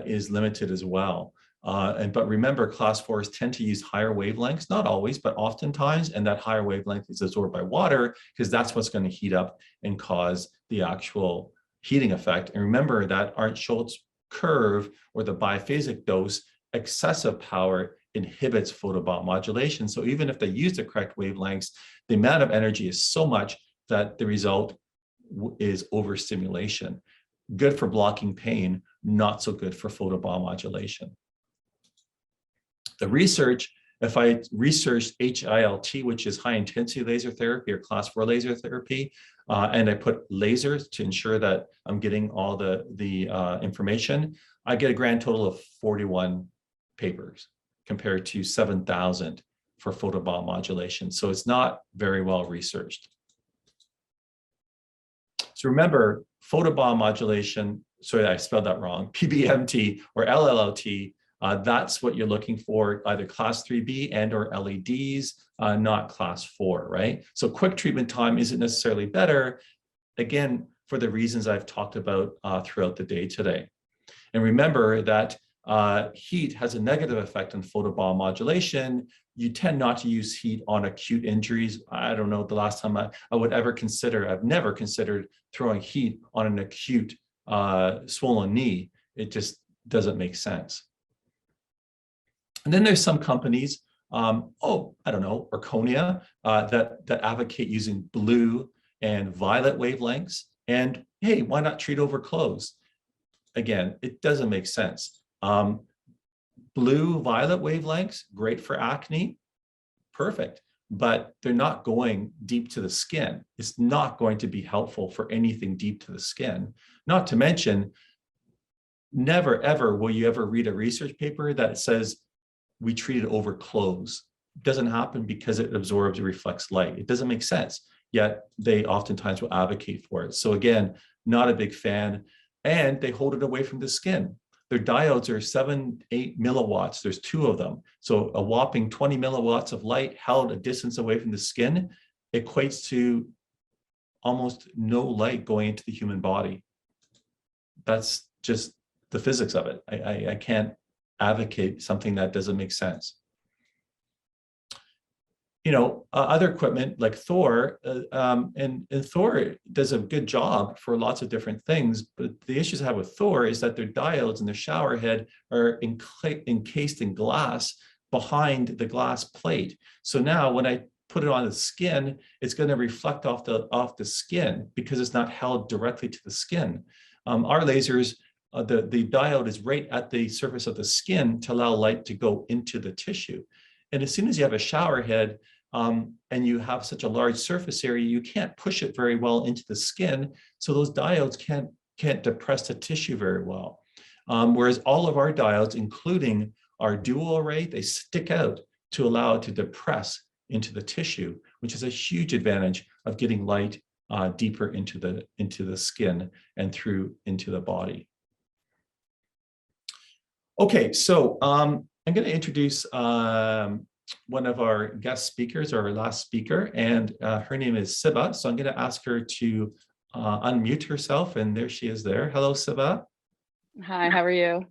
is limited as well. But remember, class 4s tend to use higher wavelengths, not always, but oftentimes, and that higher wavelength is absorbed by water because that's what's going to heat up and cause the actual heating effect. And remember that Arndt-Schultz curve, or the biphasic dose, excessive power inhibits photobiomodulation. So even if they use the correct wavelengths, the amount of energy is so much that the result is overstimulation. Good for blocking pain, not so good for photobiomodulation. The research, if I researched HILT, which is high intensity laser therapy or class 4 laser therapy, and I put lasers to ensure that I'm getting all the information, I get a grand total of 41 papers compared to 7,000 for photobiomodulation. So it's not very well researched. So remember, photobiomodulation, sorry, I spelled that wrong, PBMT or LLT, that's what you're looking for, either class 3B and or LEDs, not class 4, right? So quick treatment time isn't necessarily better, again, for the reasons I've talked about throughout the day today. And remember that heat has a negative effect on photobiomodulation. You tend not to use heat on acute injuries. I don't know the last time I would ever consider, I've never considered throwing heat on an acute swollen knee. It just doesn't make sense. And then there's some companies, I don't know, Orconia, that advocate using blue and violet wavelengths. And hey, why not treat over clothes? Again, it doesn't make sense. Blue violet wavelengths, great for acne, perfect, but they're not going deep to the skin. It's not going to be helpful for anything deep to the skin. Not to mention, never ever will you ever read a research paper that says we treated over clothes. It doesn't happen because it absorbs or reflects light. It doesn't make sense, yet they oftentimes will advocate for it. So again, not a big fan, and they hold it away from the skin. Their diodes are 7-8 milliwatts. There's 2 of them. So a whopping 20 milliwatts of light held a distance away from the skin equates to almost no light going into the human body. That's just the physics of it. I can't advocate something that doesn't make sense. You know, other equipment like Thor, and Thor does a good job for lots of different things, but the issues I have with Thor is that their diodes and their shower head are encased in glass behind the glass plate. So now when I put it on the skin, it's going to reflect off the skin because it's not held directly to the skin. Our lasers, the diode is right at the surface of the skin to allow light to go into the tissue. And as soon as you have a shower head and you have such a large surface area, you can't push it very well into the skin. So those diodes can't depress the tissue very well. Whereas all of our diodes, including our dual array, they stick out to allow it to depress into the tissue, which is a huge advantage of getting light deeper into the skin and through into the body. Okay, so I'm going to introduce one of our guest speakers, our last speaker, and her name is Siba. So I'm going to ask her to unmute herself, and there she is there. Hello, Siba. Hi, how are you?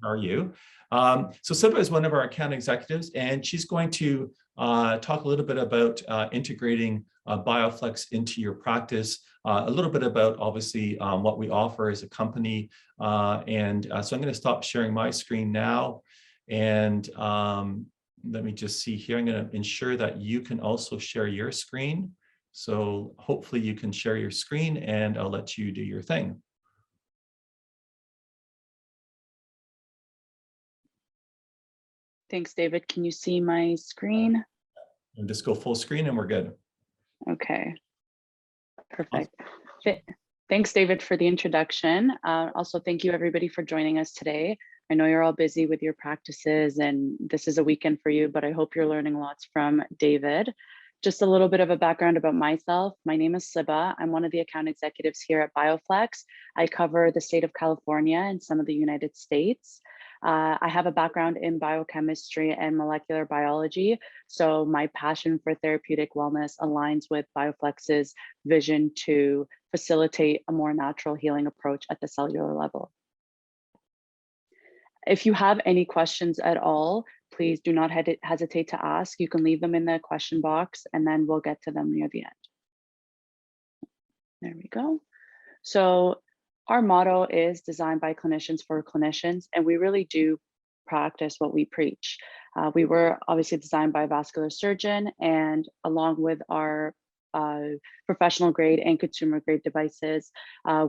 How are you? So Siba is one of our account executives, and she's going to talk a little bit about integrating BioFlex into your practice, a little bit about obviously what we offer as a company. So I'm going to stop sharing my screen now. And let me just see here. I'm going to ensure that you can also share your screen. So hopefully you can share your screen and I'll let you do your thing. Thanks, David. Can you see my screen? And just go full screen and we're good. Okay, perfect. Thanks, David, for the introduction. Also, thank you everybody for joining us today. I know you're all busy with your practices and this is a weekend for you, but I hope you're learning lots from David. Just a little bit of a background about myself. My name is Siba. I'm one of the account executives here at BioFlex. I cover the state of California and some of the United States. I have a background in biochemistry and molecular biology, so my passion for therapeutic wellness aligns with BioFlex's vision to facilitate a more natural healing approach at the cellular level. If you have any questions at all, please do not hesitate to ask. You can leave them in the question box and then we'll get to them near the end. There we go. So our motto is designed by clinicians for clinicians, and we really do practice what we preach. We were obviously designed by a vascular surgeon, and along with our professional grade and consumer grade devices,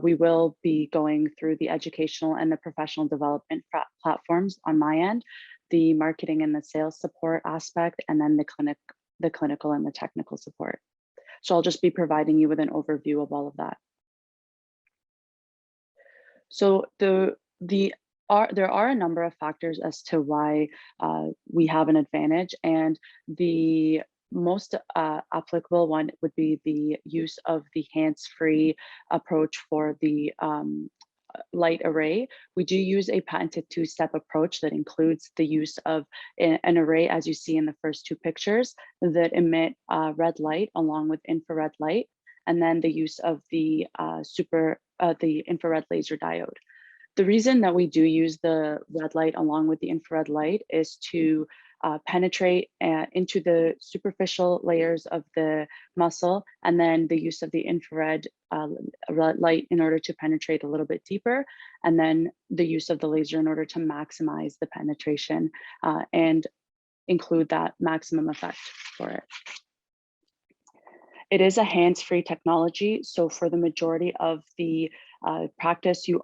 we will be going through the educational and the professional development platforms on my end, the marketing and the sales support aspect, and then the clinical and the technical support. So I'll just be providing you with an overview of all of that. So there are a number of factors as to why we have an advantage, and the most applicable one would be the use of the hands-free approach for the light array. We do use a patented two-step approach that includes the use of an array, as you see in the first two pictures, that emit red light along with infrared light, and then the use of the infrared laser diode. The reason that we do use the red light along with the infrared light is to penetrate into the superficial layers of the muscle, and then the use of the infrared light in order to penetrate a little bit deeper, and then the use of the laser in order to maximize the penetration and include that maximum effect for it. It is a hands-free technology, so for the majority of the practice, you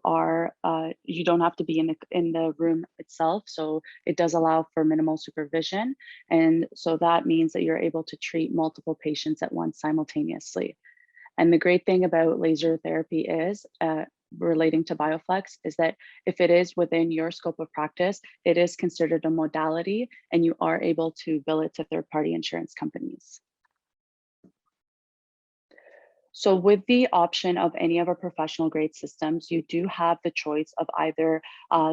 don't have to be in the room itself, so it does allow for minimal supervision, and so that means that you're able to treat multiple patients at once simultaneously. And the great thing about laser therapy is, relating to BioFlex, is that if it is within your scope of practice, it is considered a modality, and you are able to bill it to third-party insurance companies. So with the option of any of our professional grade systems, you do have the choice of either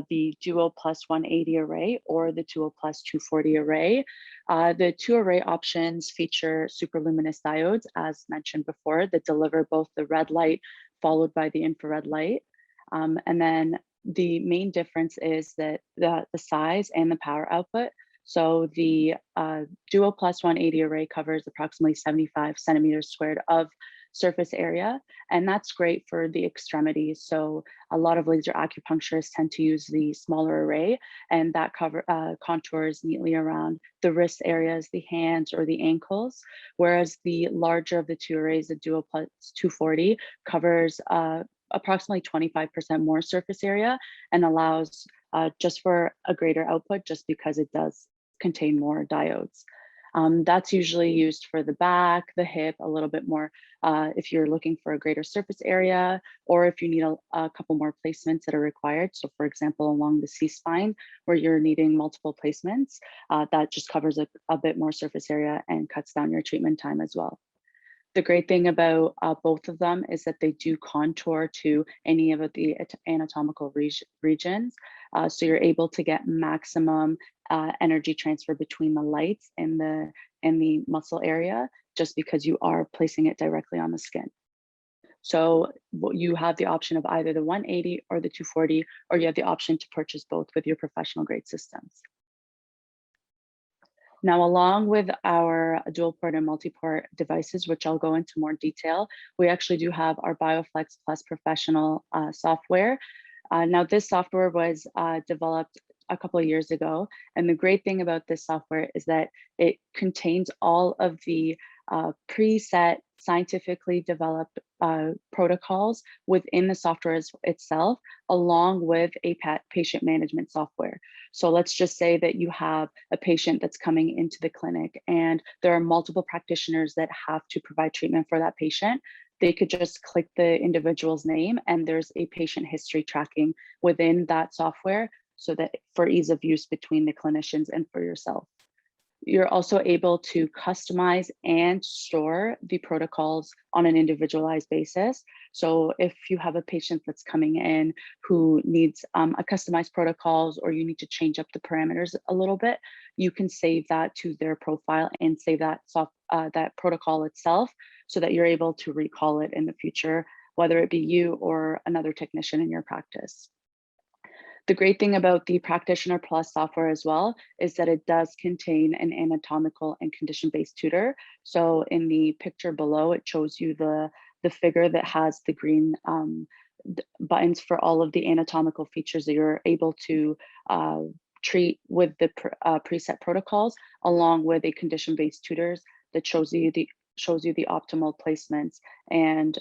the Duo Plus 180 array or the Duo Plus 240 array. The two array options feature superluminous diodes, as mentioned before, that deliver both the red light followed by the infrared light. And then the main difference is that the size and the power output. So the Duo Plus 180 array covers approximately 75 centimeters squared of surface area, and that's great for the extremities. So a lot of laser acupuncturists tend to use the smaller array, and that contours neatly around the wrist areas, the hands, or the ankles, whereas the larger of the two arrays, the Duo Plus 240, covers approximately 25% more surface area and allows just for a greater output, just because it does contain more diodes. That's usually used for the back, the hip, a little bit more if you're looking for a greater surface area, or if you need a couple more placements that are required. So for example, along the C-spine, where you're needing multiple placements, that just covers a bit more surface area and cuts down your treatment time as well. The great thing about both of them is that they do contour to any of the anatomical regions. So you're able to get maximum energy transfer between the lights and the muscle area, just because you are placing it directly on the skin. So you have the option of either the 180 or the 240, or you have the option to purchase both with your professional grade systems. Now, along with our dual port and multi-port devices, which I'll go into more detail, we actually do have our BioFlex Plus professional software. Now, this software was developed a couple of years ago, and the great thing about this software is that it contains all of the preset, scientifically developed protocols within the software itself, along with a patient management software. So let's just say that you have a patient that's coming into the clinic, and there are multiple practitioners that have to provide treatment for that patient. They could just click the individual's name, and there's a patient history tracking within that software, so that for ease of use between the clinicians and for yourself. You're also able to customize and store the protocols on an individualized basis. So if you have a patient that's coming in who needs a customized protocols, or you need to change up the parameters a little bit, you can save that to their profile and save that that protocol itself, so that you're able to recall it in the future, whether it be you or another technician in your practice. The great thing about the Practitioner Plus software as well is that it does contain an anatomical and condition-based tutor. So in the picture below, it shows you the figure that has the green buttons for all of the anatomical features that you're able to treat with the preset protocols, along with a condition-based tutors that shows you the optimal placements and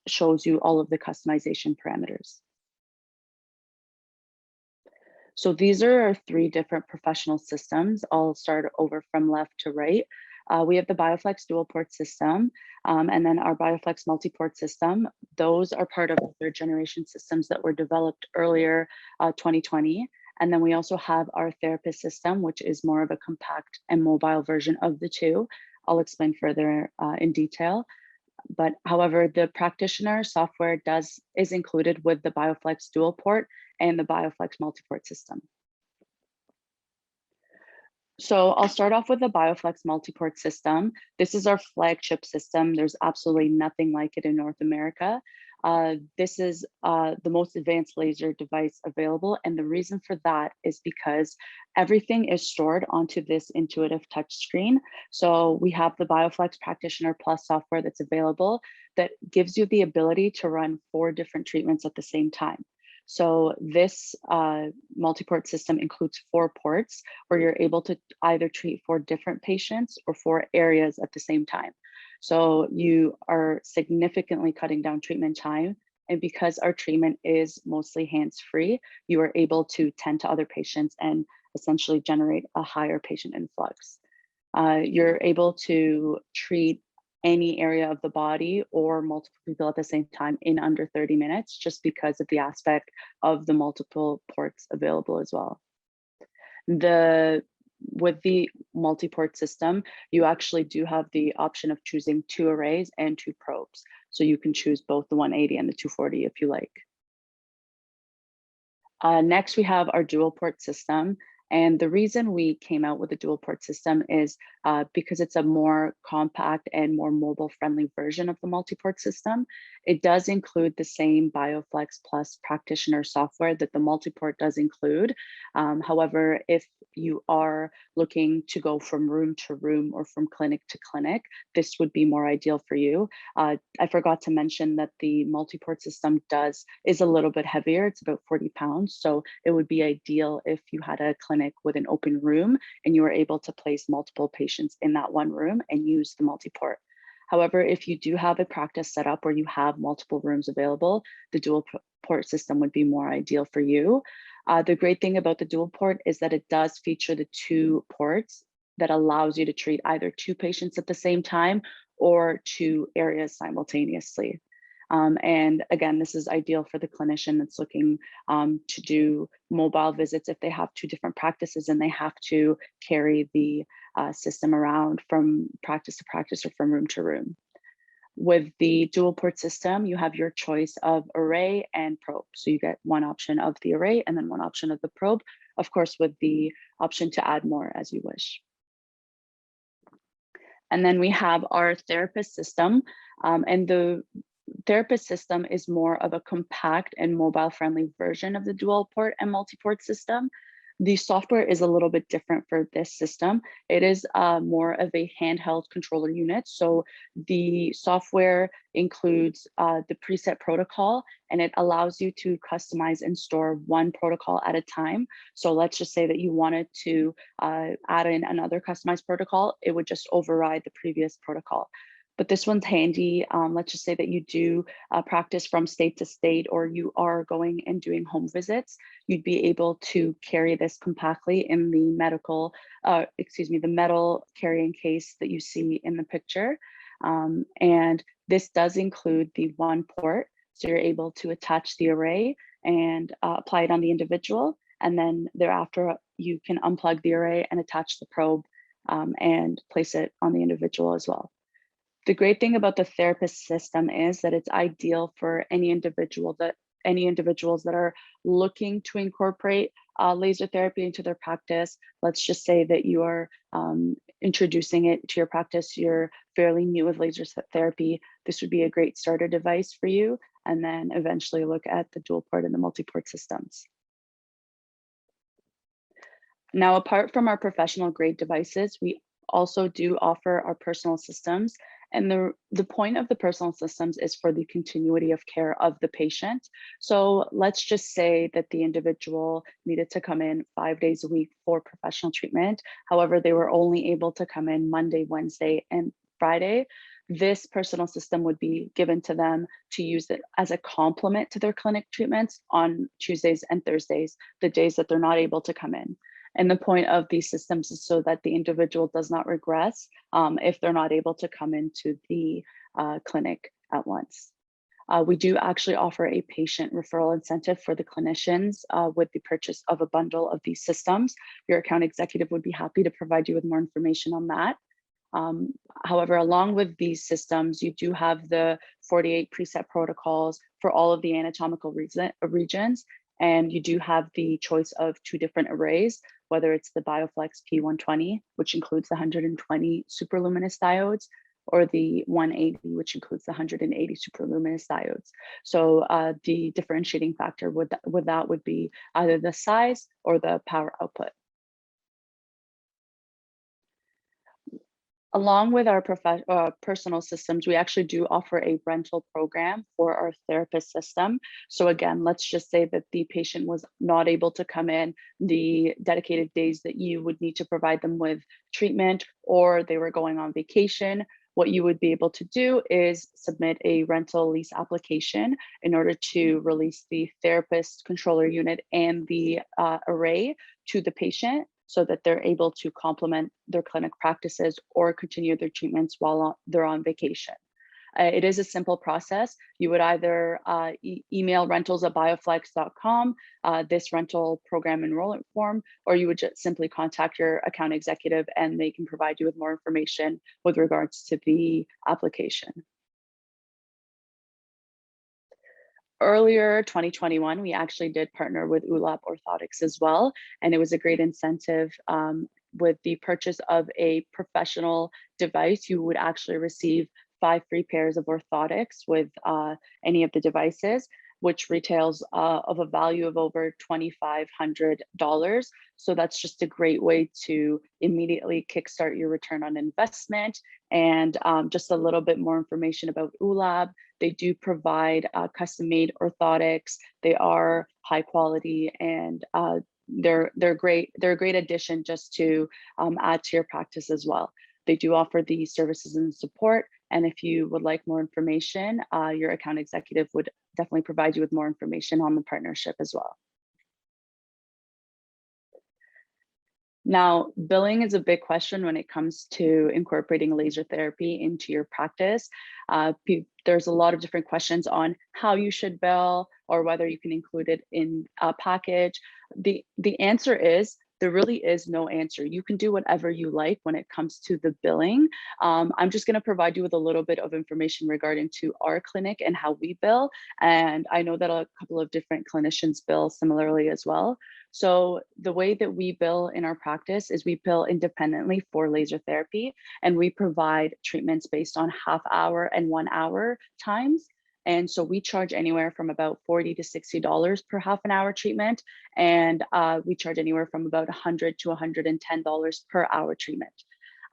shows you all of the customization parameters. So these are our 3 different professional systems. I'll start over from left to right. We have the BioFlex dual port system, and then our BioFlex multi-port system. Those are part of the 3rd generation systems that were developed earlier, 2020. And then we also have our therapist system, which is more of a compact and mobile version of the 2. I'll explain further in detail. But however, the practitioner software is included with the BioFlex dual port and the BioFlex multi-port system. So I'll start off with the BioFlex multi-port system. This is our flagship system. There's absolutely nothing like it in North America. This is the most advanced laser device available. And the reason for that is because everything is stored onto this intuitive touch screen. So we have the BioFlex Practitioner Plus software that's available that gives you the ability to run 4 different treatments at the same time. So this multi-port system includes 4 ports where you're able to either treat 4 different patients or 4 areas at the same time. So you are significantly cutting down treatment time. And because our treatment is mostly hands-free, you are able to tend to other patients and essentially generate a higher patient influx. You're able to treat any area of the body or multiple people at the same time in under 30 minutes, just because of the aspect of the multiple ports available as well. With the multi-port system, you actually do have the option of choosing 2 arrays and 2 probes. So you can choose both the 180 and the 240 if you like. Next, we have our dual port system. And the reason we came out with a dual port system is because it's a more compact and more mobile friendly version of the multi-port system. It does include the same BioFlex Plus practitioner software that the multi-port does include. However, if you are looking to go from room to room or from clinic to clinic, this would be more ideal for you. I forgot to mention that the multi-port system is a little bit heavier. It's about 40 pounds. So it would be ideal if you had a clinic with an open room and you were able to place multiple patients in that one room and use the multi-port. However, if you do have a practice set up where you have multiple rooms available, the dual port system would be more ideal for you. The great thing about the dual port is that it does feature the 2 ports that allows you to treat either 2 patients at the same time or 2 areas simultaneously. And again, this is ideal for the clinician that's looking to do mobile visits if they have 2 different practices and they have to carry the system around from practice to practice or from room to room. With the dual port system, you have your choice of array and probe. So you get one option of the array and then one option of the probe, of course, with the option to add more as you wish. And then we have our therapist system, and the therapist system is more of a compact and mobile friendly version of the dual port and multi-port system. The software is a little bit different for this system. It is more of a handheld controller unit. So the software includes the preset protocol, and it allows you to customize and store one protocol at a time. So let's just say that you wanted to add in another customized protocol, it would just override the previous protocol. But this one's handy. Let's just say that you do practice from state to state, or you are going and doing home visits. You'd be able to carry this compactly in the the metal carrying case that you see in the picture. And this does include the 1 port. So you're able to attach the array and apply it on the individual. And then thereafter, you can unplug the array and attach the probe and place it on the individual as well. The great thing about the therapist system is that it's ideal for any individuals that are looking to incorporate laser therapy into their practice. Let's just say that you are introducing it to your practice, you're fairly new with laser therapy. This would be a great starter device for you, and then eventually look at the dual port and the multi-port systems. Now, apart from our professional grade devices, we also do offer our personal systems. And the point of the personal systems is for the continuity of care of the patient. So let's just say that the individual needed to come in 5 days a week for professional treatment. However, they were only able to come in Monday, Wednesday, and Friday. This personal system would be given to them to use it as a complement to their clinic treatments on Tuesdays and Thursdays, the days that they're not able to come in. And the point of these systems is so that the individual does not regress if they're not able to come into the clinic at once. We do actually offer a patient referral incentive for the clinicians with the purchase of a bundle of these systems. Your account executive would be happy to provide you with more information on that. However, along with these systems, you do have the 48 preset protocols for all of the anatomical regions, and you do have the choice of 2 different arrays, whether it's the BioFlex P120, which includes the 120 superluminous diodes, or the 180, which includes the 180 superluminous diodes. So the differentiating factor with that would be either the size or the power output. Along with our personal systems, we actually do offer a rental program for our therapist system. So again, let's just say that the patient was not able to come in the dedicated days that you would need to provide them with treatment, or they were going on vacation. What you would be able to do is submit a rental lease application in order to release the therapist controller unit and the array to the patient, so that they're able to complement their clinic practices or continue their treatments while they're on vacation. It is a simple process. You would either email rentals@bioflex.com, this rental program enrollment form, or you would just simply contact your account executive and they can provide you with more information with regards to the application. Earlier 2021, we actually did partner with LUYP Orthotics as well, and it was a great incentive. With the purchase of a professional device, you would actually receive 5 free pairs of orthotics with any of the devices, which retails of a value of over $2,500. So that's just a great way to immediately kickstart your return on investment. And just a little bit more information about ULAB. They do provide custom-made orthotics. They are high quality, and they're great. They're a great addition just to add to your practice as well. They do offer the services and support. And if you would like more information, your account executive would definitely provide you with more information on the partnership as well. Now, billing is a big question when it comes to incorporating laser therapy into your practice. There's a lot of different questions on how you should bill or whether you can include it in a package. The answer is, there really is no answer. You can do whatever you like when it comes to the billing. I'm just going to provide you with a little bit of information regarding to our clinic and how we bill. And I know that a couple of different clinicians bill similarly as well. So the way that we bill in our practice is we bill independently for laser therapy, and we provide treatments based on half-hour and 1-hour times. And so we charge anywhere from about $40 to $60 per half an hour treatment. And we charge anywhere from about $100 to $110 per hour treatment.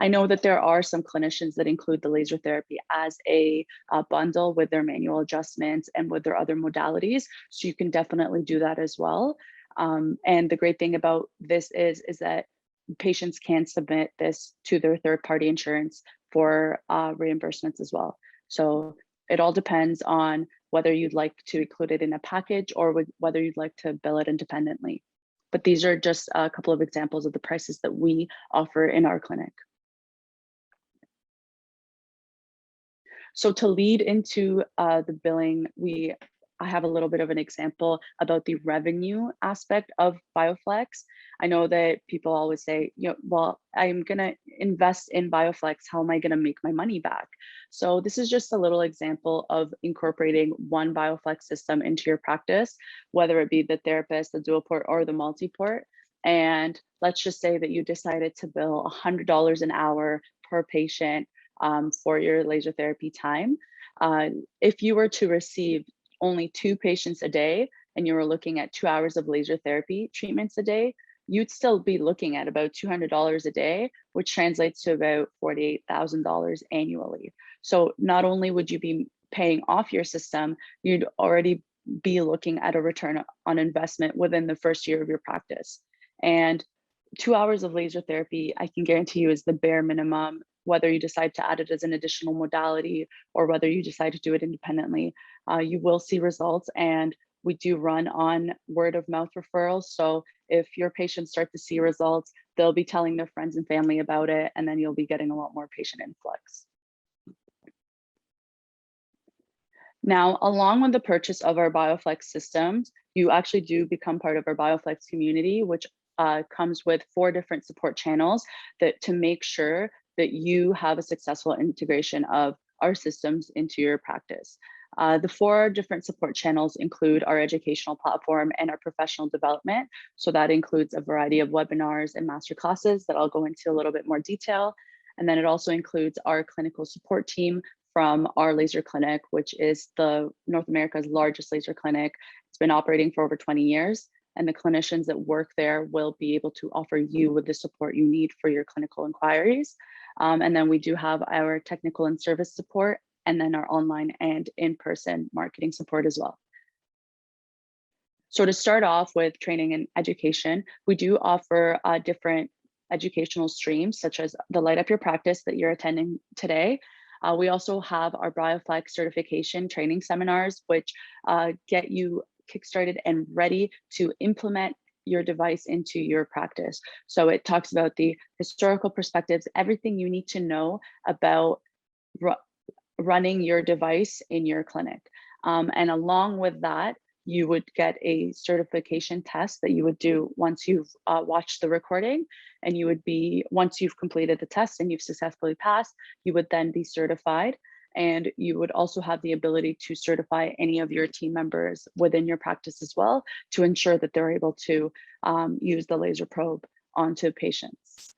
I know that there are some clinicians that include the laser therapy as a bundle with their manual adjustments and with their other modalities. So you can definitely do that as well. And the great thing about this is that patients can submit this to their third-party insurance for reimbursements as well. So it all depends on whether you'd like to include it in a package or whether you'd like to bill it independently. But these are just a couple of examples of the prices that we offer in our clinic. So to lead into the billing, I have a little bit of an example about the revenue aspect of BioFlex. I know that people always say, well, I'm going to invest in BioFlex. How am I going to make my money back? So this is just a little example of incorporating one BioFlex system into your practice, whether it be the therapist, the dual port, or the multi-port. And let's just say that you decided to bill $100 an hour per patient for your laser therapy time. If you were to receive only 2 patients a day, and you were looking at 2 hours of laser therapy treatments a day, you'd still be looking at about $200 a day, which translates to about $48,000 annually. So not only would you be paying off your system, you'd already be looking at a return on investment within the first year of your practice. And 2 hours of laser therapy, I can guarantee you, is the bare minimum, whether you decide to add it as an additional modality or whether you decide to do it independently. You will see results, and we do run on word of mouth referrals. So if your patients start to see results, they'll be telling their friends and family about it, and then you'll be getting a lot more patient influx. Now, along with the purchase of our BioFlex systems, you actually do become part of our BioFlex community, which comes with 4 different support channels to make sure that you have a successful integration of our systems into your practice. The 4 different support channels include our educational platform and our professional development. So that includes a variety of webinars and masterclasses that I'll go into a little bit more detail. And then it also includes our clinical support team from our laser clinic, which is the North America's largest laser clinic. It's been operating for over 20 years. And the clinicians that work there will be able to offer you with the support you need for your clinical inquiries. And then we do have our technical and service support, and then our online and in-person marketing support as well. So to start off with training and education, we do offer different educational streams, such as the Light Up Your Practice that you're attending today. We also have our BioFlex certification training seminars, which get you kickstarted and ready to implement your device into your practice. So it talks about the historical perspectives, everything you need to know about running your device in your clinic. And along with that, you would get a certification test that you would do once you've watched the recording, and you would be, once you've completed the test and you've successfully passed, you would then be certified. And you would also have the ability to certify any of your team members within your practice as well, to ensure that they're able to use the laser probe onto patients.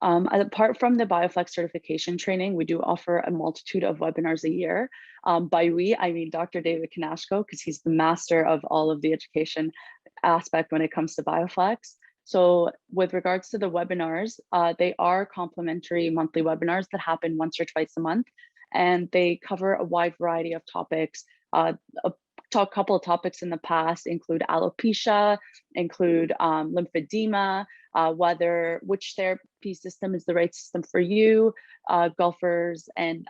Apart from the BioFlex certification training, we do offer a multitude of webinars a year. By we, I mean Dr. David Kanashko, because he's the master of all of the education aspect when it comes to BioFlex. So with regards to the webinars, they are complimentary monthly webinars that happen once or twice a month, and they cover a wide variety of topics. A couple of topics in the past include alopecia, include lymphedema, which therapy system is the right system for you, golfers and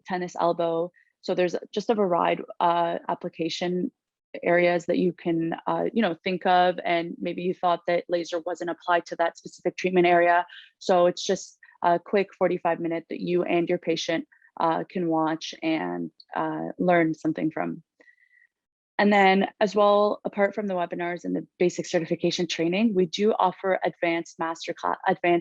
tennis elbow. So there's just a variety application areas that you can think of, and maybe you thought that laser wasn't applied to that specific treatment area. So it's just a quick 45-minute that you and your patient can watch and learn something from. And then as well, apart from the webinars and the basic certification training, we do offer advanced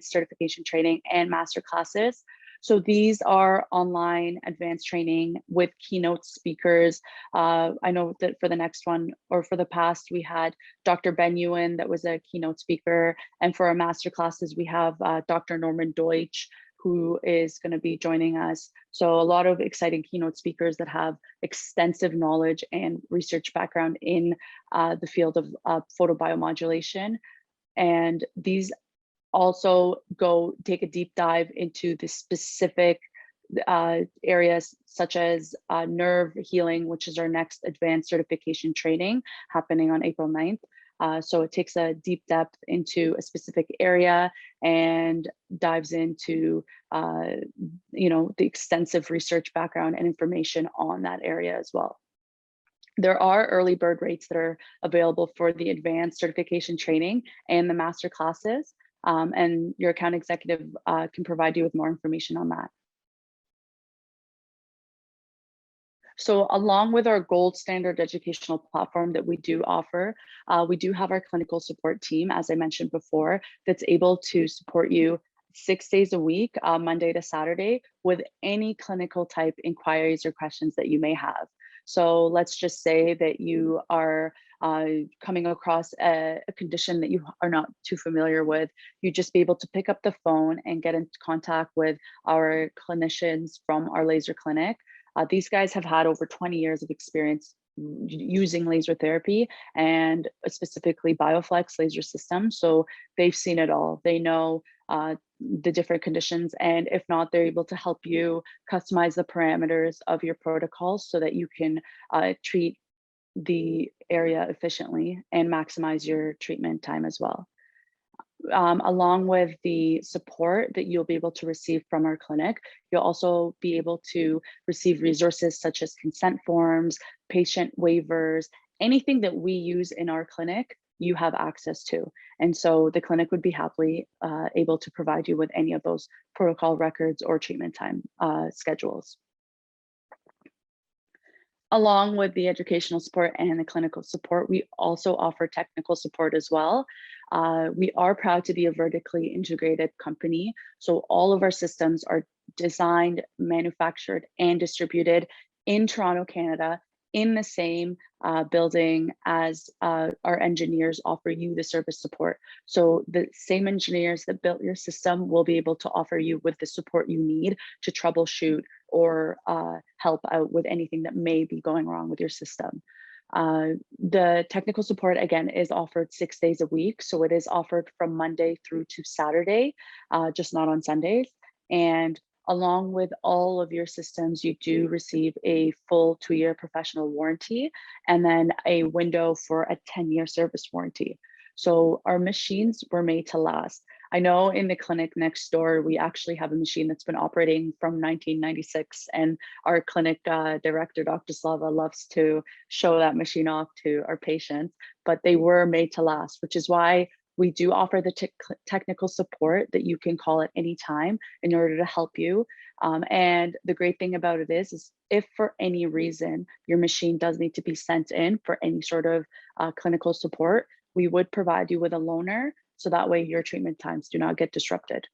certification training and master classes. So these are online advanced training with keynote speakers. I know that for the next one, or for the past, we had Dr. Ben Ewan that was a keynote speaker. And for our master classes, we have Dr. Norman Deutsch, who is going to be joining us. So a lot of exciting keynote speakers that have extensive knowledge and research background in the field of photobiomodulation. And these also take a deep dive into the specific areas such as nerve healing, which is our next advanced certification training happening on April 9th. So it takes a deep depth into a specific area and dives into, the extensive research background and information on that area as well. There are early bird rates that are available for the advanced certification training and the master classes, and your account executive can provide you with more information on that. So along with our gold standard educational platform that we do offer, we do have our clinical support team, as I mentioned before, that's able to support you 6 days a week, Monday to Saturday, with any clinical type inquiries or questions that you may have. So let's just say that you are coming across a condition that you are not too familiar with. You just be able to pick up the phone and get into contact with our clinicians from our laser clinic. These guys have had over 20 years of experience using laser therapy, and specifically BioFlex laser system. So they've seen it all. They know the different conditions, and if not, they're able to help you customize the parameters of your protocols so that you can treat the area efficiently and maximize your treatment time as well. Along with the support that you'll be able to receive from our clinic, you'll also be able to receive resources such as consent forms, patient waivers, anything that we use in our clinic, you have access to. And so the clinic would be happily able to provide you with any of those protocol records or treatment time schedules. Along with the educational support and the clinical support, we also offer technical support as well. We are proud to be a vertically integrated company. So all of our systems are designed, manufactured, and distributed in Toronto, Canada, in the same building as our engineers offer you the service support. So the same engineers that built your system will be able to offer you with the support you need to troubleshoot or help out with anything that may be going wrong with your system. The technical support, again, is offered 6 days a week. So it is offered from Monday through to Saturday, just not on Sundays. And along with all of your systems, you do receive a full 2-year professional warranty and then a window for a 10-year service warranty. So our machines were made to last. I know in the clinic next door, we actually have a machine that's been operating from 1996, and our clinic director, Dr. Slava, loves to show that machine off to our patients, but they were made to last, which is why we do offer the technical support that you can call at any time in order to help you. And the great thing about it is if for any reason your machine does need to be sent in for any sort of clinical support, we would provide you with a loaner, so that way your treatment times do not get disrupted.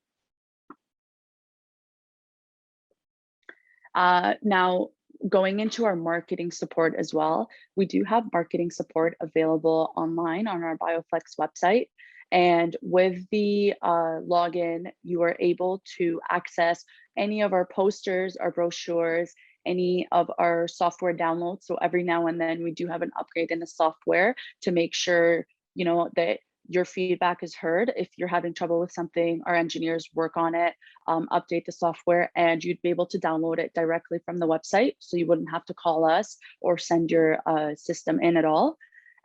Now, going into our marketing support as well, we do have marketing support available online on our BioFlex website. And with the login, you are able to access any of our posters, our brochures, any of our software downloads. So every now and then we do have an upgrade in the software to make sure, you know, that your feedback is heard. If you're having trouble with something, our engineers work on it, update the software, and you'd be able to download it directly from the website. So you wouldn't have to call us or send your system in at all.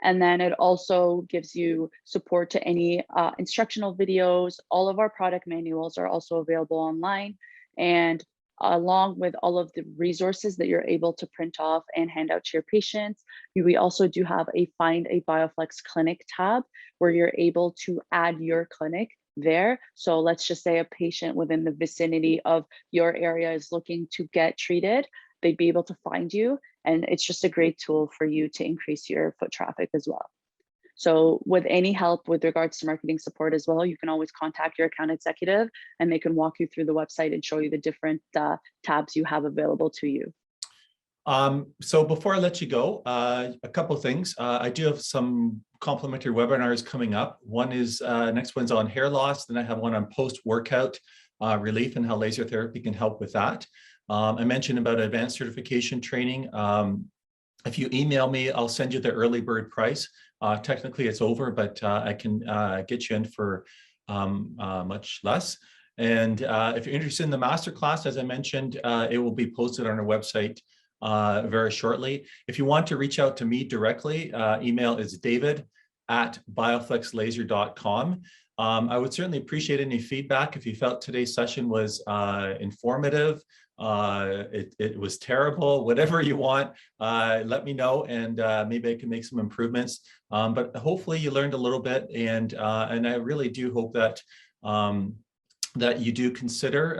And then it also gives you support to any instructional videos. All of our product manuals are also available online. And along with all of the resources that you're able to print off and hand out to your patients, we also do have a Find a BioFlex Clinic tab where you're able to add your clinic there. So let's just say a patient within the vicinity of your area is looking to get treated, they'd be able to find you. And it's just a great tool for you to increase your foot traffic as well. So with any help with regards to marketing support as well, you can always contact your account executive and they can walk you through the website and show you the different tabs you have available to you. So before I let you go, a couple of things. I do have some complimentary webinars coming up. One is, next one's on hair loss. Then I have one on post-workout relief and how laser therapy can help with that. I mentioned about advanced certification training. If you email me, I'll send you the early bird price. Technically it's over, but I can get you in for much less. And if you're interested in the masterclass, as I mentioned, it will be posted on our website very shortly. If you want to reach out to me directly, email is david@bioflexlaser.com. I would certainly appreciate any feedback. If you felt today's session was informative, it was terrible, whatever you want, let me know, and maybe I can make some improvements. But hopefully you learned a little bit, and I really do hope that that you do consider,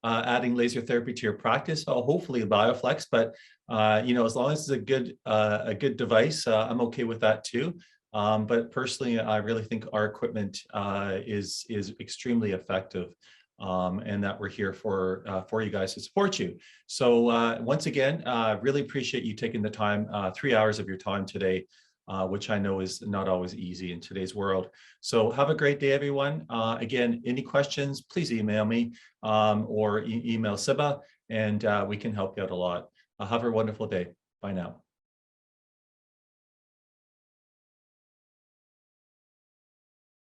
adding laser therapy to your practice. Hopefully BioFlex, but as long as it's a good device, I'm okay with that too. But personally, I really think our equipment is extremely effective, and that we're here for you guys to support you. So once again, really appreciate you taking the time, 3 hours of your time today, which I know is not always easy in today's world. So have a great day, everyone. Again, any questions, please email me or email Siba, and we can help you out a lot. Have a wonderful day. Bye now.